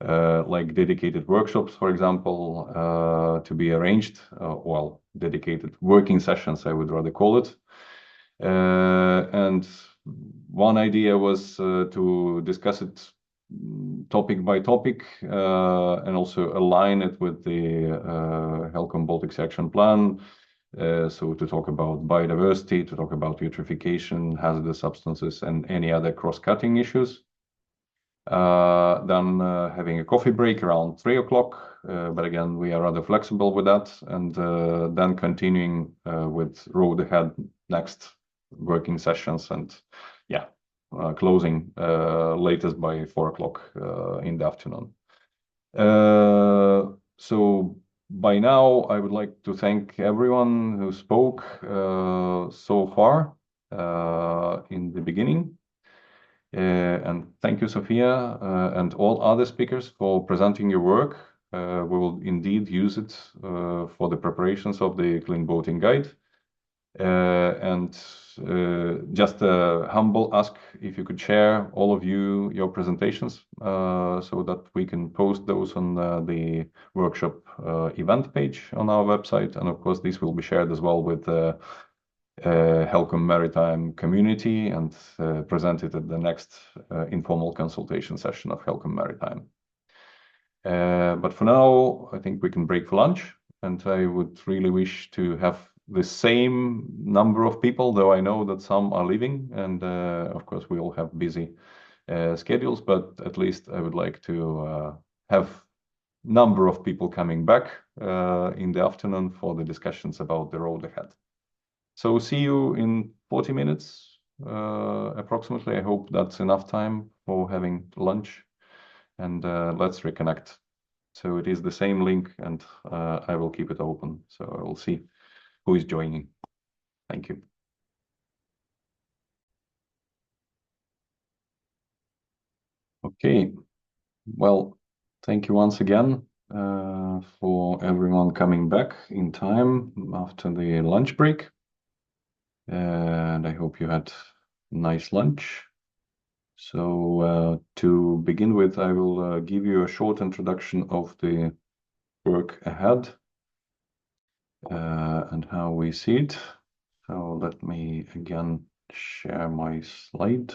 like dedicated workshops, for example, to be arranged, well, dedicated working sessions, I would rather call it. And one idea was to discuss it topic by topic and also align it with the HELCOM Baltic Sea Action Plan. So to talk about biodiversity, to talk about eutrophication, hazardous substances, and any other cross-cutting issues. Then having a coffee break around 3 o'clock, but again, we are rather flexible with that, and then continuing with road ahead next working sessions and closing latest by 4 o'clock in the afternoon. So by now, I would like to thank everyone who spoke so far in the beginning. And thank you, Sophia, and all other speakers for presenting your work. We will indeed use it for the preparations of the Clean Boating Guide. And just a humble ask if you could share, all of you, your presentations so that we can post those on the workshop event page on our website. And of course, this will be shared as well with the HELCOM Maritime community and presented at the next informal consultation session of HELCOM Maritime. But for now, I think we can break for lunch, and I would really wish to have the same number of people, though I know that some are leaving, and of course we all have busy schedules, but at least I would like to have number of people coming back in the afternoon for the discussions about the road ahead. So see you in 40 minutes approximately. I hope that's enough time for having lunch, and let's reconnect. So it is the same link, and I will keep it open, so I will see who is joining. Thank you. Okay, well, thank you once again for everyone coming back in time after the lunch break. And I hope you had a nice lunch. So to begin with, I will give you a short introduction of the work ahead and how we see it. So let me again share my slide.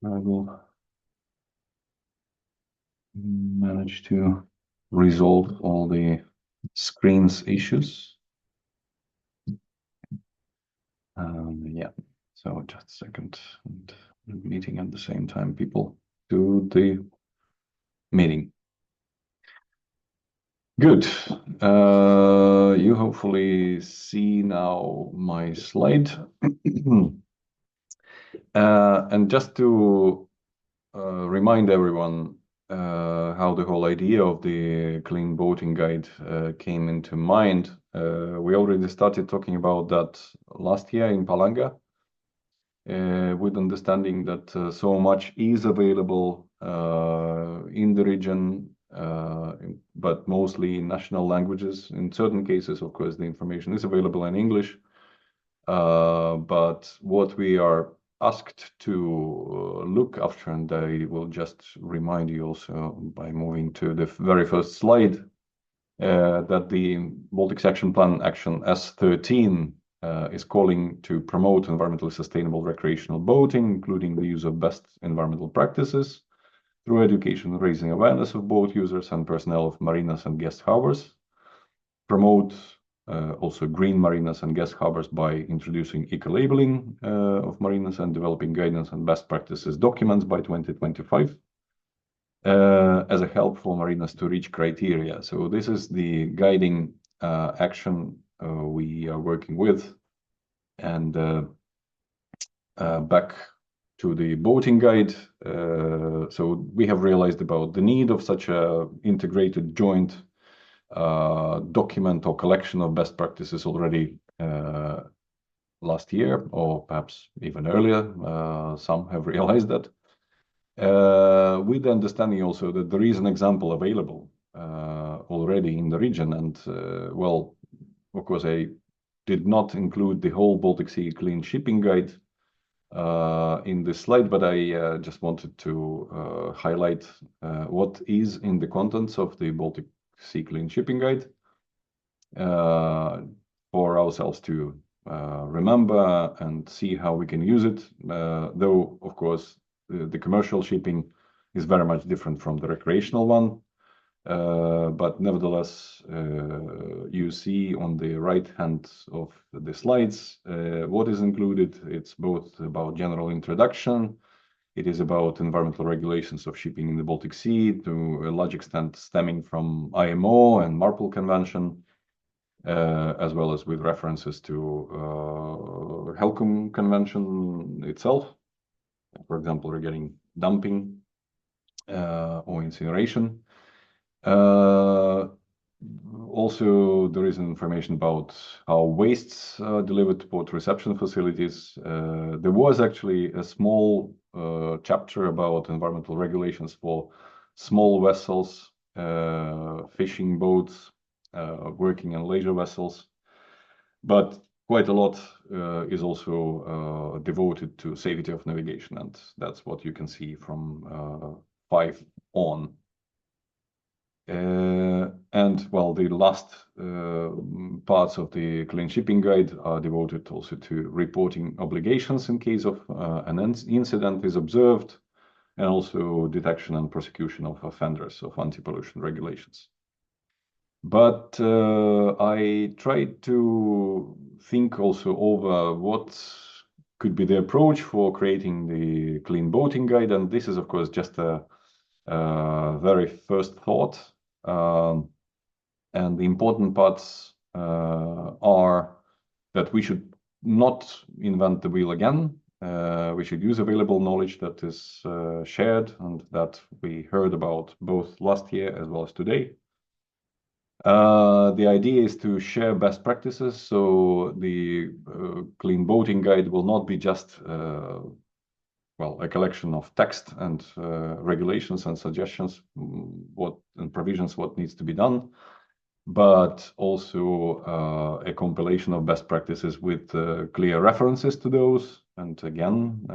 I will manage to resolve all the screens issues. Yeah, so just a second. And meeting at the same time, people do the meeting. Good. You hopefully see now my slide. And just to remind everyone how the whole idea of the Clean Boating Guide came into mind. We already started talking about that last year in Palanga, with understanding that so much is available in the region, but mostly in national languages. In certain cases, of course, the information is available in English. But what we are asked to look after, and I will just remind you also by moving to the very first slide, that the Baltic Action Plan Action S13 is calling to promote environmentally sustainable recreational boating, including the use of best environmental practices through education, raising awareness of boat users and personnel of marinas and guest harbors. Promote also green marinas and guest harbors by introducing eco-labeling of marinas and developing guidance and best practices documents by 2025 as a help for marinas to reach criteria. So this is the guiding action we are working with. And back to the boating guide. So we have realized about the need of such a integrated joint document or collection of best practices already last year, or perhaps even earlier. Some have realized that. With the understanding also that there is an example available already in the region. And well, of course, I did not include the whole Baltic Sea Clean Shipping Guide in this slide, but I just wanted to highlight what is in the contents of the Baltic Sea Clean Shipping Guide for ourselves to remember and see how we can use it. Though, of course, the commercial shipping is very much different from the recreational one. But nevertheless, you see on the right hand of the slides what is included. It's both about general introduction. It is about environmental regulations of shipping in the Baltic Sea, to a large extent stemming from IMO and MARPOL Convention, as well as with references to HELCOM Convention itself, for example, regarding dumping or incineration. Also, there is information about how wastes are delivered to port reception facilities. There was actually a small chapter about environmental regulations for small vessels, fishing boats, working and leisure vessels. But quite a lot is also devoted to safety of navigation, and that's what you can see from 5 on. And well, the last parts of the Clean Shipping Guide are devoted also to reporting obligations in case of an incident is observed, and also detection and prosecution of offenders of anti-pollution regulations. But I tried to think also over what could be the approach for creating the Clean Boating Guide, and this is, of course, just a very first thought. And the important parts are that we should not invent the wheel again. We should use available knowledge that is shared and that we heard about both last year as well as today. The idea is to share best practices, so the Clean Boating Guide will not be just well, a collection of text and regulations and suggestions, and provisions, what needs to be done, but also a compilation of best practices with clear references to those. And again,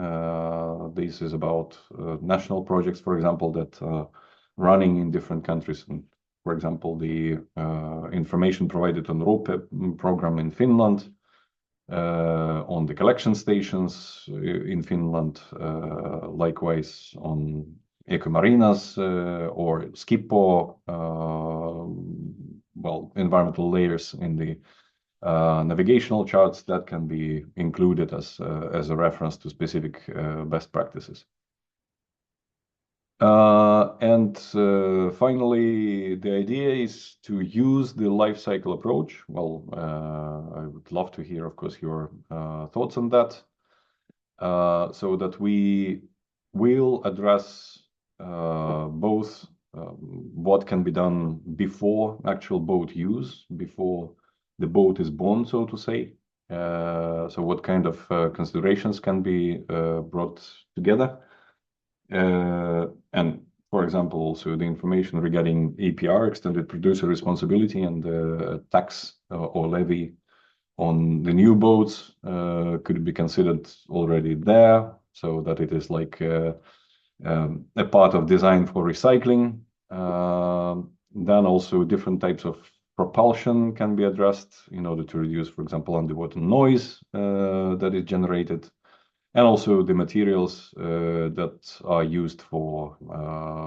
this is about national projects, for example, that are running in different countries and for example, the information provided on ROPE program in Finland, on the collection stations in Finland, likewise on ecomarinas or Skippo, environmental layers in the navigational charts that can be included as a reference to specific best practices. And finally, the idea is to use the life cycle approach. Well, I would love to hear, of course, your thoughts on that, so that we will address both what can be done before actual boat use, before the boat is born, so to say. So what kind of considerations can be brought together. And for example, also the information regarding APR, extended producer responsibility, and tax or levy on the new boats could be considered already there, so that it is like a part of design for recycling. Then also different types of propulsion can be addressed in order to reduce, for example, underwater noise that is generated. And also the materials that are used for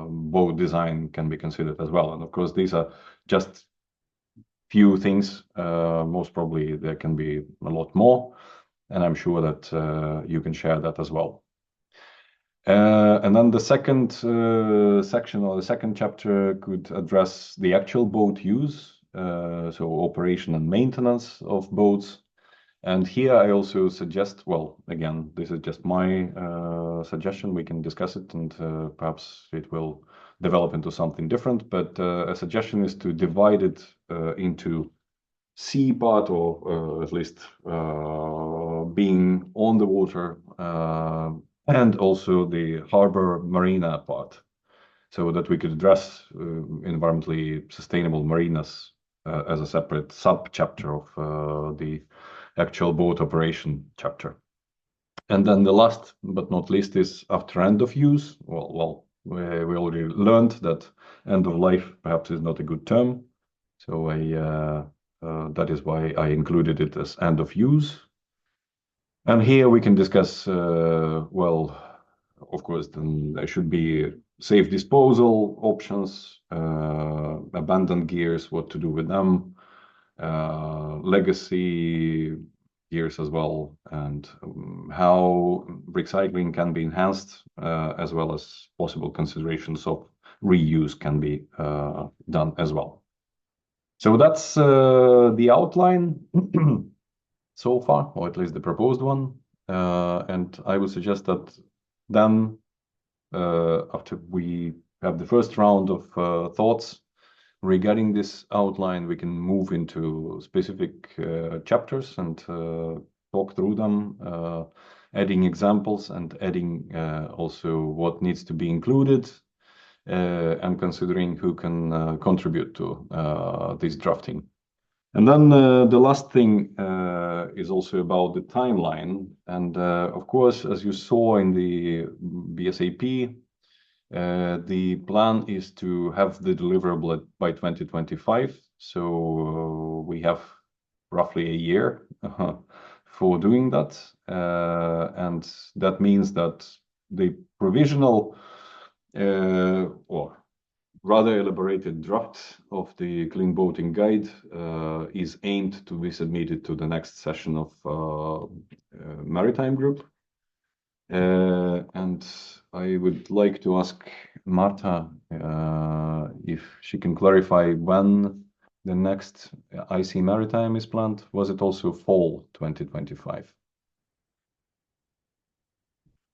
boat design can be considered as well. And of course, these are just few things. Most probably there can be a lot more, and I'm sure that you can share that as well. And then the second section, or the second chapter, could address the actual boat use, so operation and maintenance of boats. And here I also suggest, well, again, this is just my suggestion. We can discuss it, and perhaps it will develop into something different. But a suggestion is to divide it into sea part, or at least being on the water, and also the harbor marina part, so that we could address environmentally sustainable marinas as a separate sub-chapter of the actual boat operation chapter. And then the last but not least is after end of use. Well, we already learned that end of life perhaps is not a good term, so that is why I included it as end of use. And here we can discuss, well, of course, then there should be safe disposal options, abandoned gears, what to do with them, legacy gears as well, and how recycling can be enhanced, as well as possible considerations of reuse can be done as well. So that's the outline so far, or at least the proposed one. And I would suggest that then, after we have the first round of thoughts regarding this outline, we can move into specific chapters and talk through them, adding examples and adding also what needs to be included, and considering who can contribute to this drafting. And then the last thing is also about the timeline. And of course, as you saw in the BSAP, the plan is to have the deliverable by 2025. So we have roughly a year for doing that. And that means that the provisional or rather elaborated draft of the Clean Boating Guide is aimed to be submitted to the next session of Maritime Group. And I would like to ask Marta if she can clarify when the next IC Maritime is planned. Was it also fall 2025?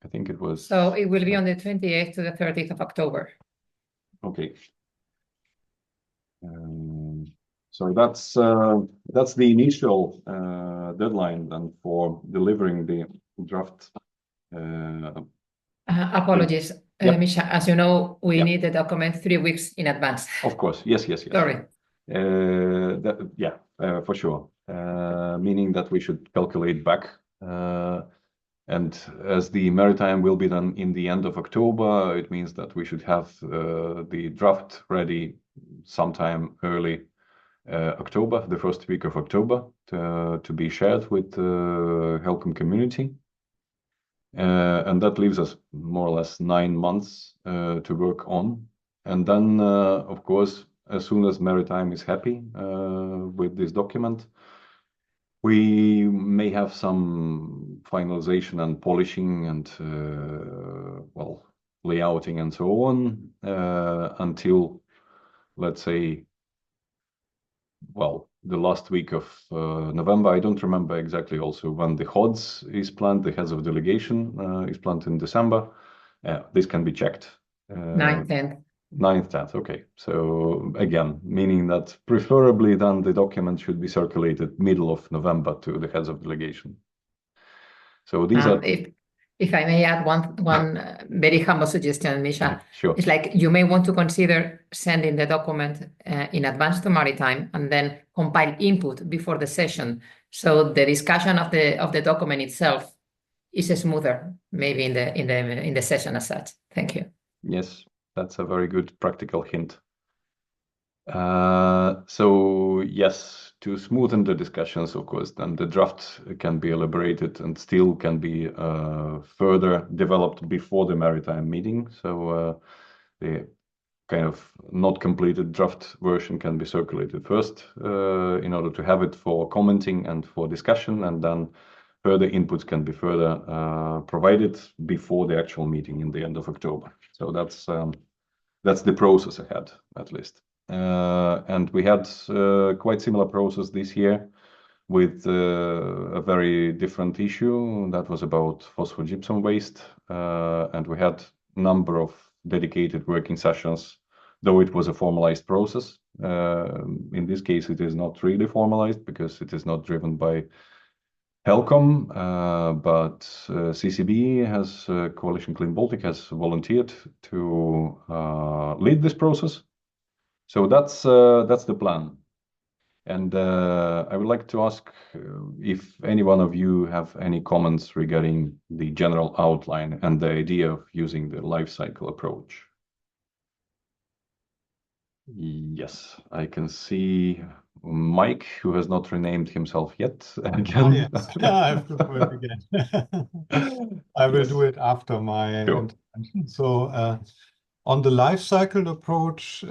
I think it was. So it will be on the 28th to the 30th of October. Okay. So that's the initial deadline then for delivering the draft. Apologies, Yep. Misha. As you know, we Yep. need the document 3 weeks in advance. Of course, yes. Sorry. For sure. Meaning that we should calculate back. And as the maritime will be done in the end of October, it means that we should have the draft ready sometime early October, the first week of October, to be shared with the HELCOM community. And that leaves us more or less 9 months to work on. And then, of course, as soon as Maritime is happy with this document, we may have some finalization and polishing and, well, layouting and so on until, let's say, well, the last week of November. I don't remember exactly also when the HODS is planned, the heads of delegation is planned in December. This can be checked. 9th, 10th. 9th, 10th, okay. So again, meaning that preferably then the document should be circulated middle of November to the heads of delegation. So these are... If I may add one very humble suggestion, Misha. Sure. It's like you may want to consider sending the document in advance to Maritime and then compile input before the session. So the discussion of the document itself is smoother, maybe in the session as such. Thank you. Yes, that's a very good practical hint. So yes, to smoothen the discussions, of course, then the draft can be elaborated and still can be further developed before the Maritime meeting. So the kind of not completed draft version can be circulated first in order to have it for commenting and for discussion, and then further inputs can be further provided before the actual meeting in the end of October. So that's the process ahead, at least. And we had quite similar process this year with a very different issue that was about phosphogypsum waste. And we had a number of dedicated working sessions, though it was a formalized process. In this case, it is not really formalized because it is not driven by HELCOM, but CCB has, Coalition Clean Baltic has volunteered to lead this process. So that's the plan. And I would like to ask if any one of you have any comments regarding the general outline and the idea of using the life cycle approach. Yes, I can see Mike, who has not renamed himself yet. Again. Yes. I have to do it again. I will do it after my intervention. So on the life cycle approach,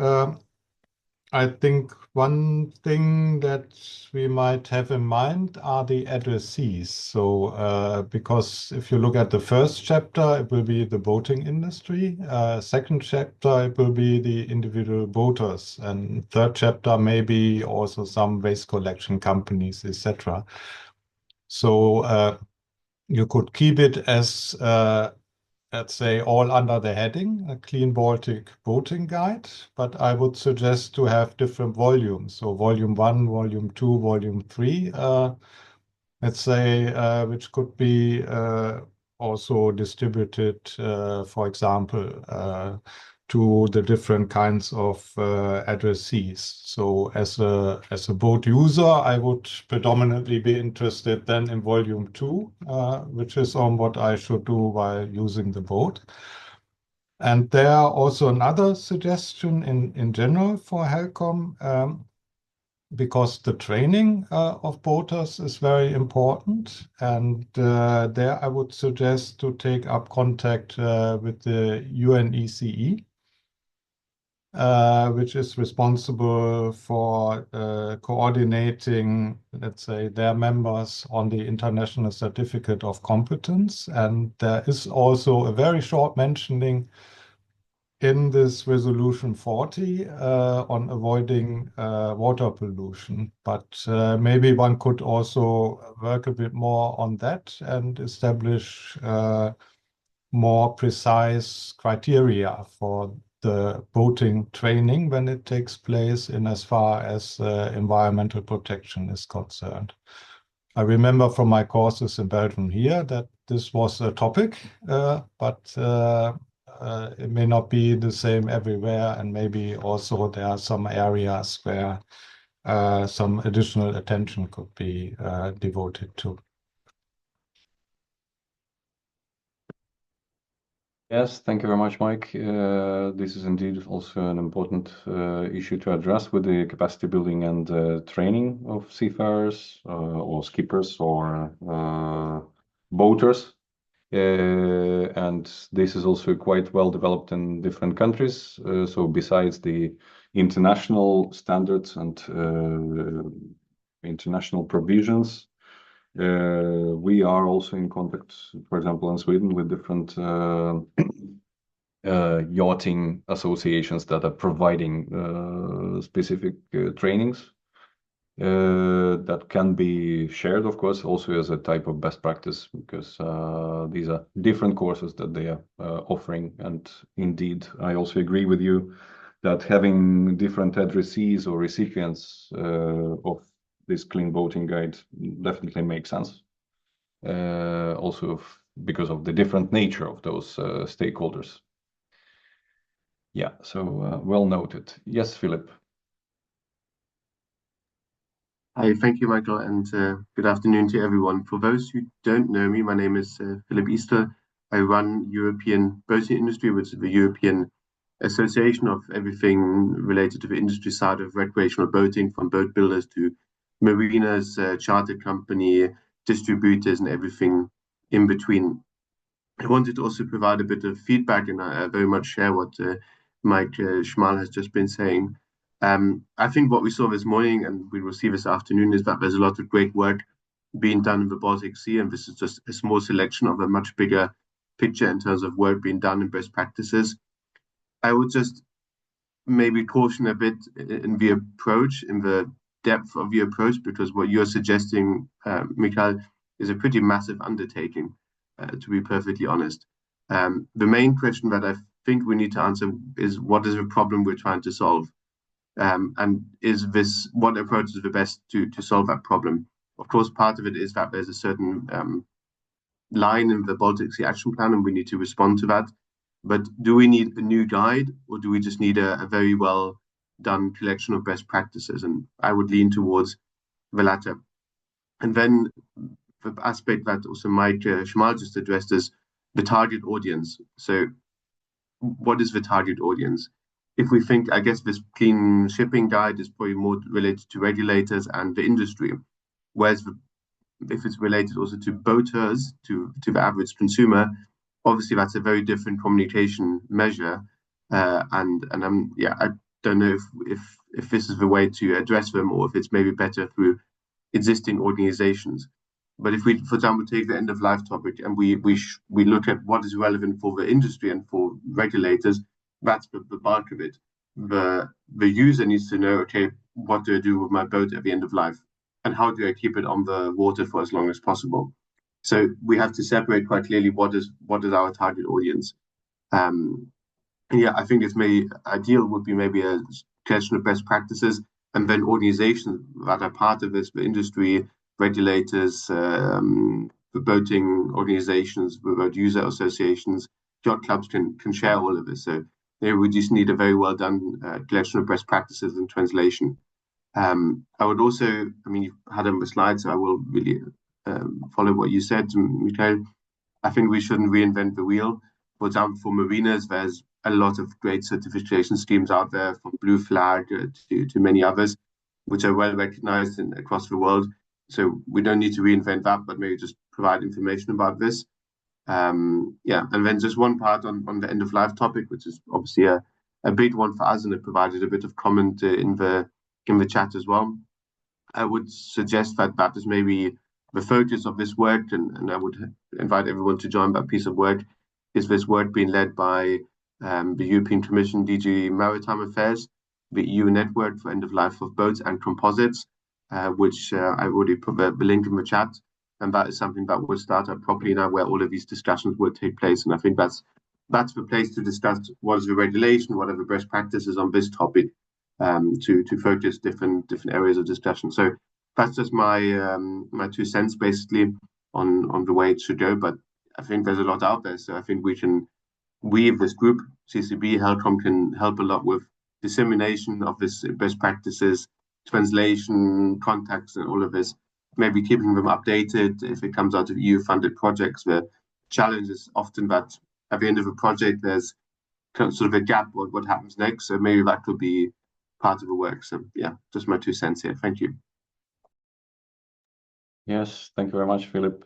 I think one thing that we might have in mind are the addressees. So because if you look at the first chapter, it will be the boating industry. Second chapter, it will be the individual boaters. And third chapter, maybe also some waste collection companies, etc. So you could keep it as let's say, all under the heading, a Clean Baltic Boating Guide, but I would suggest to have different volumes. So volume 1, volume 2, volume 3, let's say, which could be also distributed, for example, to the different kinds of addressees. So as a boat user, I would predominantly be interested then in volume 2, which is on what I should do while using the boat. And there are also another suggestion in general for HELCOM, because the training of boaters is very important. And there I would suggest to take up contact with the UNECE, which is responsible for coordinating, let's say, their members on the International Certificate of Competence. And there is also a very short mentioning in this resolution 40 on avoiding water pollution. But maybe one could also work a bit more on that and establish more precise criteria for the boating training when it takes place in as far as environmental protection is concerned. I remember from my courses in Belgium here that this was a topic, but it may not be the same everywhere, and maybe also there are some areas where some additional attention could be devoted to. Yes, thank you very much, Mike. This is indeed also an important issue to address with the capacity building and training of seafarers or skippers or boaters. And this is also quite well developed in different countries. So besides the international standards and international provisions, we are also in contact, for example, in Sweden with different yachting associations that are providing specific trainings that can be shared, of course, also as a type of best practice, because these are different courses that they are offering. And indeed, I also agree with you that having different addressees or recipients of this clean boating guide definitely makes sense. Also because of the different nature of those stakeholders. Yeah, so well noted. Yes, Philip. Hi, thank you, Michael, and good afternoon to everyone. For those who don't know me, my name is Philip Easter. I run European boating industry, which is the European association of everything related to the industry side of recreational boating, from boat builders to marinas, charter company, distributors, and everything in between. I wanted to also provide a bit of feedback, and I very much share what Mike Schmal has just been saying. I think what we saw this morning and we will see this afternoon is that there's a lot of great work being done in the Baltic Sea, and this is just a small selection of a much bigger picture in terms of work being done and best practices. I would just maybe caution a bit in the approach, in the depth of the approach, because what you're suggesting, Mikael, is a pretty massive undertaking, to be perfectly honest. The main question that I think we need to answer is, what is the problem we're trying to solve? And what approach is the best to solve that problem? Of course, part of it is that there's a certain line in the Baltic Sea Action Plan, and we need to respond to that. But do we need a new guide, or do we just need a very well done collection of best practices? And I would lean towards the latter. And then the aspect that also Mike Schmal just addressed is the target audience. So what is the target audience? If we think, I guess this clean shipping guide is probably more related to regulators and the industry, whereas if it's related also to boaters, to the average consumer, obviously that's a very different communication measure. And I don't know if this is the way to address them, or if it's maybe better through existing organizations. But if we, for example, take the end of life topic and we look at what is relevant for the industry and for regulators, that's the bulk of it. The user needs to know, okay, what do I do with my boat at the end of life? And how do I keep it on the water for as long as possible? So we have to separate quite clearly what is our target audience. I think it's maybe ideal would be maybe a collection of best practices, and then organizations that are part of this, the industry, regulators, the boating organizations, the boat user associations, yacht clubs can share all of this. So we just need a very well done collection of best practices and translation. I would also, you had on the slide, so I will really follow what you said, Mikael. I think we shouldn't reinvent the wheel. For example, for marinas, there's a lot of great certification schemes out there, from Blue Flag to many others, which are well recognized across the world. So we don't need to reinvent that, but maybe just provide information about this. And then just one part on the end of life topic, which is obviously a big one for us, and it provided a bit of comment in the chat as well. I would suggest that is maybe the focus of this work, and I would invite everyone to join that piece of work. Is this work being led by the European Commission, DG Maritime Affairs, the EU Network for End of Life of Boats and Composites, which I already put the link in the chat, and that is something that will start up properly now, where all of these discussions will take place. And I think that's the place to discuss what is the regulation, what are the best practices on this topic, to focus different areas of discussion. So that's just my 2 cents basically on the way it should go. But I think there's a lot out there, so I think we, this group, CCB, HELCOM, can help a lot with dissemination of this best practices, translation, contacts, and all of this. Maybe keeping them updated if it comes out of EU-funded projects. The challenge is often that at the end of a project, there's sort of a gap on what happens next. So maybe that could be part of the work. So yeah, just my 2 cents here. Thank you. Yes, thank you very much, Philip.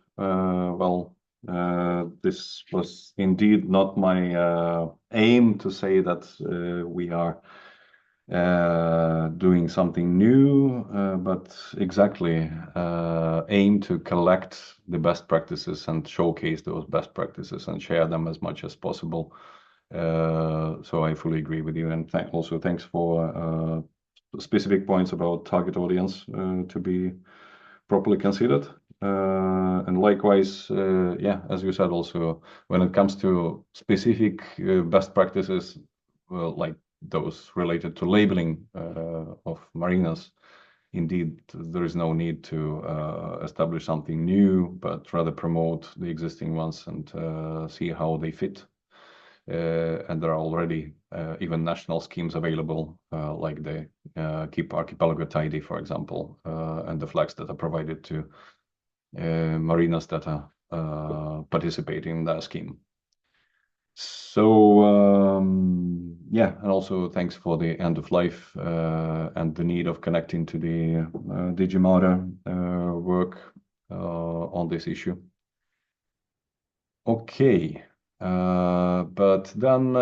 This was indeed not my aim to say that we are doing something new, but exactly aim to collect the best practices and showcase those best practices and share them as much as possible. So I fully agree with you, and also thanks for specific points about target audience to be properly considered. And likewise, yeah, as you said, also when it comes to specific best practices, like those related to labeling of marinas, indeed, there is no need to establish something new, but rather promote the existing ones and see how they fit. And there are already even national schemes available, like the Keep Archipelago Tidy, for example, and the flags that are provided to marinas that are participating in that scheme. So yeah, and also thanks for the end of life and the need of connecting to the Digimata work on this issue. Okay. But then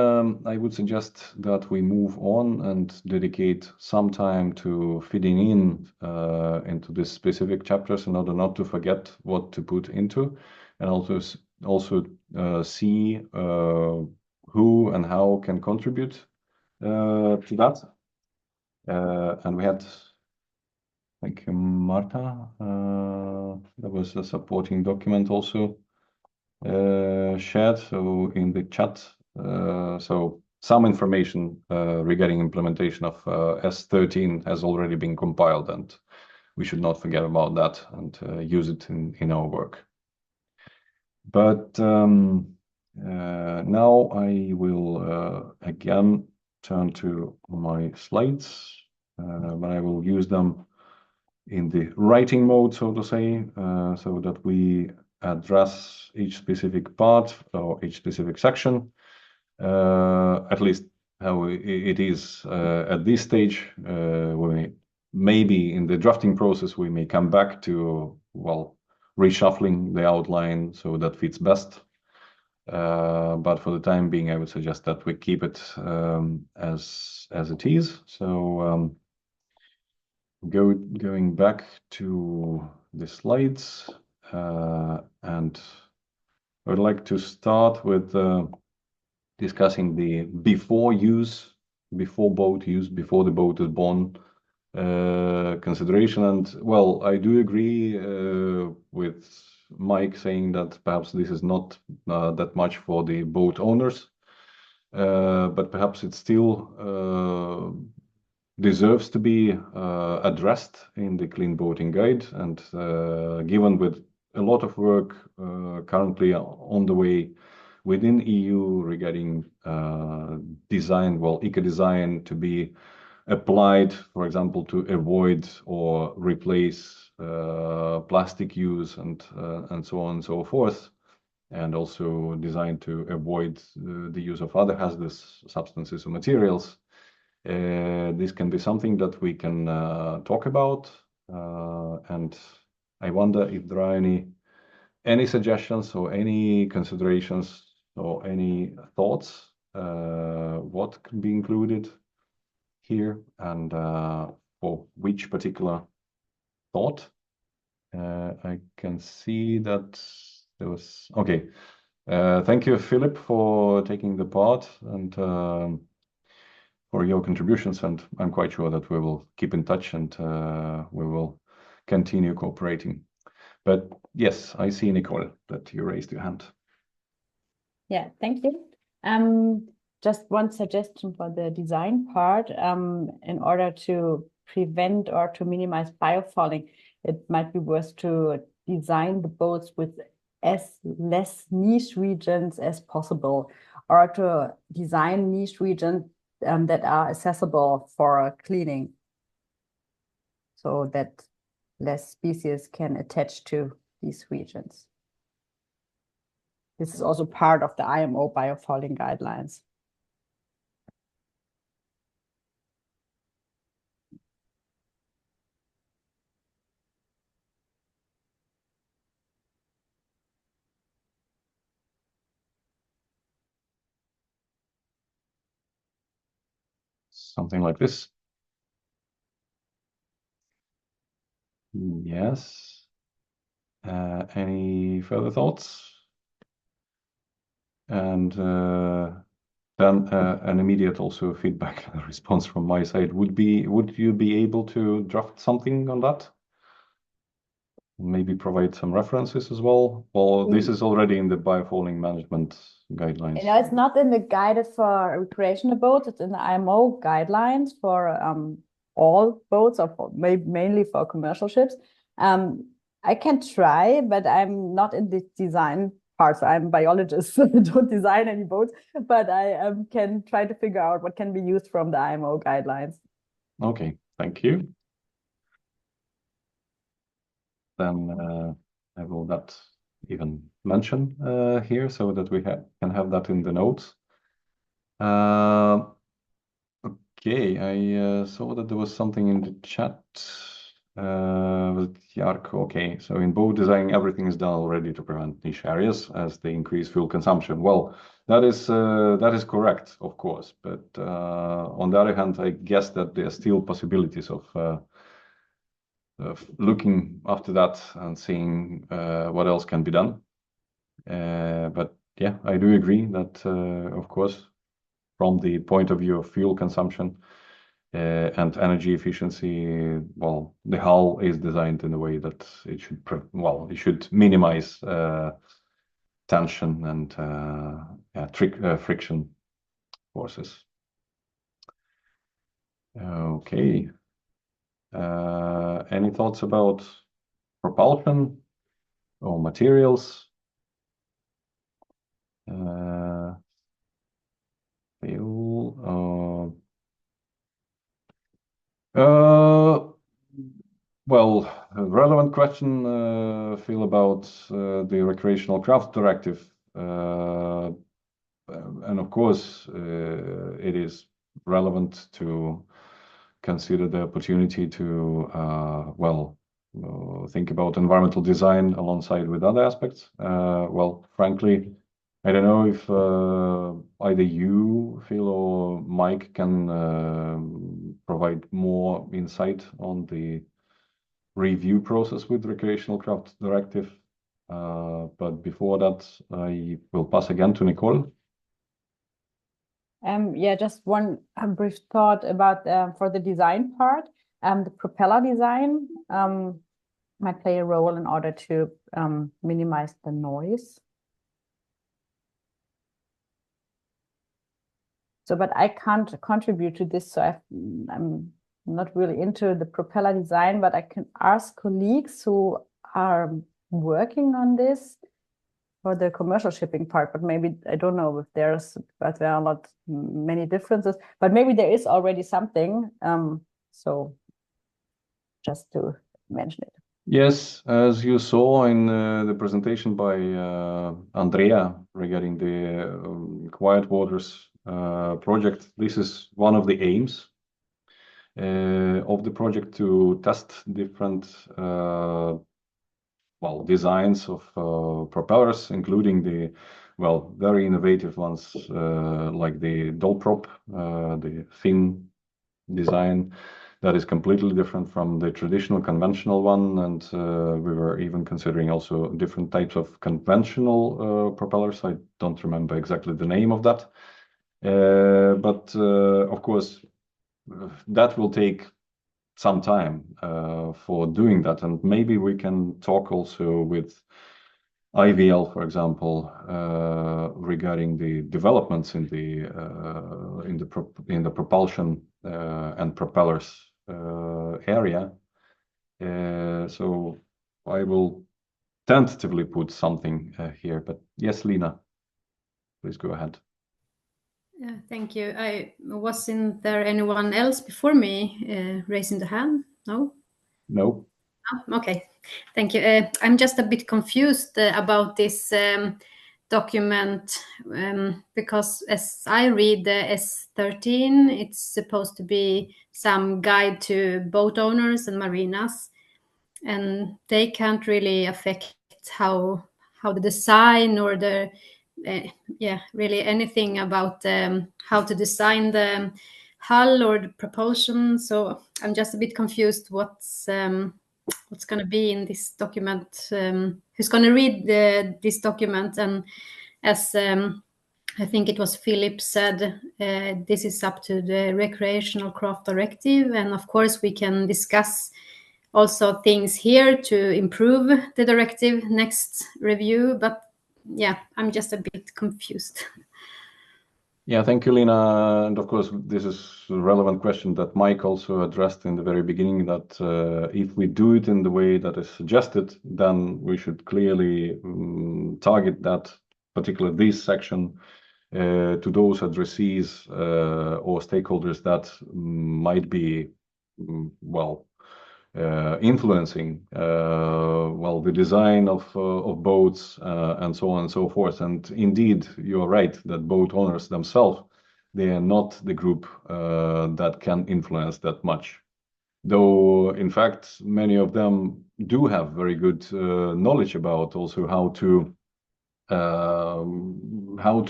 I would suggest that we move on and dedicate some time to feeding in into the specific chapters in order not to forget what to put into, and also see who and how can contribute to that. And we had, thank you, Marta. There was a supporting document also shared, so in the chat, so some information regarding implementation of S13 has already been compiled, and we should not forget about that and use it in our work. But now I will again turn to my slides, but I will use them in the writing mode, so to say, so that we address each specific part or each specific section, at least how it is at this stage. Maybe in the drafting process, we may come back to, well, reshuffling the outline so that fits best. But for the time being, I would suggest that we keep it as it is. So going back to the slides, and I would like to start with discussing the before boat use, before the boat is born consideration. And well, I do agree with Mike saying that perhaps this is not that much for the boat owners, but perhaps it still deserves to be addressed in the Clean Boating Guide. And given with a lot of work currently on the way within EU regarding design, well, eco-design to be applied, for example, to avoid or replace plastic use and so on and so forth, and also designed to avoid the use of other hazardous substances or materials. This can be something that we can talk about, and I wonder if there are any suggestions or any considerations or any thoughts what can be included here, and for which particular thought. I can see that there was, okay. Thank you, Philip, for taking the part and for your contributions, and I'm quite sure that we will keep in touch and we will continue cooperating. But yes, I see, Nicole, that you raised your hand. Yeah, thank you. Just one suggestion for the design part. In order to prevent or to minimize biofouling, it might be worth to design the boats with as less niche regions as possible, or to design niche regions that are accessible for cleaning, so that less species can attach to these regions. this is also part of the IMO biofouling guidelines. Something like this. Yes. Any further thoughts? And then an immediate also feedback response from my side would you be able to draft something on that? Maybe provide some references as well? Or this is already in the biofouling management guidelines? You know, it's not in the guided for recreational boats, it's in the IMO guidelines for all boats, or for mainly for commercial ships. I can try, but I'm not in the design part. So I'm a biologist, so I don't design any boats, but I can try to figure out what can be used from the IMO guidelines. Okay, thank you. Then I will not even mention here so that we can have that in the notes. Okay, I saw that there was something in the chat with Jarko. Okay, so in boat design, everything is done already to prevent niche areas as they increase fuel consumption. Well, that is correct, of course. But on the other hand, I guess that there are still possibilities of looking after that and seeing what else can be done. But yeah, I do agree that, of course, from the point of view of fuel consumption and energy efficiency, well, the hull is designed in a way that it should minimize tension and friction forces. Okay. Any thoughts about propulsion or materials? Well, a relevant question, Phil, about the Recreational Craft Directive. And of course, it is relevant to consider the opportunity to, think about environmental design alongside with other aspects. Well, frankly, I don't know if either you, Phil, or Mike can provide more insight on the review process with Recreational Craft Directive. But before that, I will pass again to Nicole. Yeah, just one brief thought about for the design part. The propeller design might play a role in order to minimize the noise. So, but I can't contribute to this, so I'm not really into the propeller design, but I can ask colleagues who are working on this for the commercial shipping part, but maybe, I don't know if there are not many differences, but maybe there is already something, so just to mention it. Yes, as you saw in the presentation by Andrea regarding the Quiet Waters project, this is one of the aims of the project to test different designs of propellers, including the very innovative ones like the Dolprop, the fin design that is completely different from the traditional conventional one, and we were even considering also different types of conventional propellers. I don't remember exactly the name of that, but of course that will take some time for doing that, and maybe we can talk also with IVL, for example, regarding the developments in the propulsion and propellers area. So I will tentatively put something here, but yes, Lina, please go ahead. Yeah, thank you. Wasn't there anyone else before me raising the hand? No? No. Oh, okay, thank you. I'm just a bit confused about this document, because as I read the S13, it's supposed to be some guide to boat owners and marinas, and they can't really affect how the design or the really anything about how to design the hull or the propulsion. So I'm just a bit confused what's going to be in this document, who's going to read this document. And as I think it was Philip said, this is up to the Recreational Craft Directive, and of course we can discuss also things here to improve the directive next review, but yeah, I'm just a bit confused. Yeah, thank you, Lina. And of course, this is a relevant question that Mike also addressed in the very beginning, that if we do it in the way that is suggested, then we should clearly target that, particularly this section, to those addressees or stakeholders that might be, influencing the design of boats and so on and so forth. And indeed, you're right that boat owners themselves, they are not the group that can influence that much. Though, in fact, many of them do have very good knowledge about also how to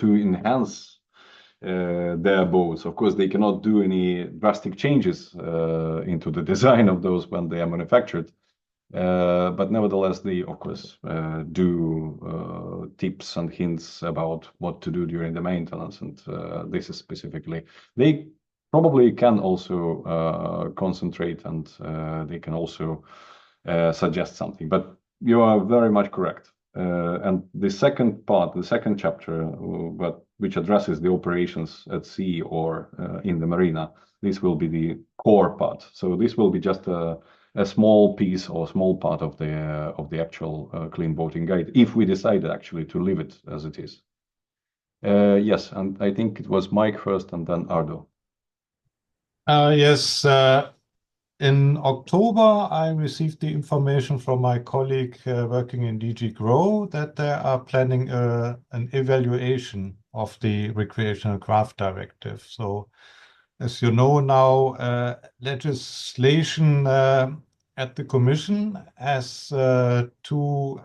enhance their boats. Of course, they cannot do any drastic changes into the design of those when they are manufactured. But nevertheless, they, of course, do tips and hints about what to do during the maintenance. And this is specifically, they probably can also concentrate, and they can also suggest something. But you are very much correct. And the second part, the second chapter, which addresses the operations at sea or in the marina, this will be the core part. So this will be just a small piece or small part of the actual clean boating guide, if we decide actually to leave it as it is. Yes, and I think it was Mike first and then Ardo. Yes. In October, I received the information from my colleague working in DG GROW that they are planning an evaluation of the Recreational Craft Directive. So, as you know now, legislation at the Commission has two,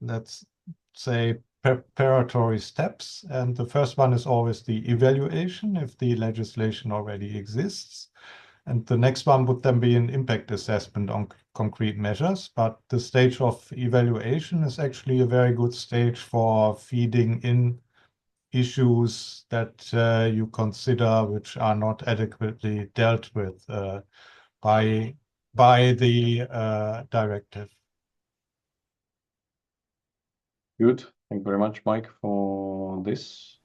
let's say, preparatory steps. And the first one is always the evaluation, if the legislation already exists. And the next one would then be an impact assessment on concrete measures. But the stage of evaluation is actually a very good stage for feeding in issues that you consider which are not adequately dealt with by the directive. Good. Thank you very much, Mike, for this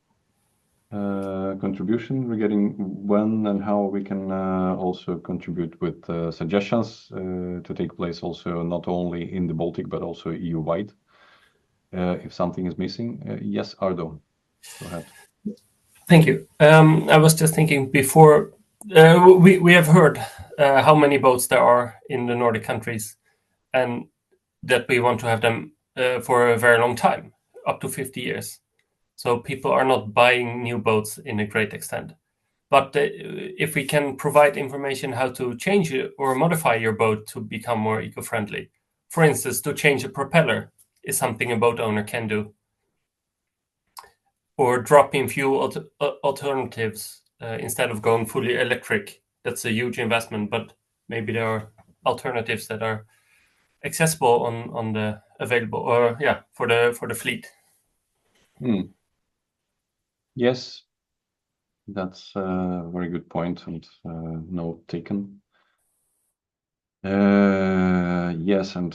contribution regarding when and how we can also contribute with suggestions to take place also not only in the Baltic but also EU-wide if something is missing. Yes, Ardo, go ahead. Thank you. I was just thinking before, we have heard how many boats there are in the Nordic countries, and that we want to have them for a very long time, up to 50 years. So people are not buying new boats in a great extent. But if we can provide information how to change it or modify your boat to become more eco-friendly, for instance, to change a propeller is something a boat owner can do. Or drop in fuel alternatives instead of going fully electric. That's a huge investment, but maybe there are alternatives that are accessible on the available, or for the fleet. Yes, that's a very good point and note taken. Yes, and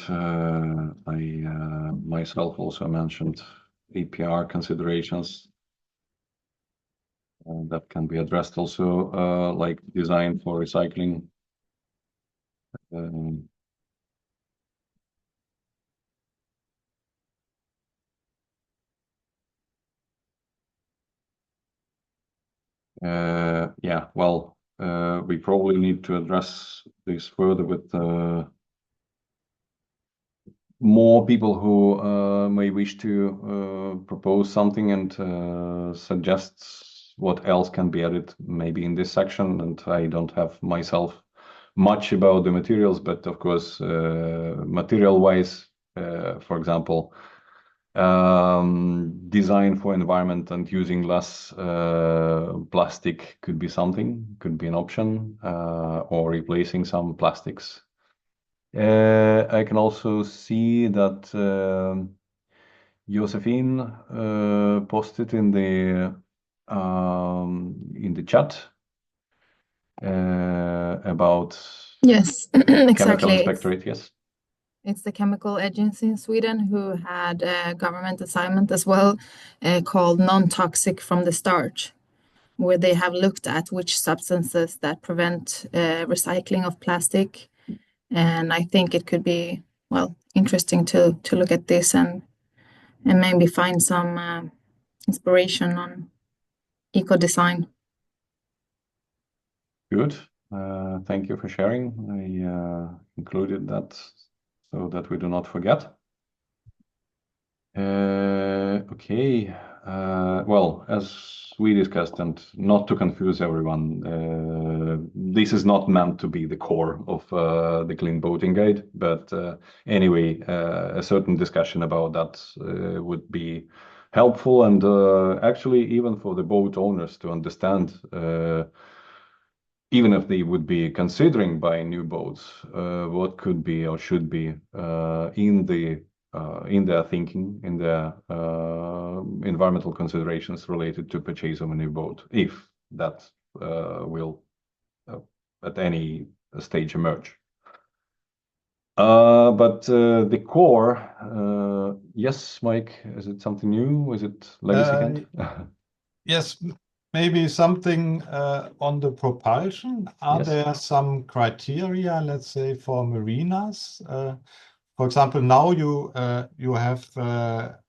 I myself also mentioned APR considerations that can be addressed also, like design for recycling. We probably need to address this further with more people who may wish to propose something and suggest what else can be added maybe in this section. And I don't have myself much about the materials, but of course, material-wise, for example, design for environment and using less plastic could be something, could be an option, or replacing some plastics. I can also see that Josephine posted in the chat about yes, exactly. Chemical Inspectorate. Yes, it's the chemical agency in Sweden who had a government assignment as well, called non-toxic from the start, where they have looked at which substances that prevent recycling of plastic. And I think it could be, well, interesting to look at this and maybe find some inspiration on eco-design. Good. Thank you for sharing. I included that so that we do not forget. Okay. Well, as we discussed, and not to confuse everyone, this is not meant to be the core of the Clean Boating Guide, but anyway, a certain discussion about that would be helpful, and actually even for the boat owners to understand, even if they would be considering buying new boats, what could be or should be in their thinking, in their environmental considerations related to purchase of a new boat, if that will at any stage emerge. But the core, yes, Mike, is it something new? Is it legacy Kent? Yes, maybe something on the propulsion. Are there some criteria, let's say, for marinas? For example, now you have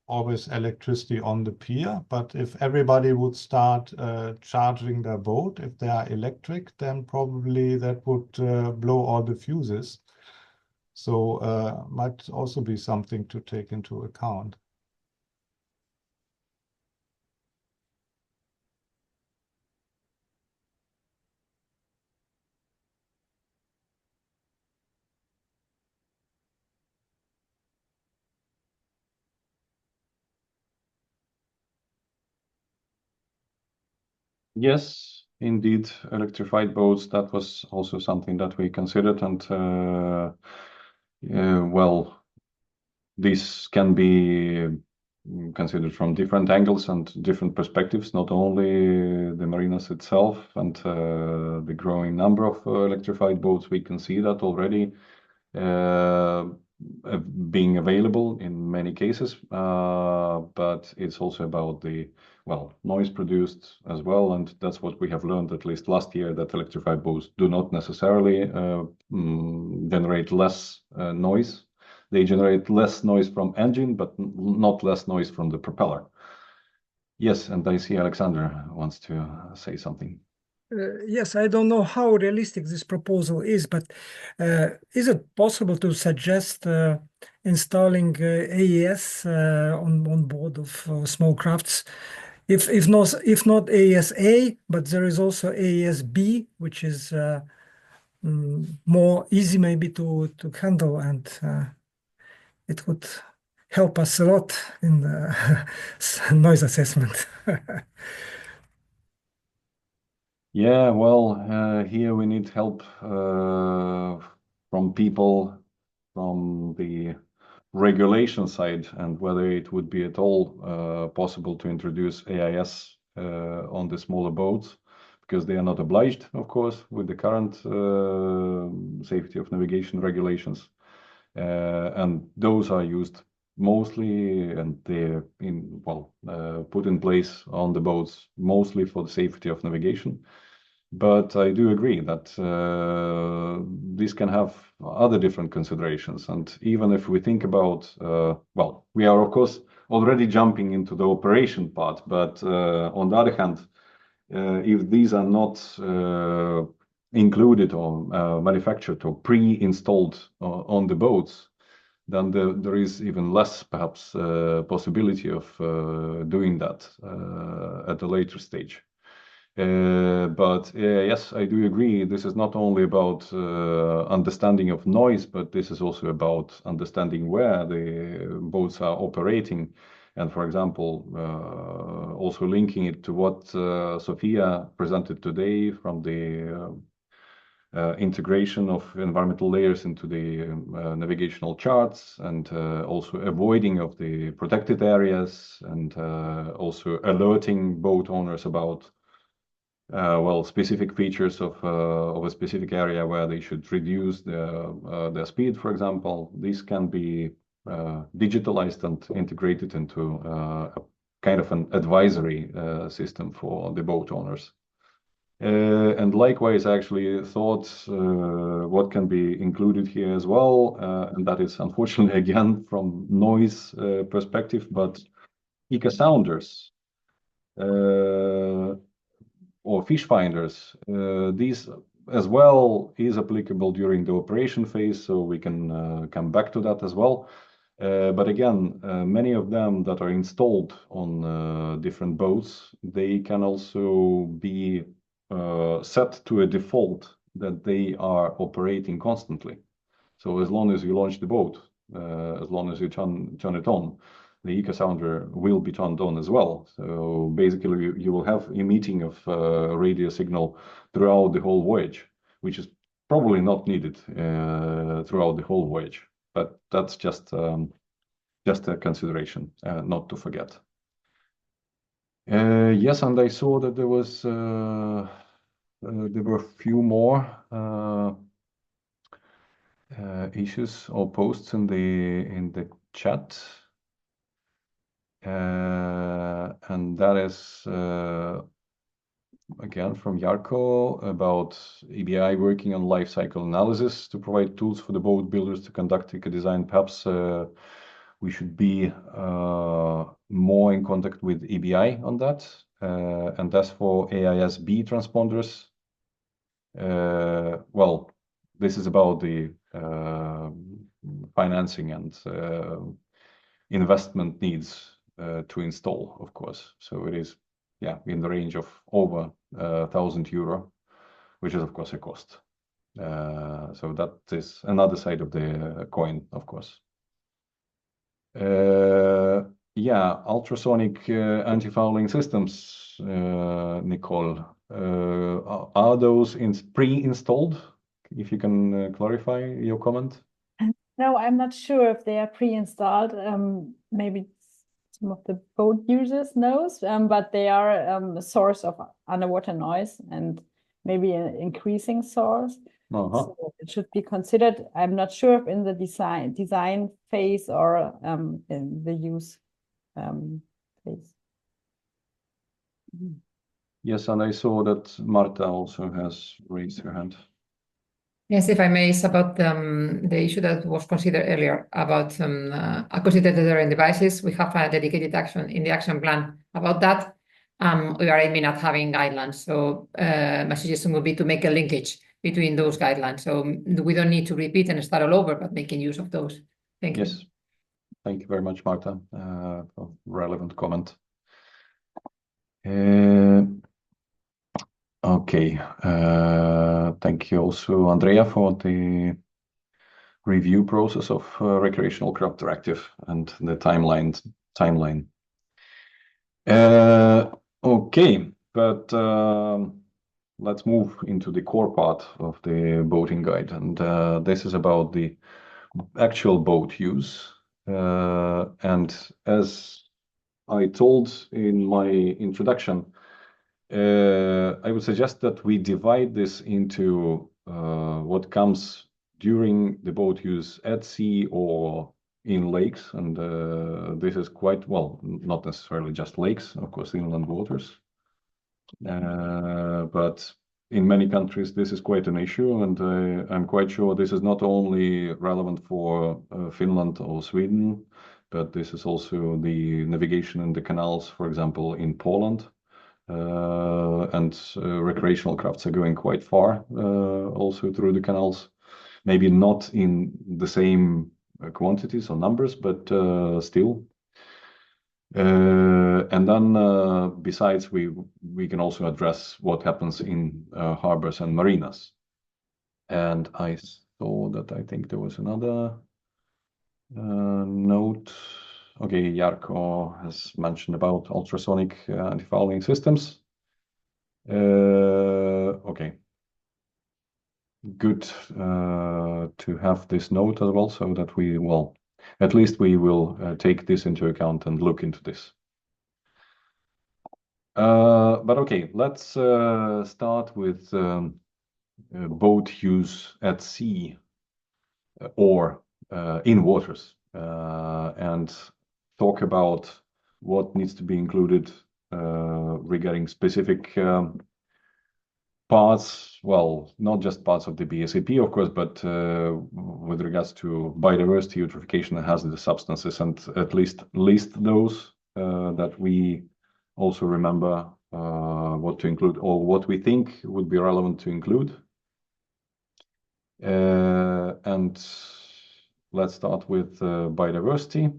always electricity on the pier, but if everybody would start charging their boat, if they are electric, then probably that would blow all the fuses. So might also be something to take into account. Yes, indeed, electrified boats, that was also something that we considered, and well, this can be considered from different angles and different perspectives, not only the marinas itself and the growing number of electrified boats. We can see that already being available in many cases, but it's also about the noise produced as well, and that's what we have learned at least last year, that electrified boats do not necessarily generate less noise. They generate less noise from engine, but not less noise from the propeller. Yes, and I see Alexander wants to say something. Yes, I don't know how realistic this proposal is, but is it possible to suggest installing AES on board of small crafts? If not AES-A, but there is also AES-B, which is more easy maybe to handle, and it would help us a lot in noise assessment. Yeah, well, here we need help from people from the regulation side, and whether it would be at all possible to introduce AIS on the smaller boats, because they are not obliged, of course, with the current safety of navigation regulations. And those are used mostly, and they're put in place on the boats mostly for the safety of navigation. But I do agree that this can have other different considerations. And even if we think about, we are, of course, already jumping into the operation part, but on the other hand, if these are not included or manufactured or pre-installed on the boats, then there is even less, perhaps, possibility of doing that at a later stage. But yes, I do agree. This is not only about understanding of noise, but this is also about understanding where the boats are operating. And for example, also linking it to what Sophia presented today from the integration of environmental layers into the navigational charts, and also avoiding of the protected areas, and also alerting boat owners about well, specific features of a specific area where they should reduce their speed, for example. These can be digitalized and integrated into a kind of an advisory system for the boat owners. And likewise, I actually thought what can be included here as well, and that is unfortunately again from noise perspective, but eco sounders. Or fish finders. These as well is applicable during the operation phase, so we can come back to that as well. But again, many of them that are installed on different boats, they can also be set to a default that they are operating constantly. So as long as you launch the boat, as long as you turn it on, the eco sounder will be turned on as well. So basically, you will have emitting of radio signal throughout the whole voyage, which is probably not needed throughout the whole voyage. But that's just a consideration, not to forget. Yes, and I saw that there were a few more issues or posts in the chat. And that is again from Jarko about EBI working on life cycle analysis to provide tools for the boat builders to conduct eco design. Perhaps we should be more in contact with EBI on that. And as for AIS-B transponders, well, this is about the financing and investment needs to install, of course. So it is, yeah, in the range of over €1,000, which is of course a cost. So that is another side of the coin, of course. Yeah, ultrasonic anti-fouling systems, Nicole. Are those pre-installed? If you can clarify your comment. No, I'm not sure if they are pre-installed. Maybe some of the boat users knows, but they are a source of underwater noise and maybe an increasing source. So it should be considered. I'm not sure if in the design phase or in the use phase. Yes, and I saw that Marta also has raised her hand. Yes, if I may, it's about the issue that was considered earlier about considered deterrent devices. We have a dedicated action in the action plan about that. We are aiming at having guidelines. So my suggestion would be to make a linkage between those guidelines. So we don't need to repeat and start all over, but making use of those. Thank you. Yes. Thank you very much, Marta, for relevant comment. Okay. Thank you also, Andrea, for the review process of recreational crop directive and the timeline. Okay, but let's move into the core part of the boating guide, and this is about the actual boat use. And as I told in my introduction, I would suggest that we divide this into what comes during the boat use at sea or in lakes, and this is quite, well, not necessarily just lakes, of course, inland waters. But in many countries, this is quite an issue, and I'm quite sure this is not only relevant for Finland or Sweden, but this is also the navigation in the canals, for example, in Poland. And recreational crafts are going quite far also through the canals. Maybe not in the same quantities or numbers, but still. And then besides, we can also address what happens in harbors and marinas. And I saw that I think there was another note. Okay, Jarkko has mentioned about ultrasonic anti-fouling systems. Okay. Good to have this note as well, so that we will, at least we will take this into account and look into this. But okay, let's start with boat use at sea or in waters, and talk about what needs to be included regarding specific parts, well, not just parts of the BSAP, of course, but with regards to biodiversity, eutrophication, and hazardous substances, and at least list those that we also remember what to include or what we think would be relevant to include. And let's start with biodiversity.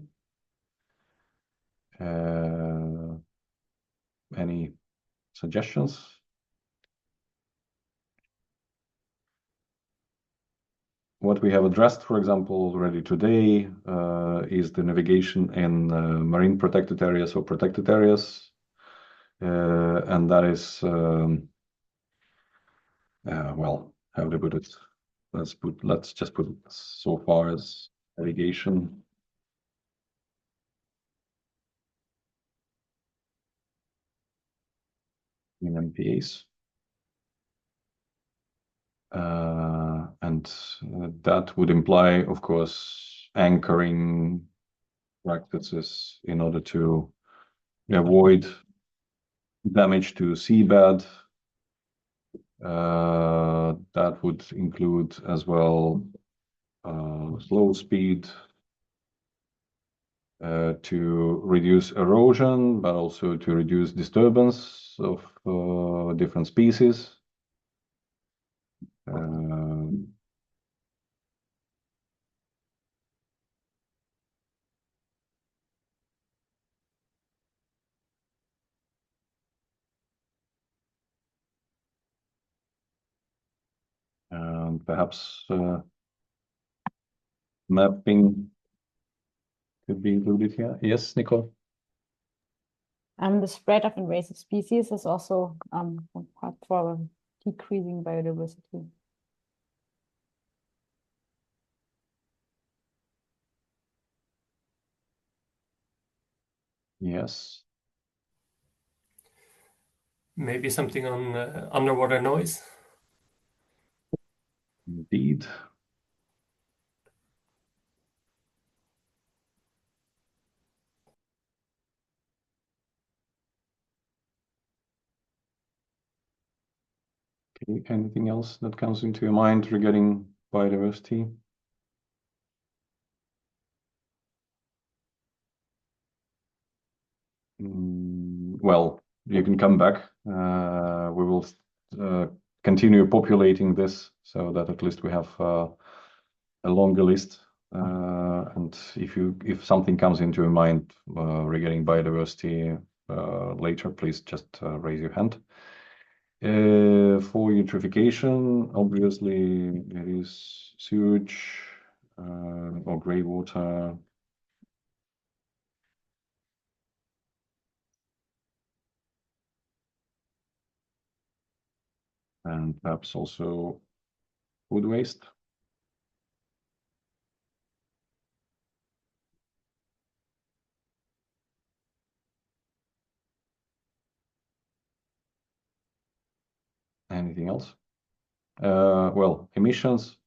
Any suggestions? What we have addressed, for example, already today is the navigation in marine protected areas or protected areas. And that is, well, how to put it? Let's just put it so far as navigation. In MPAs. And that would imply, of course, anchoring practices in order to avoid damage to seabed. That would include as well slow speed to reduce erosion, but also to reduce disturbance of different species. Perhaps mapping could be included here. Yes, Nicole? The spread of invasive species is also one part for decreasing biodiversity. Yes. Maybe something on underwater noise. Indeed. Okay, anything else that comes into your mind regarding biodiversity? Well, you can come back. We will continue populating this so that at least we have a longer list. And if something comes into your mind regarding biodiversity later, please just raise your hand. For eutrophication, obviously it is sewage or grey water. And perhaps also food waste. Anything else? Well, emissions.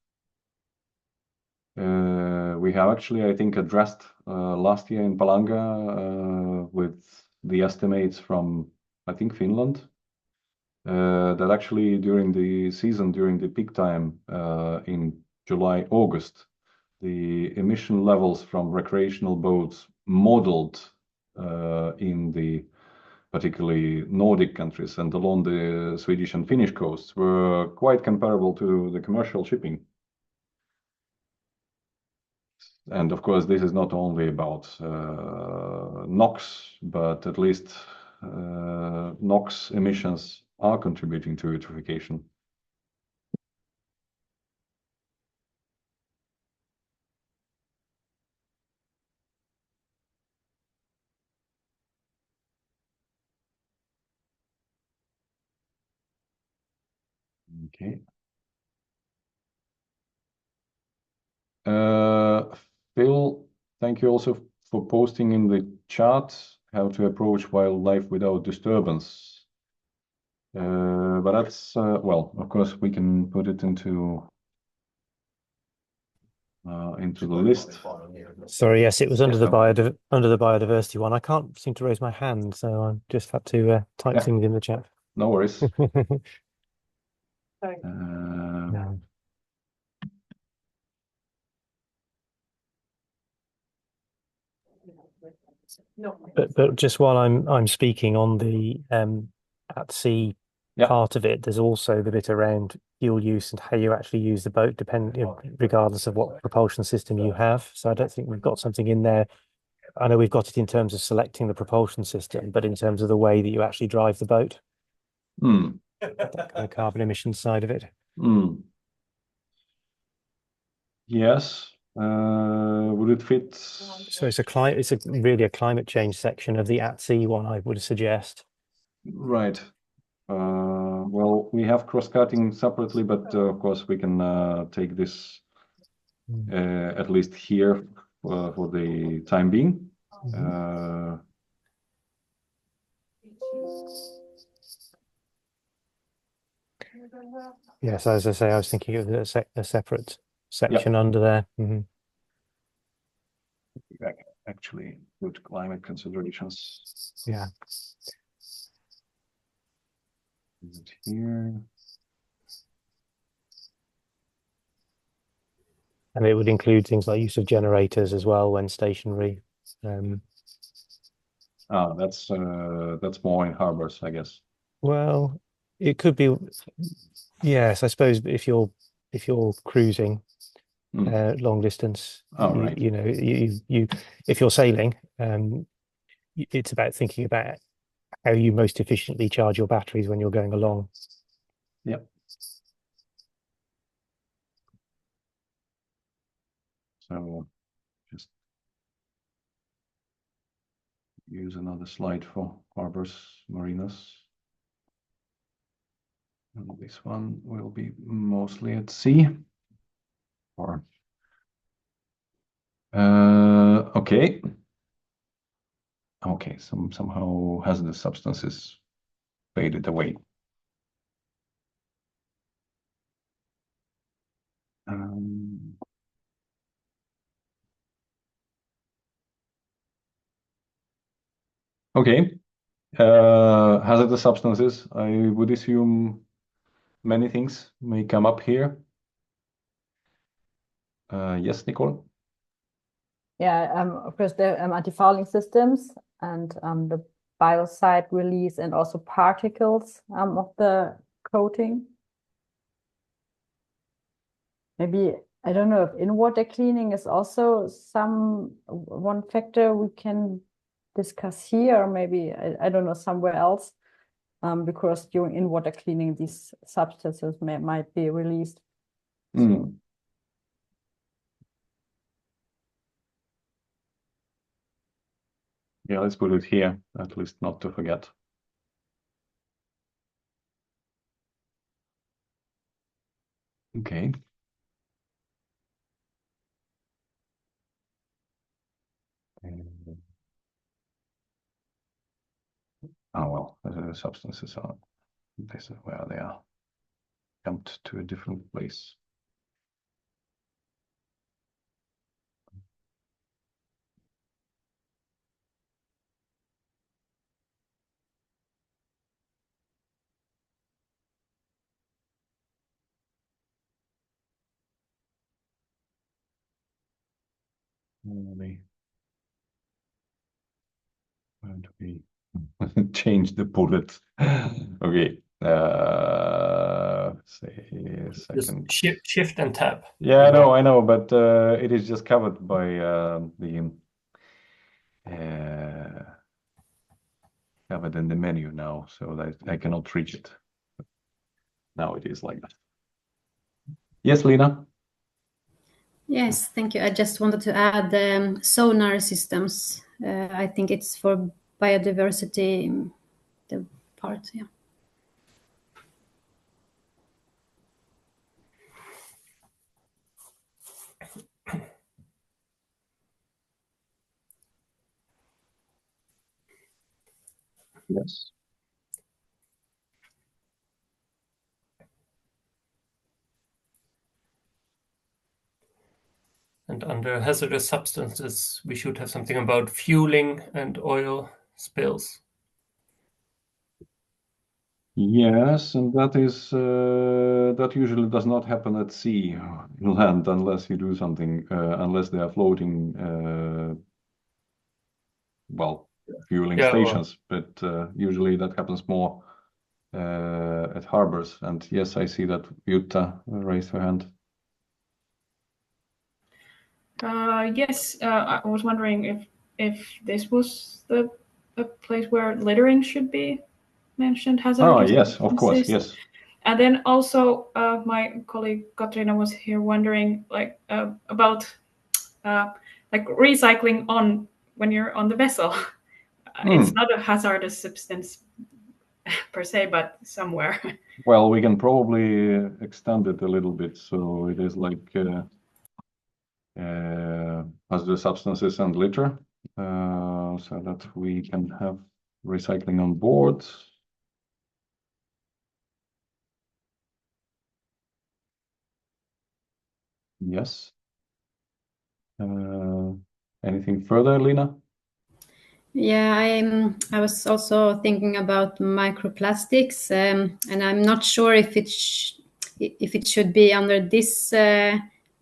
We have actually, I think, addressed last year in Palanga with the estimates from, I think, Finland. That actually during the season, during the peak time in July, August, the emission levels from recreational boats modeled in the particularly Nordic countries and along the Swedish and Finnish coasts were quite comparable to the commercial shipping. And of course, this is not only about NOx, but at least NOx emissions are contributing to eutrophication. Okay. Phil, thank you also for posting in the chat how to approach wildlife without disturbance. But that's well, of course, we can put it into the list. Sorry, yes, it was under the biodiversity one. I can't seem to raise my hand, so I just had to type things in the chat. No worries. No. But just while I'm speaking on the at sea part of it, there's also the bit around fuel use and how you actually use the boat, regardless of what propulsion system you have. So I don't think we've got something in there. I know we've got it in terms of selecting the propulsion system, but in terms of the way that you actually drive the boat, that kind of carbon emission side of it. Yes. Would it fit? So it's really a climate change section of the at sea one, I would suggest. Right. Well, we have cross-cutting separately, but of course we can take this at least here for the time being. Yes, as I say, I was thinking of a separate section under there. Actually, good climate considerations. Yeah. Is it here? And it would include things like use of generators as well when stationary. That's more in harbors, I guess. Well, it could be. Yes, I suppose if you're cruising long distance, right. you know, if you're sailing, it's about thinking about how you most efficiently charge your batteries when you're going along. Yep. So just use another slide for harbors, marinas. And this one will be mostly at sea. Or okay. Okay, somehow hazardous substances faded away. Okay. Hazardous substances, I would assume many things may come up here. Yes, Nicole? Yeah, of course, the anti-fouling systems and the biocide release and also particles of the coating. Maybe, I don't know if in-water cleaning is also one factor we can discuss here, or maybe, I don't know, somewhere else, because during in-water cleaning, these substances might be released. So. Yeah, let's put it here, at least not to forget. Okay. Oh, well, the substances are, this is where they are dumped to a different place. Going to be change the bullet. Okay. say a second. Just shift and tab. Yeah, no, I know, but it is just covered by covered in the menu now, so that I cannot reach it. Now it is like that. Yes, Lena? Yes, thank you. I just wanted to add sonar systems. I think it's for biodiversity, the part, yeah. Yes. And under hazardous substances, we should have something about fueling and oil spills. Yes, and that is that usually does not happen at sea, land, unless you do something, unless they are floating, well, fueling stations. But usually that happens more at harbors. And yes, I see that Jutta raised her hand. Yes, I was wondering if this was the place where littering should be mentioned. Hazardous Yes, of course, substances. yes. And then also, my colleague Katrina was here wondering, like, about like recycling on when you're on the vessel. It's not a hazardous substance per se, but somewhere. Well, we can probably extend it a little bit, so it is like hazardous substances and litter, so that we can have recycling on board. Yes. Anything further, Lena? Yeah, I was also thinking about microplastics, and I'm not sure if it should be under this,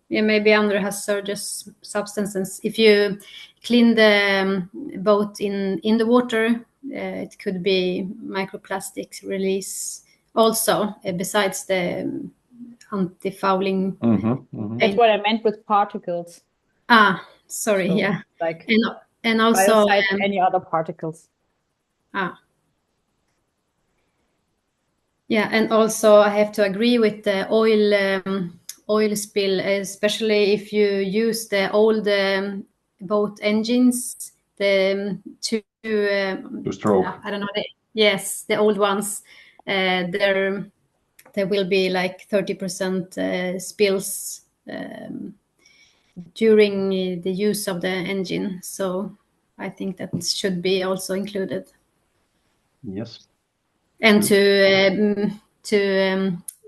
maybe under hazardous substances. If you clean the boat in the water, it could be microplastics release also, besides the anti-fouling. That's what I meant with particles. Sorry, So, yeah. Like and also any other particles. Yeah, and also I have to agree with the oil spill, especially if you use the old boat engines, the two stroke. I don't know. Yes, the old ones. There will be like 30% spills during the use of the engine. So I think that should be also included. Yes. And to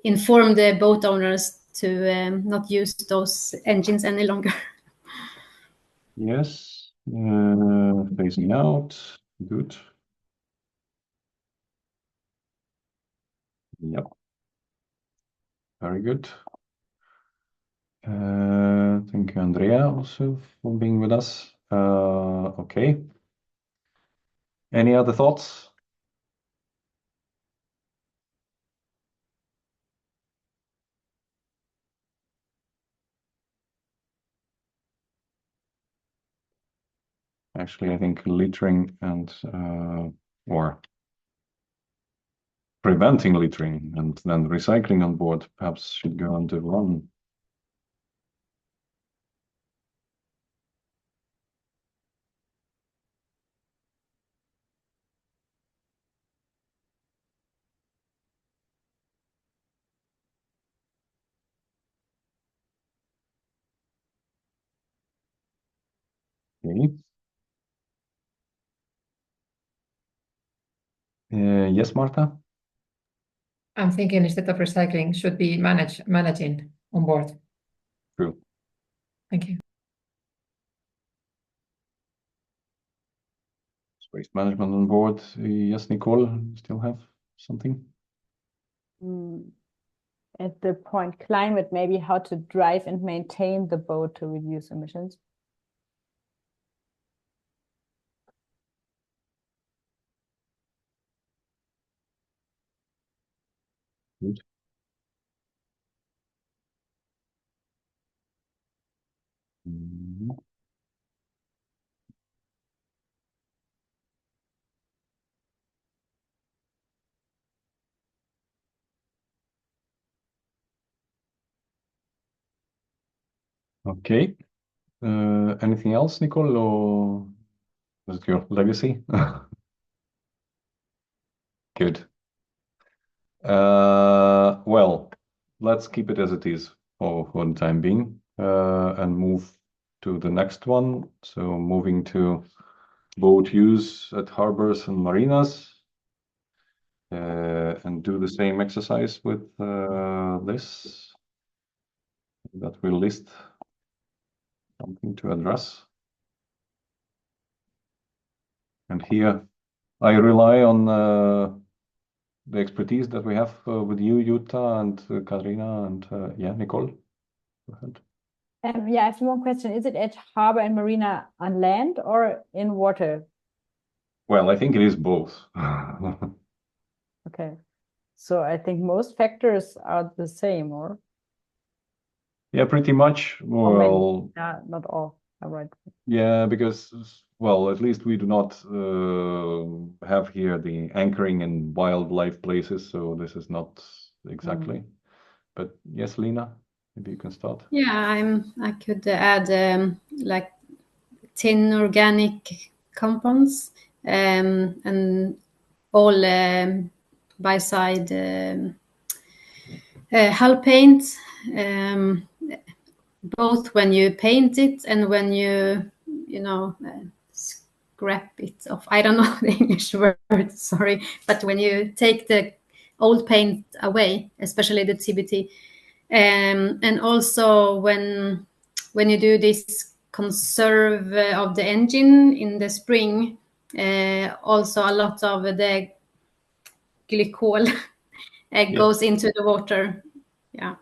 inform the boat owners to not use those engines any longer. Yes. Phasing out. Good. Yep. Very good. Thank you, Andrea, also for being with us. Okay. Any other thoughts? Actually, I think littering and or preventing littering and then recycling on board perhaps should go under one. Okay. Yes, Marta? I'm thinking instead of recycling should be managing on board. True. Thank you. Waste management on board. Yes, Nicole, you still have something? At the point climate, maybe how to drive and maintain the boat to reduce emissions. Good. Okay. Anything else, Nicole, or was it your legacy? Good. Well, let's keep it as it is for the time being, and move to the next one. So moving to boat use at harbors and marinas, and do the same exercise with this. That will list something to address. And here I rely on the expertise that we have with you, Jutta, and Katrina, and yeah, Nicole. Go ahead. Yeah, I have one question. Is it at harbor and marina on land or in water? Well, I think it is both. Okay. So I think most factors are the same, or? Yeah, pretty much. Well, yeah, not all. All right. Yeah, because, well, at least we do not have here the anchoring in wildlife places, so this is not exactly. But yes, Lena, maybe you can start. Yeah, I could add like 10 organic compounds and all biocide hull paint, both when you paint it and when you scrap it off. I don't know the English word, sorry, but when you take the old paint away, especially the TBT, and also when you do this conserve of the engine in the spring, also a lot of the glycol goes into the water. Yeah.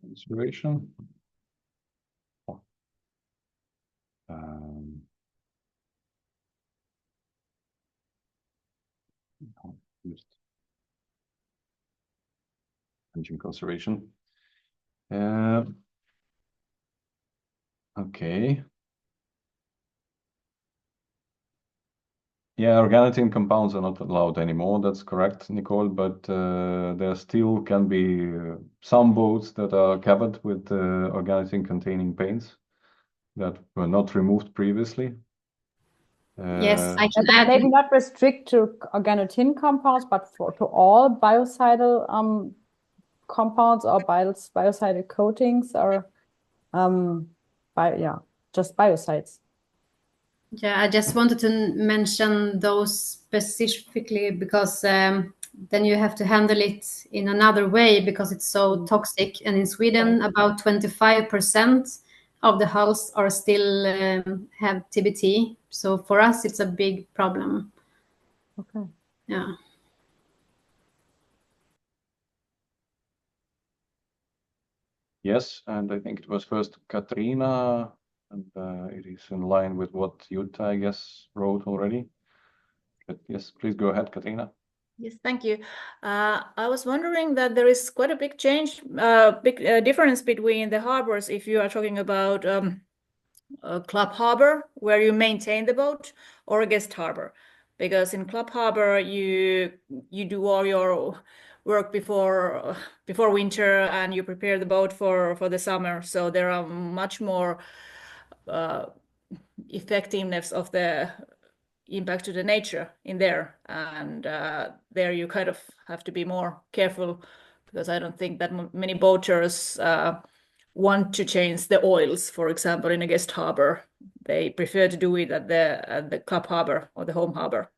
Consideration. Engine conservation. Okay. Yeah, organotin compounds are not allowed anymore. That's correct, Nicole. But there still can be some boats that are covered with organotin-containing paints that were not removed previously. Yes, I can add. Maybe not restrict to organotin compounds, but to all biocidal compounds or biocidal coatings, or just biocides. Yeah, I just wanted to mention those specifically because then you have to handle it in another way because it's so toxic. And in Sweden, about 25% of the hulls are still have TBT. So for us, it's a big problem. Okay. Yeah. Yes, and I think it was first Katrina, and it is in line with what Jutta, I guess, wrote already. But yes, please go ahead, Katrina. Yes, thank you. I was wondering that there is quite a big change, big difference between the harbors if you are talking about a club harbor where you maintain the boat or a guest harbor. Because in club harbor, you do all your work before winter and you prepare the boat for the summer. So there are much more effectiveness of the impact to the nature in there, and there you kind of have to be more careful because I don't think that many boaters want to change the oils, for example, in a guest harbor. They prefer to do it at the club harbor or the home harbor.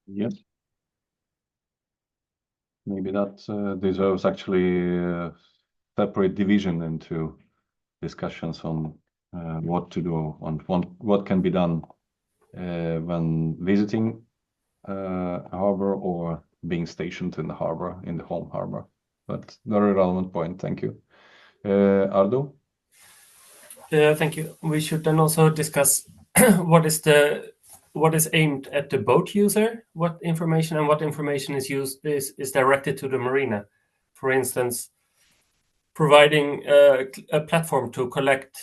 Yes. Maybe that deserves actually a separate division into discussions on what to do, on what can be done when visiting harbor or being stationed in the harbor, in the home harbor. But very relevant point. Thank you. Ardo? Thank you. We should then also discuss what is aimed at the boat user, what information is directed to the marina. For instance, providing a platform to collect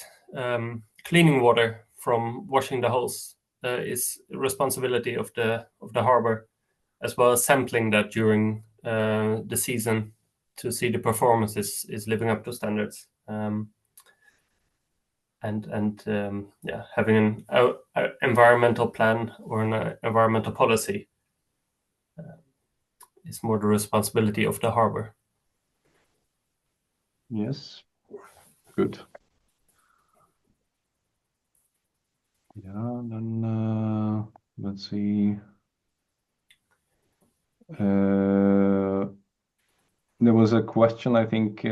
cleaning water from washing the hulls is responsibility of the harbor, as well as sampling that during the season to see the performance is living up to standards. Having an environmental plan or an environmental policy is more the responsibility of the harbor. Yes, good. Yeah, then let's see. There was a question, I think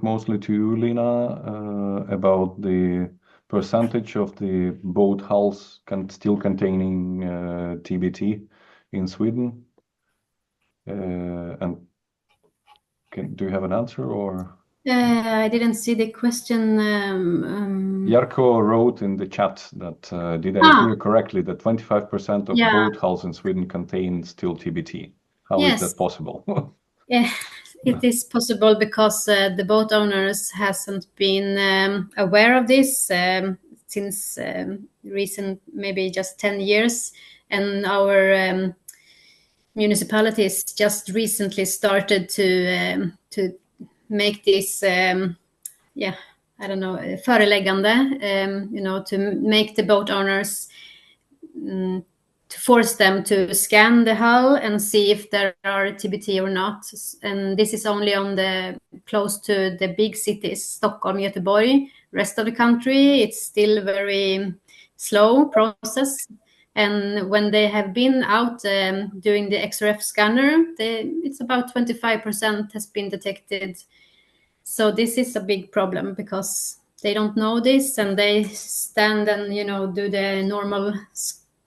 mostly to you, Lena, about the percentage of the boat hulls still containing TBT in Sweden. And do you have an answer or? I didn't see the question. Jarko wrote in the chat that did I hear correctly that 25% of boat hulls in Sweden contain still TBT? How is that possible? Yeah, it is possible because the boat owners hasn't been aware of this since recent, maybe just 10 years, and our municipalities just recently started to make this, I don't know, föreläggande, to make the boat owners to force them to scan the hull and see if there are TBT or not. And this is only on the close to the big cities, Stockholm, Göteborg. Rest of the country, it's still very slow process. And when they have been out doing the XRF scanner, it's about 25% has been detected. So this is a big problem because they don't know this and they stand and, do the normal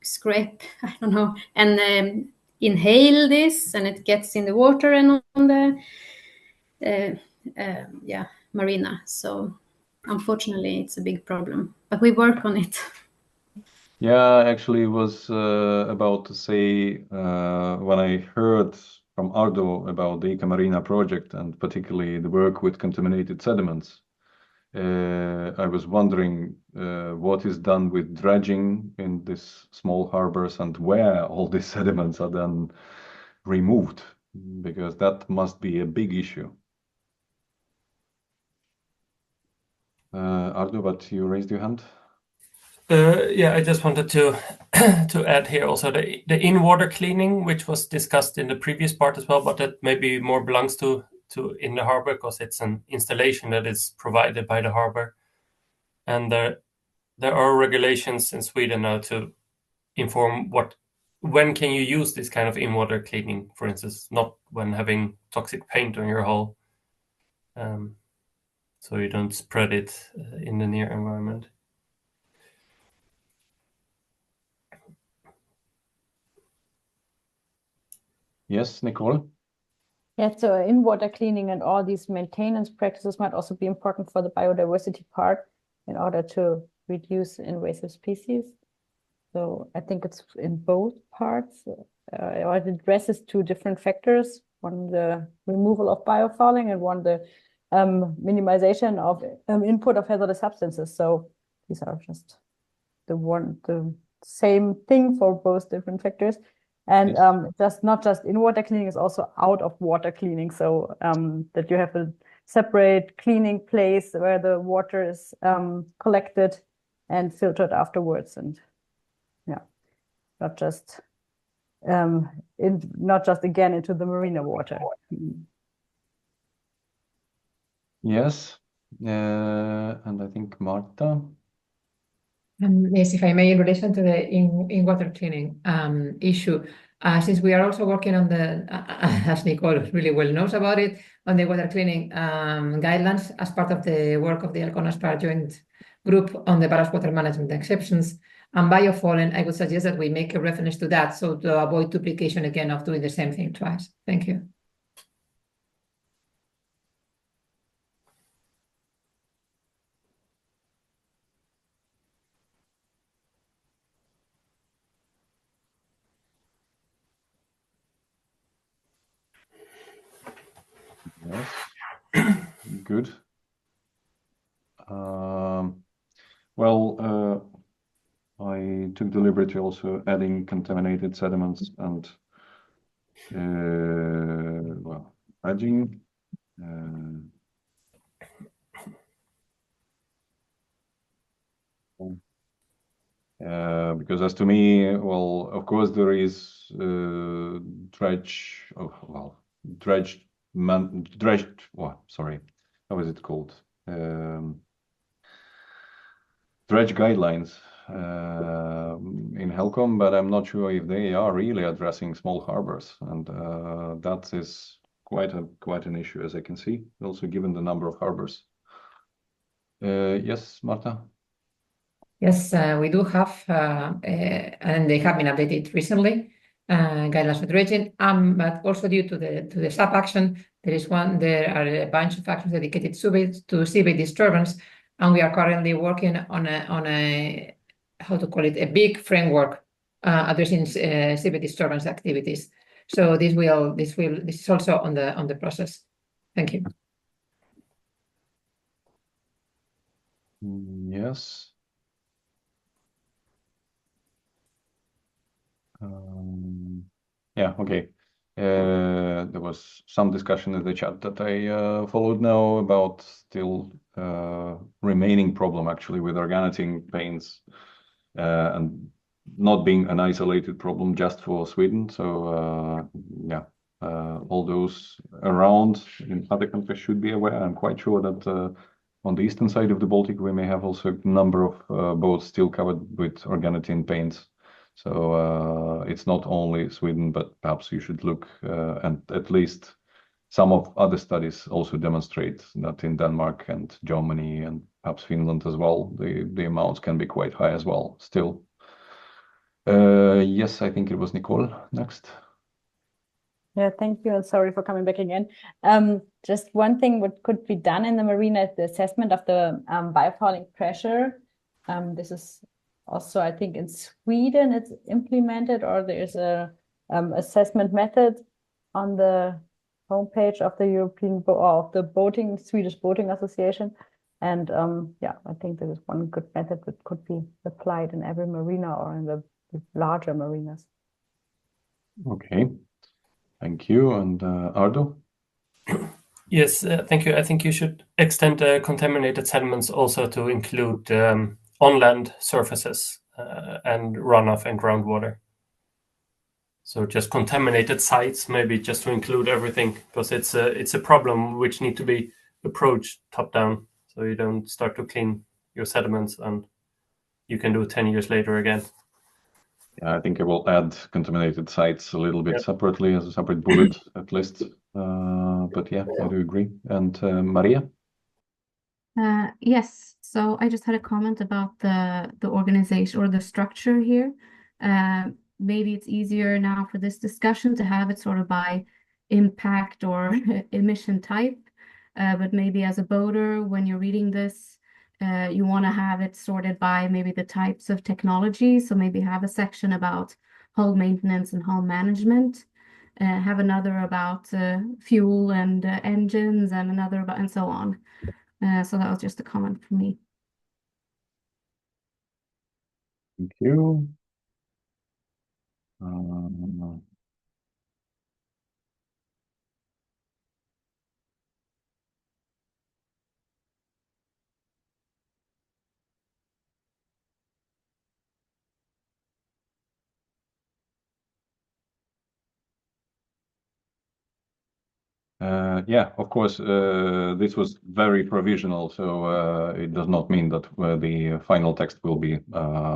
scrape, I don't know, and inhale this, and it gets in the water and on the marina. So unfortunately, it's a big problem, but we work on it. Yeah, I actually was about to say when I heard from Ardo about the Ica Marina project and particularly the work with contaminated sediments, I was wondering what is done with dredging in these small harbors and where all these sediments are then removed, because that must be a big issue. Ardo, but you raised your hand. I just wanted to add here also the in-water cleaning, which was discussed in the previous part as well, but that maybe more belongs to in the harbor because it's an installation that is provided by the harbor. And there are regulations in Sweden now to inform when can you use this kind of in-water cleaning, for instance, not when having toxic paint on your hull, so you don't spread it in the near environment. Yes, Nicole? Yeah, so in-water cleaning and all these maintenance practices might also be important for the biodiversity part in order to reduce invasive species. So I think it's in both parts. It addresses two different factors. One, the removal of biofouling, and one, the minimization of input of hazardous substances. So these are just the same thing for both different factors. And just not just in-water cleaning, is also out-of-water cleaning. So that you have a separate cleaning place where the water is collected and filtered afterwards, and not just again into the marina water. Yes, and I think Marta. Yes, if I may, in relation to the in-water cleaning issue, since we are also working on the, as Nicole really well knows about it, on the water cleaning guidelines as part of the work of the HELCOM joint group on the ballast water management exceptions, And biofouling, I would suggest that we make a reference to that, so to avoid duplication again of doing the same thing twice. Thank you. Yes. Good. Well, I took the liberty also adding contaminated sediments and well, dredging. Because as to me, well, of course there is dredged. What? Sorry, how is it called? Dredge guidelines in HELCOM, but I'm not sure if they are really addressing small harbors, and that is quite an issue, as I can see, also given the number of harbors. Yes, Marta? Yes, we do have, and they have been updated recently, guidelines for dredging, but also due to the SAP action, there are a bunch of actions dedicated to seabed disturbance, and we are currently working on a how to call it, a big framework addressing seabed disturbance activities. So this is also on the process. Thank you. Yes. Yeah, okay. There was some discussion in the chat that I followed now about still remaining problem actually with organotin paints and not being an isolated problem just for Sweden. So yeah, all those around in other countries should be aware. I'm quite sure that on the eastern side of the Baltic, we may have also a number of boats still covered with organotin paints. So it's not only Sweden, but perhaps you should look, and at least some of other studies also demonstrate that in Denmark and Germany and perhaps Finland as well, the amounts can be quite high as well still. Yes, I think it was Nicole next. Yeah, thank you. And sorry for coming back again. Just one thing what could be done in the marina is the assessment of the biofouling pressure. This is also, I think in Sweden it's implemented, or there's a assessment method on the homepage of the Swedish Boating Association. And yeah, I think this is one good method that could be applied in every marina or in the larger marinas. Okay, thank you. And Ardo? Yes, thank you. I think you should extend contaminated sediments also to include on-land surfaces and runoff and groundwater. So just contaminated sites, maybe just to include everything, because it's a problem which need to be approached top down. So you don't start to clean your sediments and you can do it 10 years later again. Yeah, I think I will add contaminated sites a little bit separately as a separate bullet at least. But yeah, I do agree. And Maria? Yes, so I just had a comment about the organization or the structure here. Maybe it's easier now for this discussion to have it sort of by impact or emission type. But maybe as a boater, when you're reading this, you want to have it sorted by maybe the types of technology. So maybe have a section about hull maintenance and hull management. Have another about fuel and engines, and another about, and so on. So that was just a comment from me. Thank you. Yeah, of course, this was very provisional, so it does not mean that the final text will be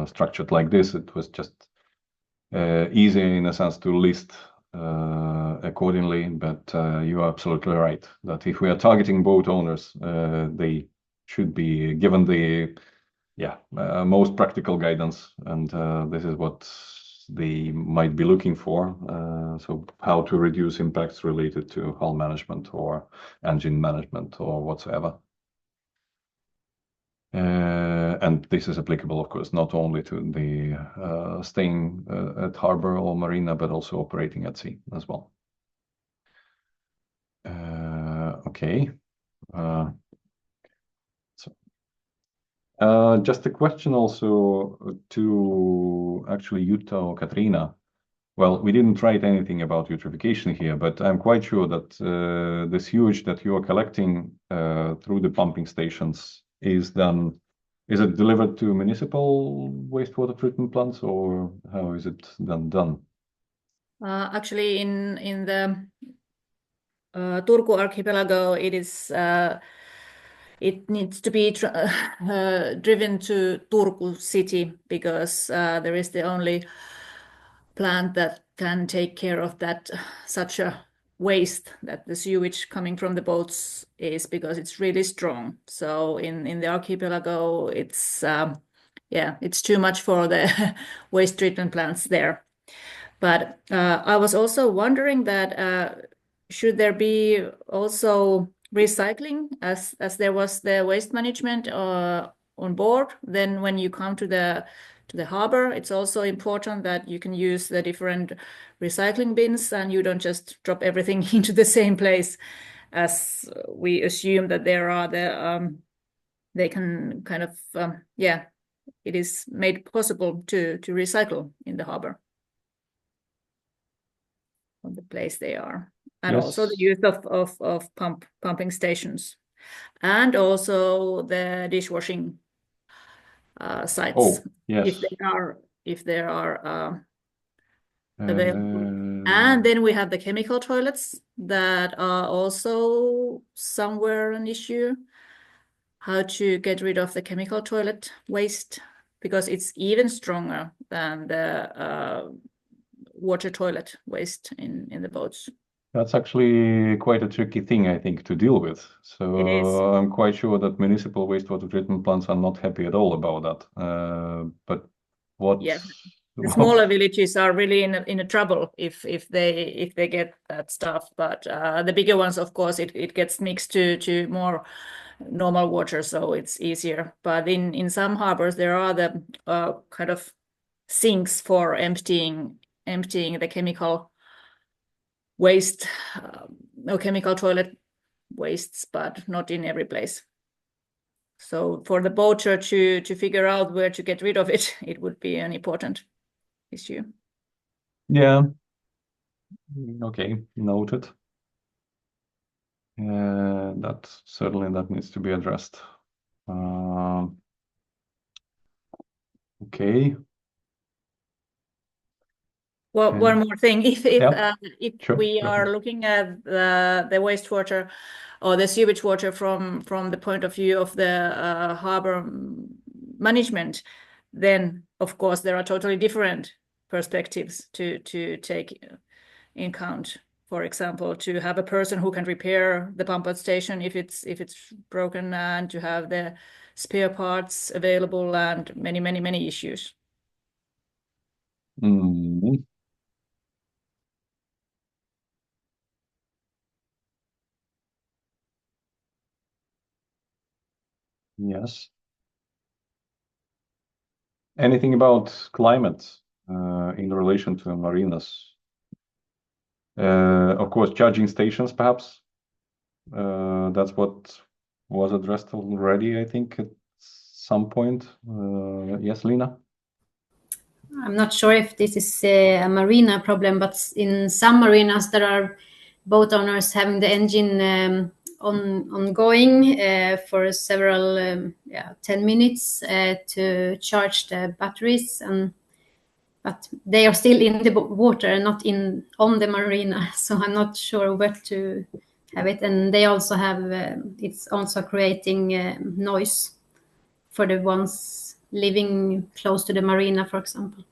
structured like this. It was just easy in a sense to list accordingly, but you are absolutely right that if we are targeting boat owners, they should be given the most practical guidance, and this is what they might be looking for. So how to reduce impacts related to hull management or engine management or whatsoever. And this is applicable, of course, not only to the staying at harbor or marina, but also operating at sea as well. Okay. Just a question also to actually Jutta or Katrina. Well, we didn't write anything about eutrophication here, but I'm quite sure that the sewage that you are collecting through the pumping stations is it delivered to municipal wastewater treatment plants, or how is it then done? Actually, in the Turku archipelago, it needs to be driven to Turku city, because there is the only plant that can take care of that such a waste that the sewage coming from the boats is, because it's really strong. So in the archipelago, it's too much for the waste treatment plants there. But I was also wondering that should there be also recycling as there was the waste management on board? Then when you come to the harbor, it's also important that you can use the different recycling bins and you don't just drop everything into the same place, as we assume that there are they can kind of it is made possible to recycle in the harbor on the place they are. And also the use of pumping stations, and also the dishwashing sites. Oh, yes. If there are available. And then we have the chemical toilets that are also somewhere an issue. How to get rid of the chemical toilet waste, because it's even stronger than the water toilet waste in the boats. That's actually quite a tricky thing, I think, to deal with. So it is. I'm quite sure that municipal wastewater treatment plants are not happy at all about that. But what? Yeah, the smaller villages are really in a trouble if they get that stuff. But the bigger ones, of course, it gets mixed to more normal water, so it's easier. But in some harbors, there are the kind of sinks for emptying the chemical waste, no chemical toilet wastes, but not in every place. So for the boater to figure out where to get rid of it, it would be an important issue. Yeah. Okay, noted. That needs to be addressed. Okay. Well, one more thing. If Sure. we are looking at the wastewater or the sewage water from the point of view of the harbor management, then of course there are totally different perspectives to take in count. For example, to have a person who can repair the pump out station if it's broken, and to have the spare parts available, and many issues. Mm-hmm. Yes. Anything about climate in relation to marinas? Of course, charging stations, perhaps. That's what was addressed already, I think, at some point. Yes, Lina? I'm not sure if this is a marina problem, but in some marinas there are boat owners having the engine ongoing for several 10 minutes to charge the batteries, but they are still in the water, not on the marina. So I'm not sure where to have it, and they also have it's also creating noise for the ones living close to the marina, for example.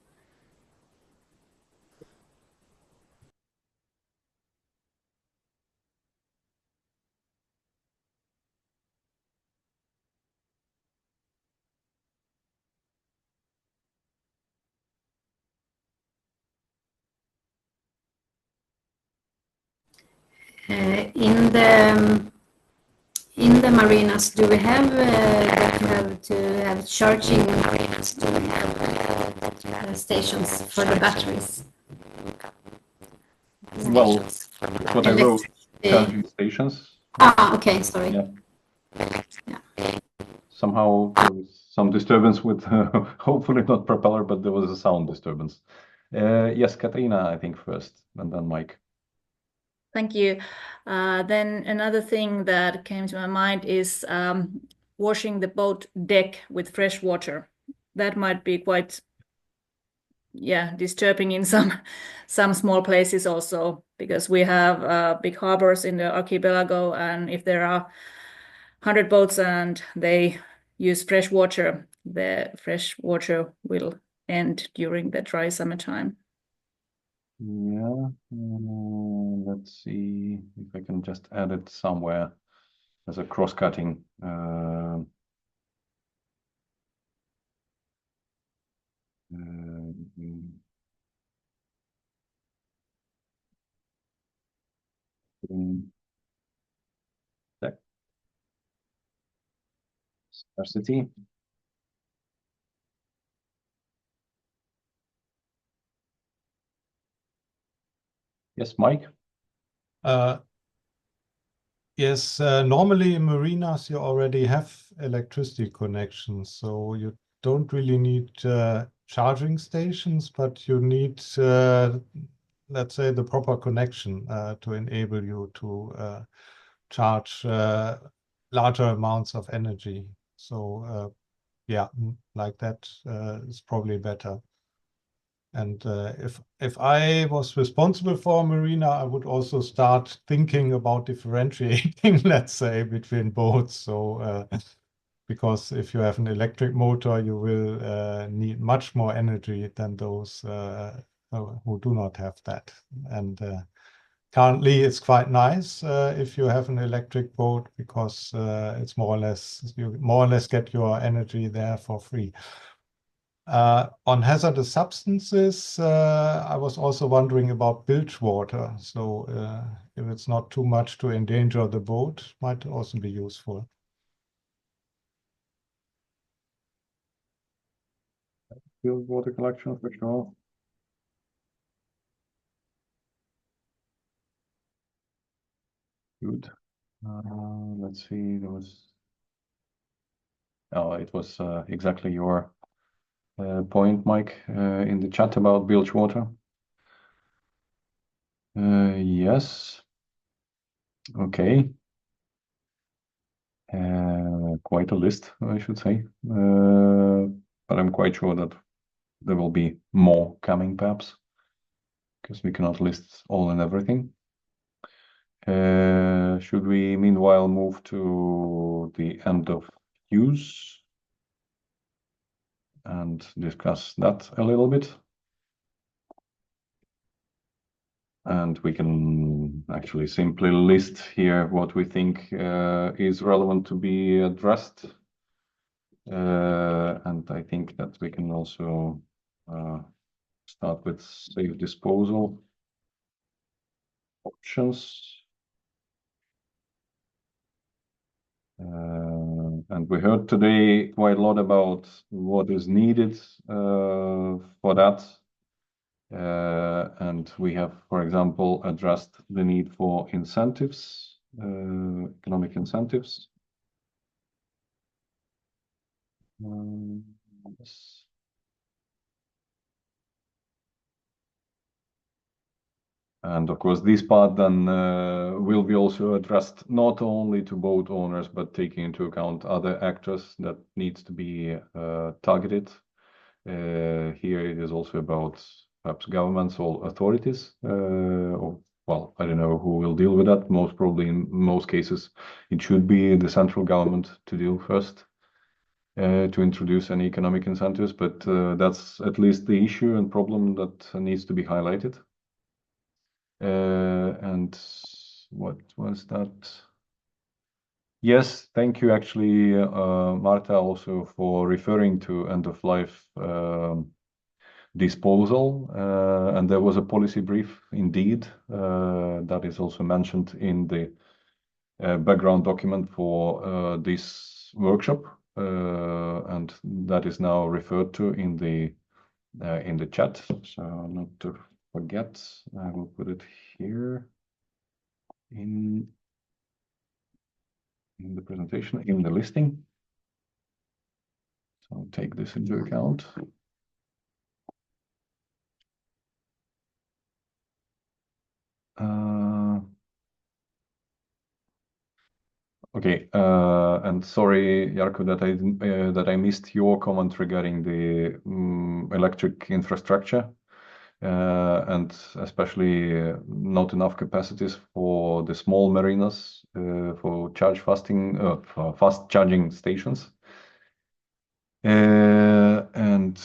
in the marinas, do we have that you have to have charging stations for the batteries? Well, what I wrote, charging stations. Okay, sorry. Yeah. Somehow there was some disturbance with, hopefully not propeller, but there was a sound disturbance. Yes, Katarina, I think first, and then Mike. Thank you. Then another thing that came to my mind is washing the boat deck with fresh water. That might be quite, disturbing in some small places also, because we have big harbors in the archipelago, and if there are 100 boats and they use fresh water, the fresh water will end during the dry summertime. Yeah, let's see if I can just add it somewhere as a cross-cutting. Scarcity. Yes, Mike? Yes, normally in marinas you already have electricity connections, so you don't really need charging stations, but you need, let's say, the proper connection to enable you to charge larger amounts of energy. So yeah, like that is probably better. And if I was responsible for a marina, I would also start thinking about differentiating, let's say, between boats. So because if you have an electric motor, you will need much more energy than those who do not have that. And currently, it's quite nice if you have an electric boat, because it's more or less, you more or less get your energy there for free. On hazardous substances, I was also wondering about bilge water. So if it's not too much to endanger the boat, might also be useful. Bilge water collection for sure. Good. Let's see, there was... Oh, it was exactly your point, Mike, in the chat about bilge water. Yes. Okay. Quite a list, I should say. But I'm quite sure that there will be more coming, perhaps, because we cannot list all and everything. Should we meanwhile move to the end of use and discuss that a little bit? And we can actually simply list here what we think is relevant to be addressed. And I think that we can also start with safe disposal options. And we heard today quite a lot about what is needed for that. And we have, for example, addressed the need for incentives, economic incentives. Yes. And of course, this part then will be also addressed not only to boat owners, but taking into account other actors that needs to be targeted. Here it is also about perhaps governments or authorities, or, well, I don't know who will deal with that. Most probably in most cases, it should be the central government to deal first, to introduce any economic incentives, but that's at least the issue and problem that needs to be highlighted. And what was that? Yes, thank you actually, Marta, also for referring to end-of-life disposal. And there was a policy brief indeed that is also mentioned in the background document for this workshop, and that is now referred to in the chat. So not to forget, I will put it here in the presentation, in the listing. So take this into account. Okay, and sorry, Jarkko, that I missed your comment regarding the electric infrastructure, and especially not enough capacities for the small marinas for for fast charging stations. And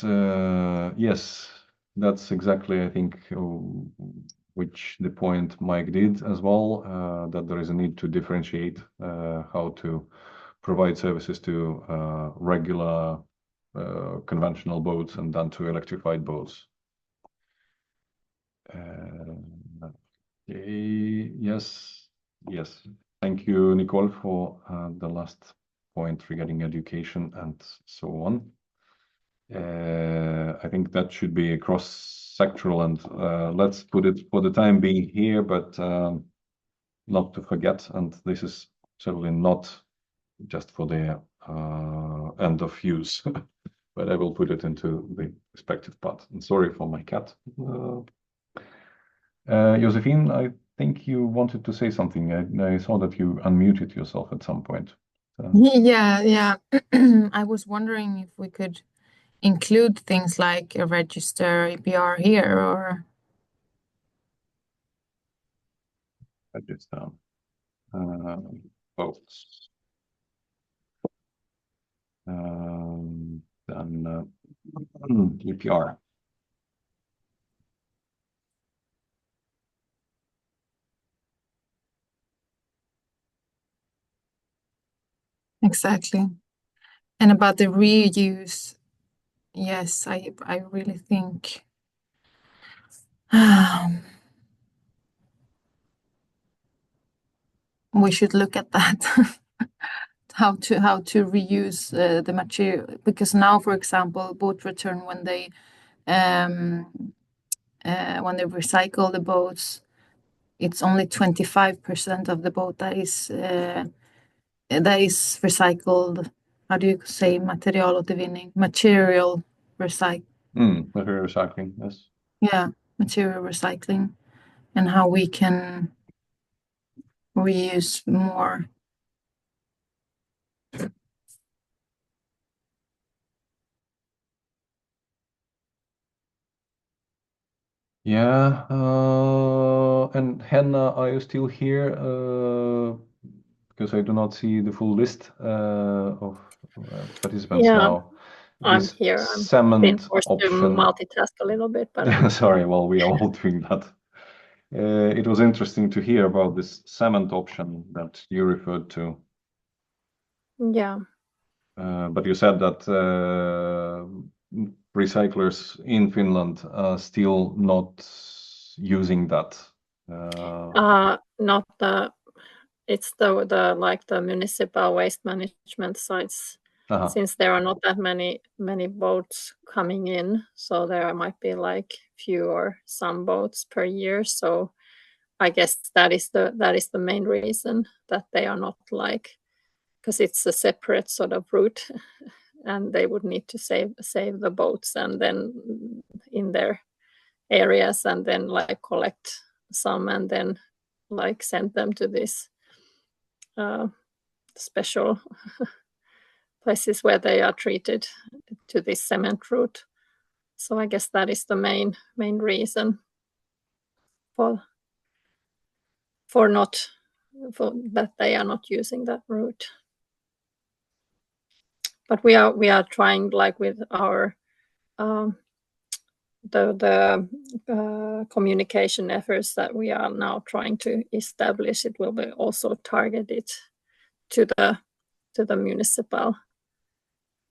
yes, that's exactly, I think, which the point Mike did as well, that there is a need to differentiate how to provide services to regular conventional boats and then to electrified boats. Yes. Thank you, Nicole, for the last point regarding education and so on. I think that should be cross-sectoral, and let's put it for the time being here, but not to forget, and this is certainly not just for the end of use, but I will put it into the respective part. And sorry for my cat. Josephine, I think you wanted to say something. I saw that you unmuted yourself at some point. Yeah. I was wondering if we could include things like a register APR here, or register boats. Then EPR. exactly. And about the reuse, yes, I really think we should look at that. how to reuse the material, because now, for example, boat return, when they recycle the boats, it's only 25% of the boat that is recycled. How do you say materialåtervinning? Material recycling. Material recycling, yes. Yeah, material recycling, and how we can reuse more. Yeah, and Henna, are you still here? Because I do not see the full list of participants now. I'm here. I'm been forced to multitask a little bit, but sorry, well, we are all doing that. It was interesting to hear about this cement option that you referred to. Yeah. But you said that recyclers in Finland are still not using that. Not the. It's the like the municipal waste management sites. Since there are not that many boats coming in, so there might be like few or some boats per year. So I guess that is the main reason that they are not, like, because it's a separate sort of route, and they would need to save the boats and then in their areas, and then like collect some and then like send them to this special places where they are treated to this cement route. So I guess that is the main reason for that they are not using that route. But we are trying, like with our the communication efforts that we are now trying to establish. It will be also targeted to the municipal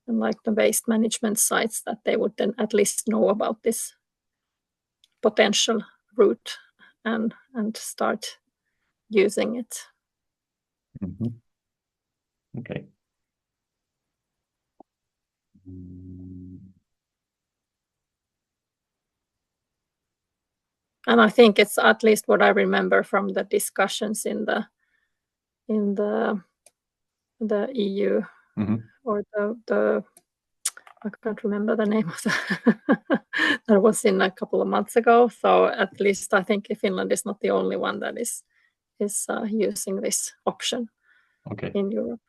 like the waste management sites, that they would then at least know about this potential route and start using it. Okay. And I think it's at least what I remember from the discussions in the EU or the I can't remember the name of that was in a couple of months ago. So at least I think Finland is not the only one that is using this option in Europe.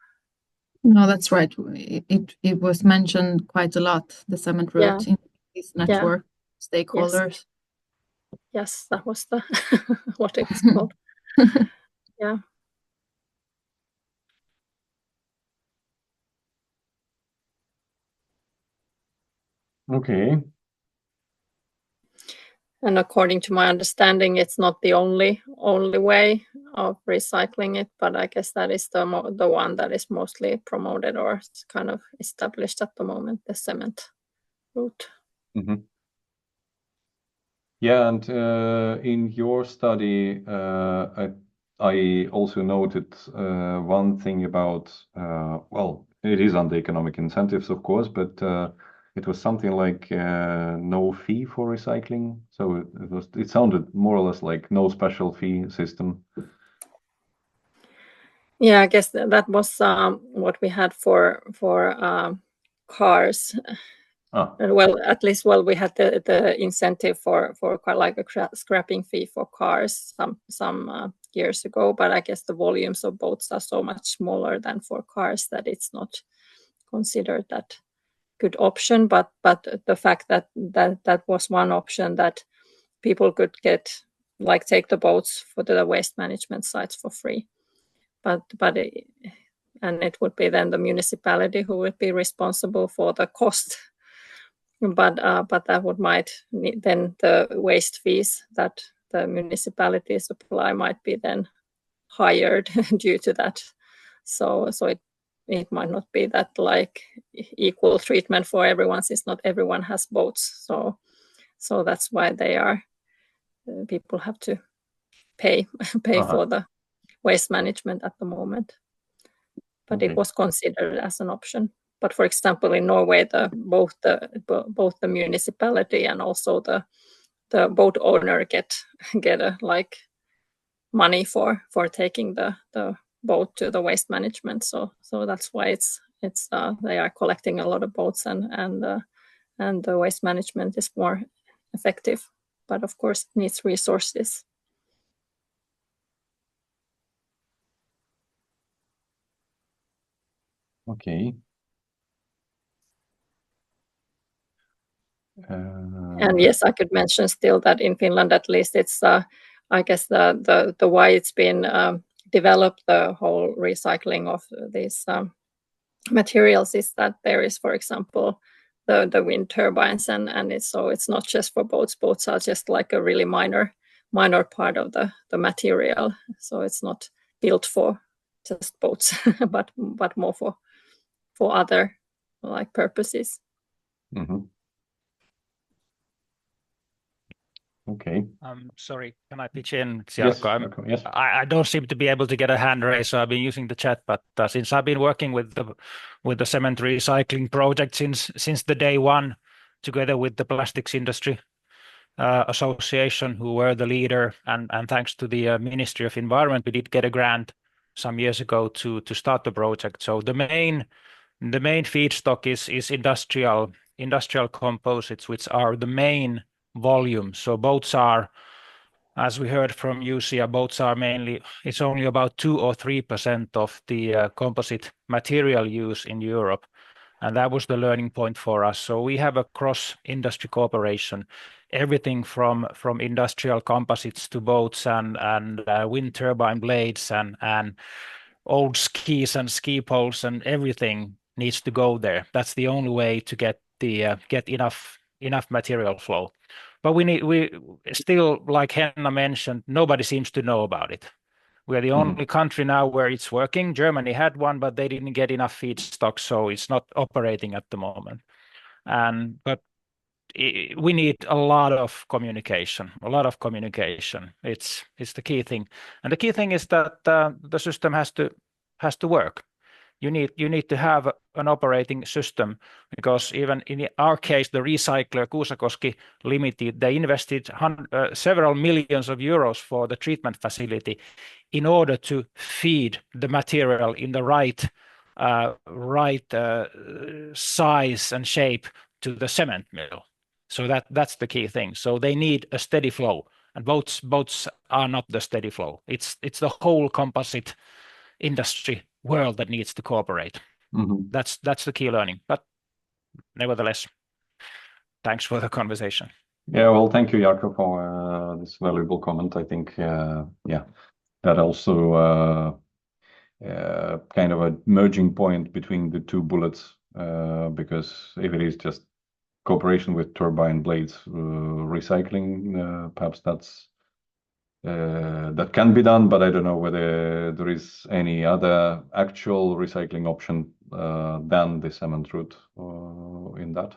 No, that's right. It was mentioned quite a lot, the cement route in this network, stakeholders. Yes, that was the what it's called. Yeah. Okay. And according to my understanding, it's not the only way of recycling it, but I guess that is the one that is mostly promoted or kind of established at the moment, the cement route. Yeah, and in your study, I also noted one thing about, well, it is on the economic incentives, of course, but it was something like no fee for recycling. So it sounded more or less like no special fee system. Yeah, I guess that was what we had for cars. Well, at least we had the incentive for quite like a scrapping fee for cars some years ago, but I guess the volumes of boats are so much smaller than for cars that it's not considered that good option. But the fact that was one option that people could get, like take the boats for the waste management sites for free, and it would be then the municipality who would be responsible for the cost. But that might then the waste fees that the municipality supply might be then higher due to that. So it might not be that like equal treatment for everyone, since not everyone has boats. So that's why people have to pay for the waste management at the moment. But it was considered as an option. But for example, in Norway, both the municipality and also the boat owner get like money for taking the boat to the waste management. So that's why it's they are collecting a lot of boats and the waste management is more effective. But of course, it needs resources. Okay. And yes, I could mention still that in Finland, at least, it's I guess the why it's been developed, the whole recycling of these materials, is that there is, for example, the wind turbines, and it's not just for boats. Boats are just like a really minor part of the material. So it's not built for just boats, but more for other like purposes. Okay. Sorry, can I pitch in? Yes. I don't seem to be able to get a hand raise, so I've been using the chat. But since I've been working with the cement recycling project since the day one, together with the Plastics Industry Association, who were the leader, and thanks to the Ministry of Environment, we did get a grant some years ago to start the project. So the main feedstock is industrial composites, which are the main volume. So boats are, as we heard from Jussi, boats are mainly, it's only about 2 or 3% of the composite material use in Europe. And that was the learning point for us. So we have a cross-industry cooperation, everything from industrial composites to boats and wind turbine blades and old skis and ski poles, and everything needs to go there. That's the only way to get enough material flow. But we still, like Henna mentioned, nobody seems to know about it. We are the only country now where it's working. Germany had one, but they didn't get enough feedstock, so it's not operating at the moment. But we need a lot of communication. It's the key thing. And the key thing is that the system has to work. You need to have an operating system, because even in our case, the recycler Kuusakoski Limited, they invested several millions of euros for the treatment facility in order to feed the material in the right size and shape to the cement mill. So that's the key thing. So they need a steady flow, and boats are not the steady flow. It's the whole composite industry world that needs to cooperate. That's the key learning. But nevertheless, thanks for the conversation. Yeah, well, thank you, Jarkko, for this valuable comment. I think, yeah, that also kind of a merging point between the two bullets, because if it is just cooperation with turbine blades recycling, perhaps that can be done, but I don't know whether there is any other actual recycling option than the cement route in that.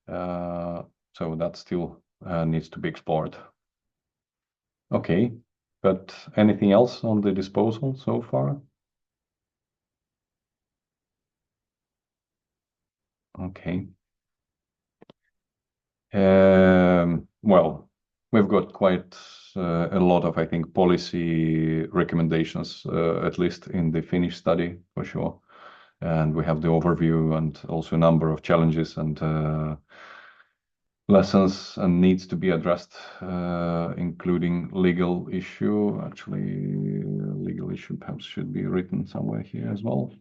So that still needs to be explored. Okay, but anything else on the disposal so far? Okay. Well, we've got quite a lot of, I think, policy recommendations, at least in the Finnish study, for sure. And we have the overview and also a number of challenges and lessons and needs to be addressed, including legal issue. Actually, legal issue perhaps should be written somewhere here as well.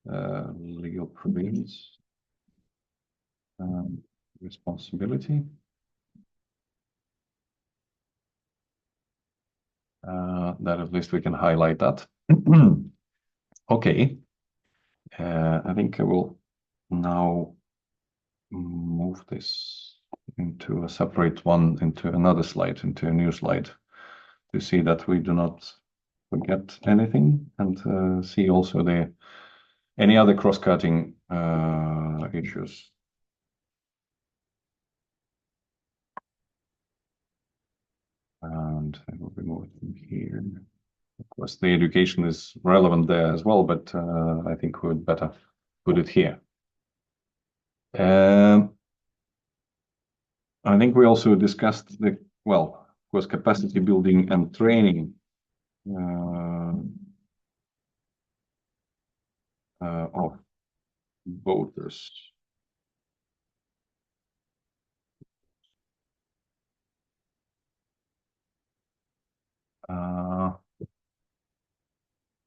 Legal provisions, responsibility. That at least we can highlight that. Okay. I think I will now move this into a separate one, into another slide, into a new slide, to see that we do not forget anything, and see also any other cross-cutting issues. And I will remove it here. Of course, the education is relevant there as well, but I think we would better put it here. I think we also discussed of course, capacity building and training of boaters.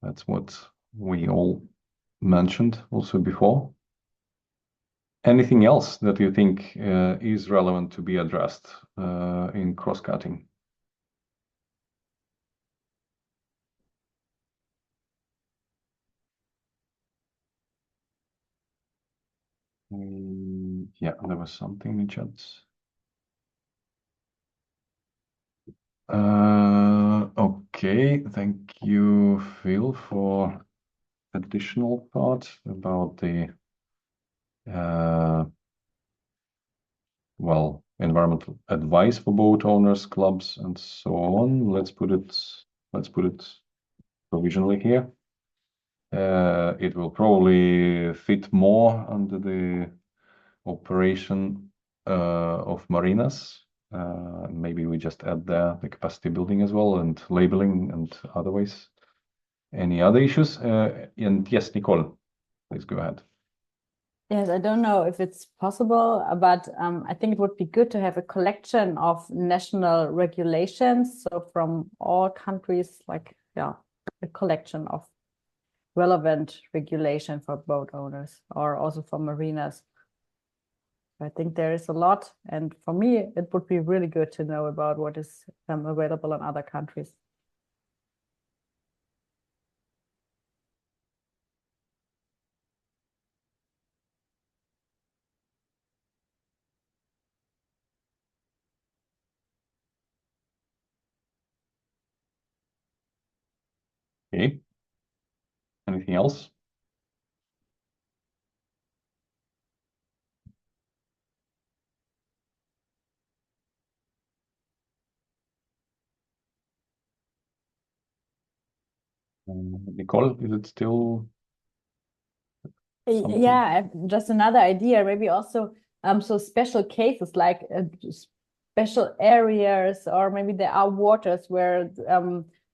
That's what we all mentioned also before. Anything else that you think is relevant to be addressed in cross-cutting? Yeah, there was something in the chat. Okay, thank you, Phil, for additional part about the environmental advice for boat owners, clubs, and so on. Let's put it provisionally here. It will probably fit more under the operation of marinas. Maybe we just add there the capacity building as well, and labeling and other ways. Any other issues? And yes, Nicole, please go ahead. Yes, I don't know if it's possible, but I think it would be good to have a collection of national regulations. So from all countries, a collection of relevant regulation for boat owners or also for marinas. I think there is a lot, and for me, it would be really good to know about what is available in other countries. Okay. Anything else? Nicole, is it still something? Yeah, just another idea, maybe also so special cases like special areas, or maybe there are waters where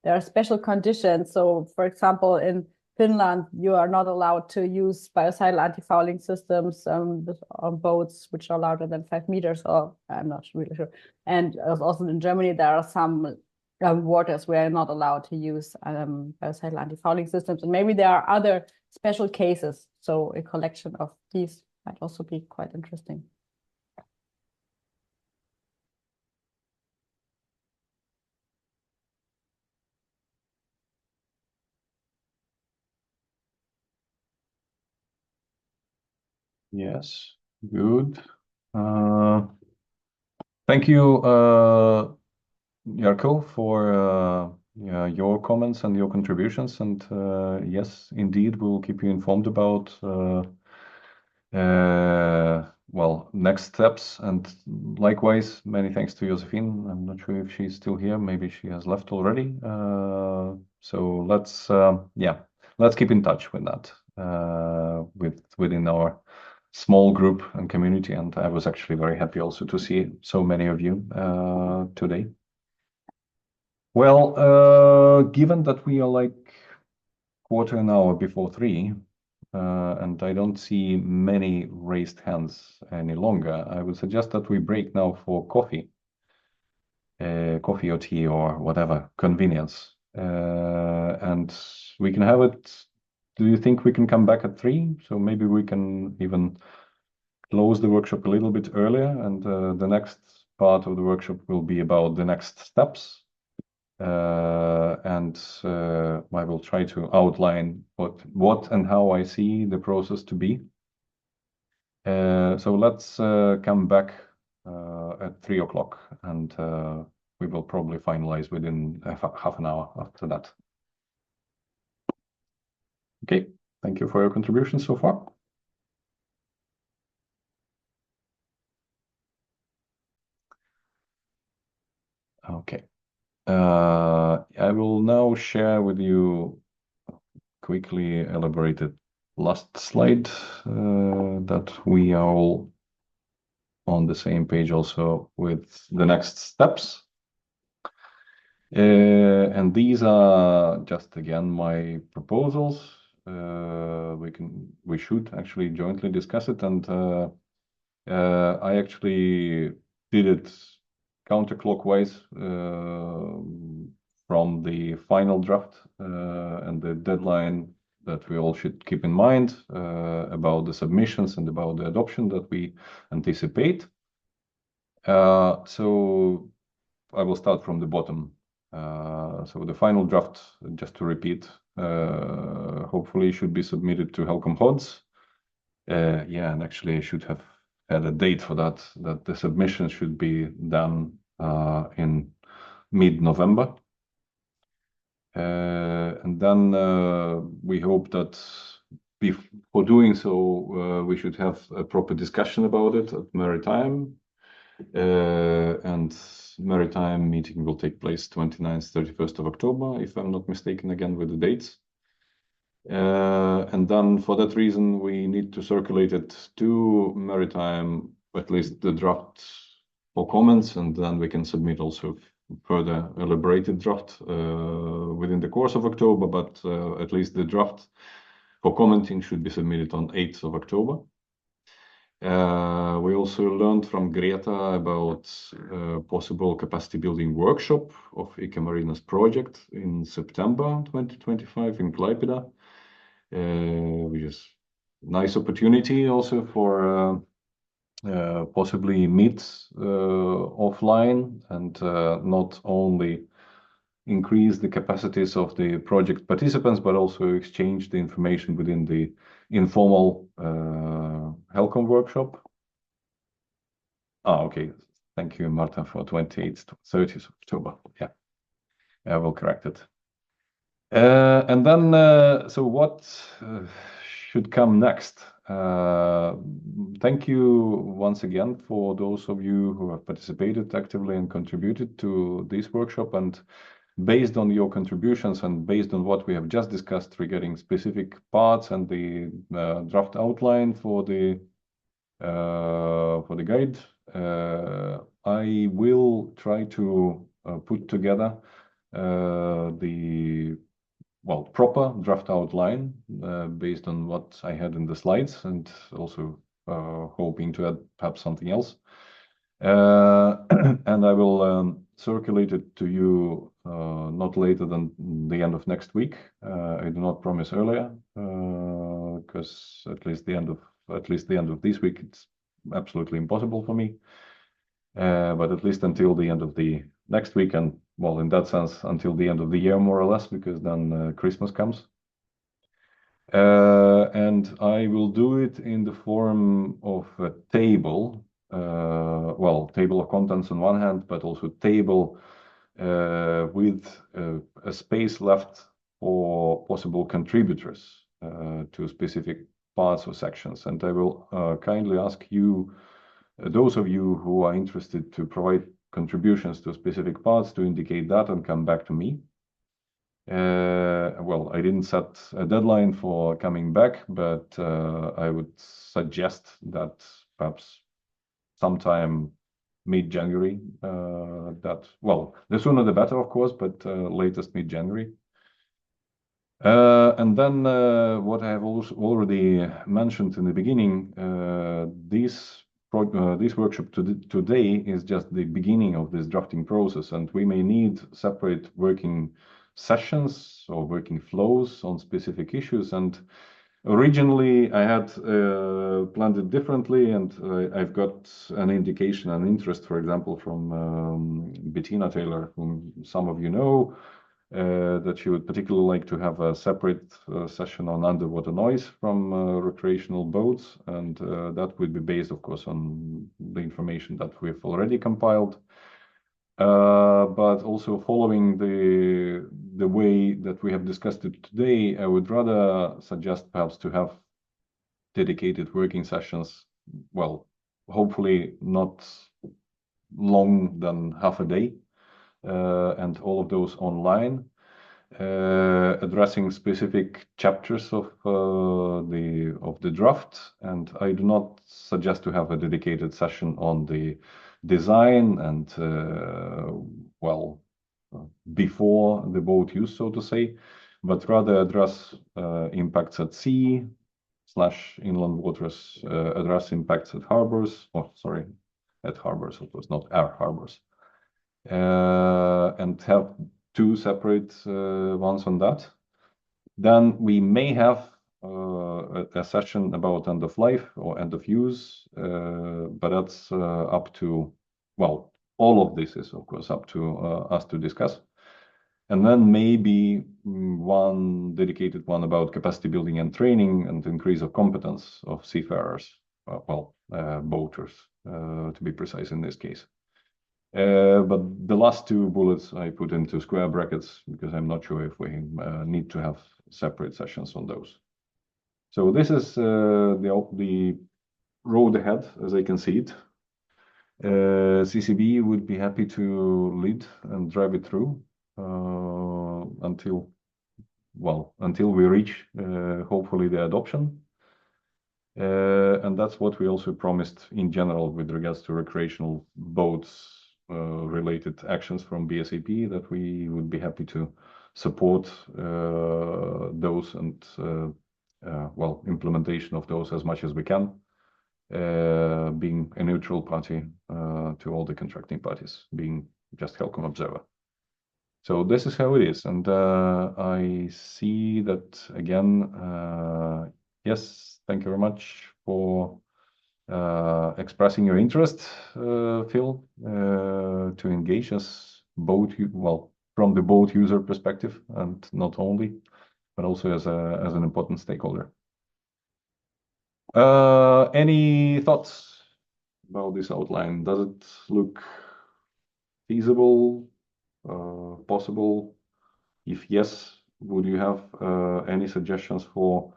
there are special conditions. So, for example, in Finland, you are not allowed to use biocidal anti-fouling systems on boats which are larger than 5 meters, or I'm not really sure. And also in Germany, there are some waters where you're not allowed to use biocidal anti-fouling systems. And maybe there are other special cases. So a collection of these might also be quite interesting. Yes, good. Thank you, Jarkko, for your comments and your contributions. And yes, indeed, we'll keep you informed about well, next steps. And likewise, many thanks to Josephine. I'm not sure if she's still here. Maybe she has left already. So let's keep in touch with that within our small group and community. And I was actually very happy also to see so many of you today. Well, given that we are like quarter an hour before 3, and I don't see many raised hands any longer, I would suggest that we break now for coffee or tea or whatever convenience. And we can have it. Do you think we can come back at 3? So maybe we can even close the workshop a little bit earlier, and the next part of the workshop will be about the next steps. And I will try to outline what and how I see the process to be. So let's come back at 3 o'clock, and we will probably finalize within half an hour after that. Okay, thank you for your contribution so far. Okay. I will now share with you quickly elaborated last slide that we are all on the same page also with the next steps. And these are just again my proposals. We should actually jointly discuss it, and I actually did it counterclockwise from the final draft and the deadline that we all should keep in mind about the submissions and about the adoption that we anticipate. So I will start from the bottom. So the final draft, just to repeat, hopefully should be submitted to HELCOM HODS. Yeah, and actually I should have had a date for that the submission should be done in mid-November. And then we hope that before doing so, we should have a proper discussion about it at Maritime. And Maritime meeting will take place 29th, 31st of October, if I'm not mistaken, again with the dates. And then for that reason, we need to circulate it to Maritime, at least the draft for comments, and then we can submit also further elaborated draft within the course of October, but at least the draft for commenting should be submitted on 8th of October. We also learned from Greta about possible capacity building workshop of ICA Marina's project in September 2025 in Klaipėda, which is a nice opportunity also for possibly meet offline and not only increase the capacities of the project participants, but also exchange the information within the informal HELCOM workshop. Okay. Thank you, Marta, for 28th to 30th of October. Yeah, I will correct it. And then, so what should come next? Thank you once again for those of you who have participated actively and contributed to this workshop. And based on your contributions and based on what we have just discussed regarding specific parts and the draft outline for the guide, I will try to put together the proper draft outline based on what I had in the slides, and also hoping to add perhaps something else. And I will circulate it to you not later than the end of next week. I do not promise earlier, because at least the end of this week it's absolutely impossible for me. But at least until the end of the next week, and well, in that sense, until the end of the year, more or less, because then Christmas comes. And I will do it in the form of a table, table of contents on one hand, but also table with a space left for possible contributors to specific parts or sections. And I will kindly ask you, those of you who are interested to provide contributions to specific parts, to indicate that and come back to me. I didn't set a deadline for coming back, but I would suggest that perhaps sometime mid-January, the sooner the better, of course, but latest mid-January. And then what I have also already mentioned in the beginning, this workshop today is just the beginning of this drafting process, and we may need separate working sessions or working flows on specific issues. And originally I had planned it differently, and I've got an indication and interest, for example, from Bettina Taylor, whom some of you know, that she would particularly like to have a separate session on underwater noise from recreational boats, and that would be based, of course, on the information that we've already compiled. But also following the way that we have discussed it today, I would rather suggest perhaps to have dedicated working sessions, hopefully not long than half a day, and all of those online, addressing specific chapters of the draft. And I do not suggest to have a dedicated session on the design and before the boat use, so to say, but rather address impacts at sea / inland waters, address impacts at harbors, at harbors, of course, not our harbors, and have two separate ones on that. Then we may have a session about end of life or end of use, but that's up to, all of this is, of course, up to us to discuss. And then maybe one dedicated one about capacity building and training and increase of competence of seafarers, boaters, to be precise in this case. But the last two bullets I put into square brackets because I'm not sure if we need to have separate sessions on those. So this is the road ahead as I can see it. CCB would be happy to lead and drive it through until we reach hopefully the adoption. And that's what we also promised in general with regards to recreational boats related actions from BSAP, that we would be happy to support those and implementation of those as much as we can, being a neutral party to all the contracting parties, being just HELCOM observer. So this is how it is, and I see that again. Yes, thank you very much for expressing your interest, Phil, to engage us both, from the boat user perspective, and not only, but also as an important stakeholder. Any thoughts about this outline? Does it look feasible, possible? If yes, would you have any suggestions for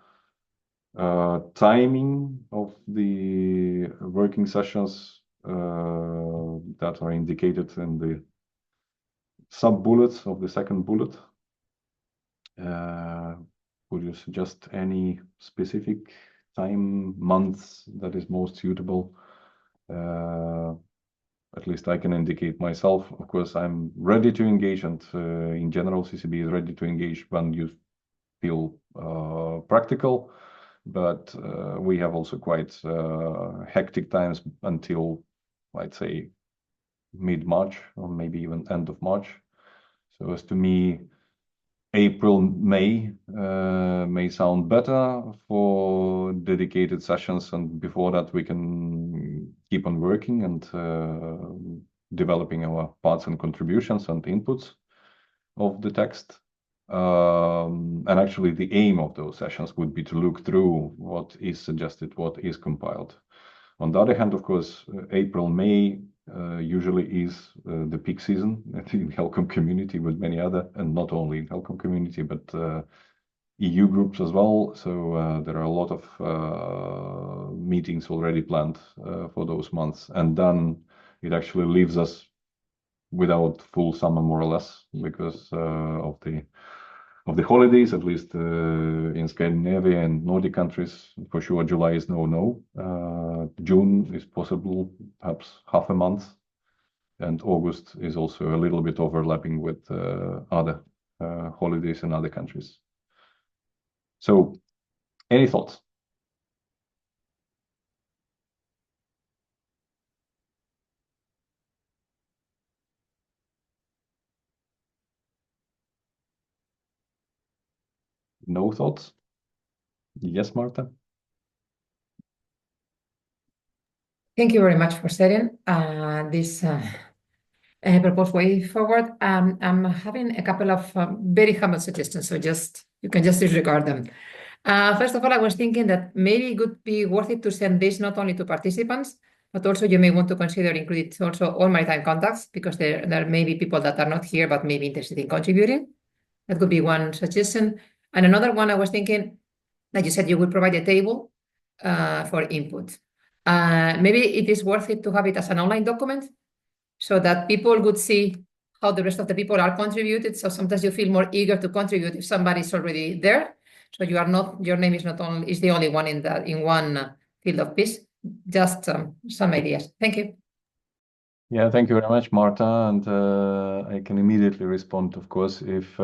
timing of the working sessions that are indicated in the sub-bullets of the second bullet? Would you suggest any specific time, months that is most suitable? At least I can indicate myself. Of course, I'm ready to engage, and in general, CCB is ready to engage when you feel practical. But we have also quite hectic times until, I'd say, mid-March or maybe even end of March. So as to me, April, May may sound better for dedicated sessions, and before that we can keep on working and developing our parts and contributions and inputs of the text. And actually the aim of those sessions would be to look through what is suggested, what is compiled. On the other hand, of course, April, May usually is the peak season in HELCOM community with many other, and not only in HELCOM community, but EU groups as well. So there are a lot of meetings already planned for those months. And then it actually leaves us without full summer, more or less, because of the holidays, at least in Scandinavia and Nordic countries. For sure, July is no. June is possible, perhaps half a month. And August is also a little bit overlapping with other holidays in other countries. So, any thoughts? No thoughts? Yes, Marta? Thank you very much for sharing this proposed way forward. I'm having a couple of very humble suggestions, so you can just disregard them. First of all, I was thinking that maybe it would be worth it to send this not only to participants, but also you may want to consider including also all maritime contacts, because there may be people that are not here but may be interested in contributing. That could be one suggestion. And another one, I was thinking, like you said, you would provide a table for input. Maybe it is worth it to have it as an online document so that people would see how the rest of the people are contributed. So sometimes you feel more eager to contribute if somebody's already there. So your name is is the only one in one field of peace. Just some ideas. Thank you. Yeah, thank you very much, Marta. And I can immediately respond, of course, if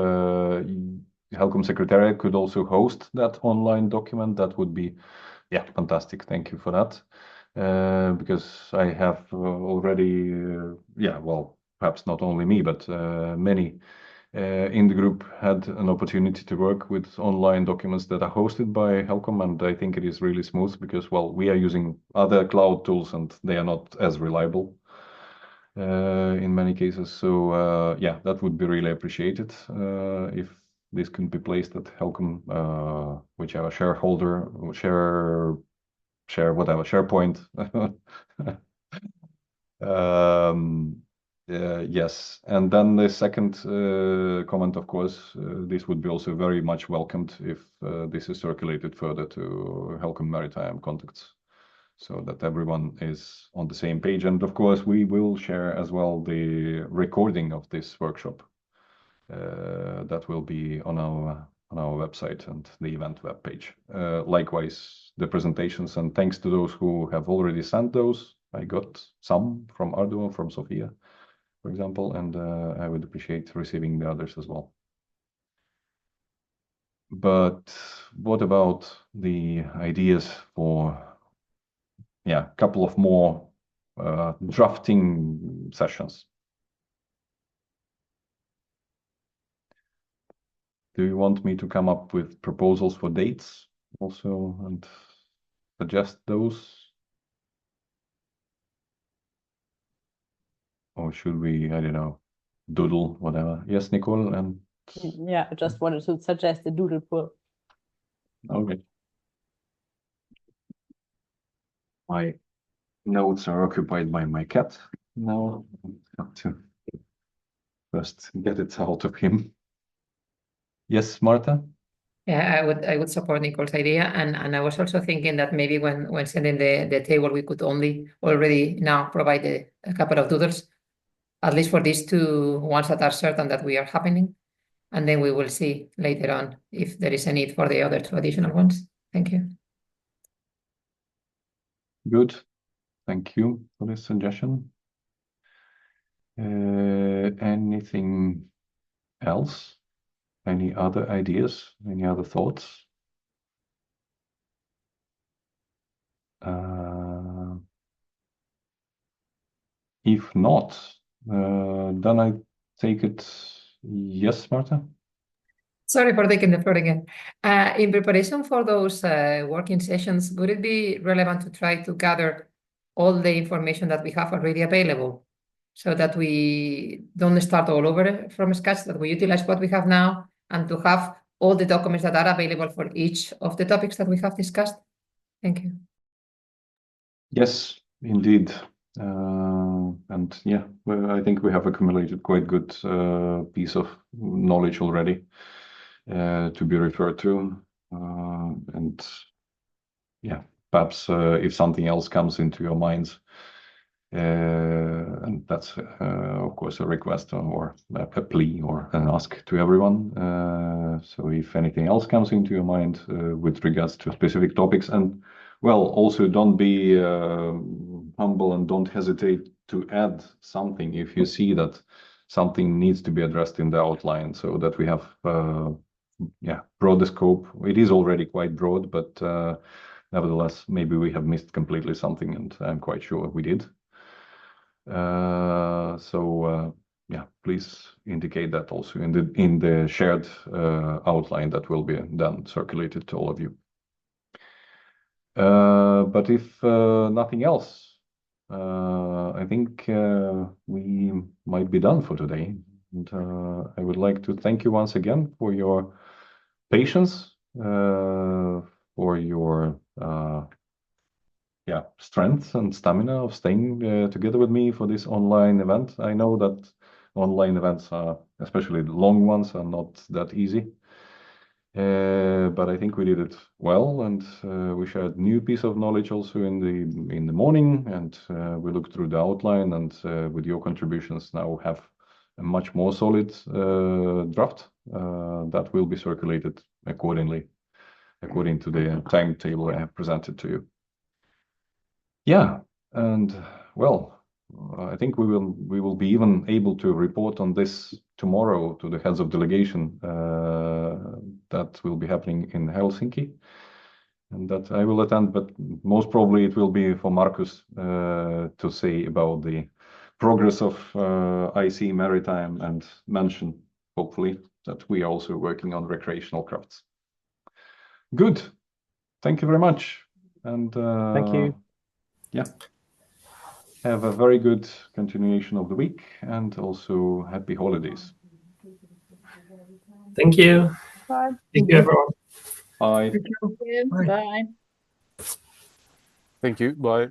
HELCOM Secretariat could also host that online document, that would be, yeah, fantastic. Thank you for that. Because I have already, well, perhaps not only me, but many in the group had an opportunity to work with online documents that are hosted by HELCOM, and I think it is really smooth because, well, we are using other cloud tools and they are not as reliable in many cases. So yeah, that would be really appreciated if this can be placed at HELCOM, whichever shareholder, share whatever, SharePoint. Yes, and then the second comment, of course, this would be also very much welcomed if this is circulated further to HELCOM Maritime contacts, so that everyone is on the same page. And of course, we will share as well the recording of this workshop that will be on our website and the event webpage. Likewise, the presentations, and thanks to those who have already sent those. I got some from Arduo, from Sofia, for example, and I would appreciate receiving the others as well. But what about the ideas for, yeah, a couple of more drafting sessions? Do you want me to come up with proposals for dates also and suggest those? Or should we, I don't know, doodle, whatever? Yes, Nicole? And yeah, I just wanted to suggest a doodle pool. Okay. My notes are occupied by my cat now. I have to first get it out of him. Yes, Marta? Yeah, I would support Nicole's idea, and I was also thinking that maybe when sending the table, we could already now provide a couple of doodles, at least for these two ones that are certain that we are happening, and then we will see later on if there is a need for the other two additional ones. Thank you. Good. Thank you for this suggestion. Anything else? Any other ideas? Any other thoughts? If not, then I take it. Yes, Marta? Sorry for taking the floor again. In preparation for those working sessions, would it be relevant to try to gather all the information that we have already available so that we don't start all over from scratch, that we utilize what we have now and to have all the documents that are available for each of the topics that we have discussed? Thank you. Yes, indeed. And yeah, well, I think we have accumulated quite good piece of knowledge already to be referred to. And yeah, perhaps if something else comes into your minds, and that's of course a request or a plea or an ask to everyone. So if anything else comes into your mind with regards to specific topics, and well, also don't be humble and don't hesitate to add something if you see that something needs to be addressed in the outline, so that we have broader scope. It is already quite broad, but nevertheless, maybe we have missed completely something, and I'm quite sure we did. Yeah, please indicate that also in the shared outline that will be then circulated to all of you. But if nothing else, I think we might be done for today. And I would like to thank you once again for your patience, for your strength and stamina of staying together with me for this online event. I know that online events are, especially the long ones, are not that easy. But I think we did it well, and we shared new piece of knowledge also in the morning, and we looked through the outline, and with your contributions now have a much more solid draft that will be circulated accordingly, according to the timetable I have presented to you. Yeah, and well, I think we will be even able to report on this tomorrow to the heads of delegation that will be happening in Helsinki, and that I will attend, but most probably it will be for Markus to say about the progress of IC Maritime and mention, hopefully, that we are also working on recreational crafts. Good. Thank you very much. And thank you. Yeah. Have a very good continuation of the week, and also happy holidays. Thank you. Bye. Thank you, everyone. Bye. Thank you. Bye. Thank you. Bye.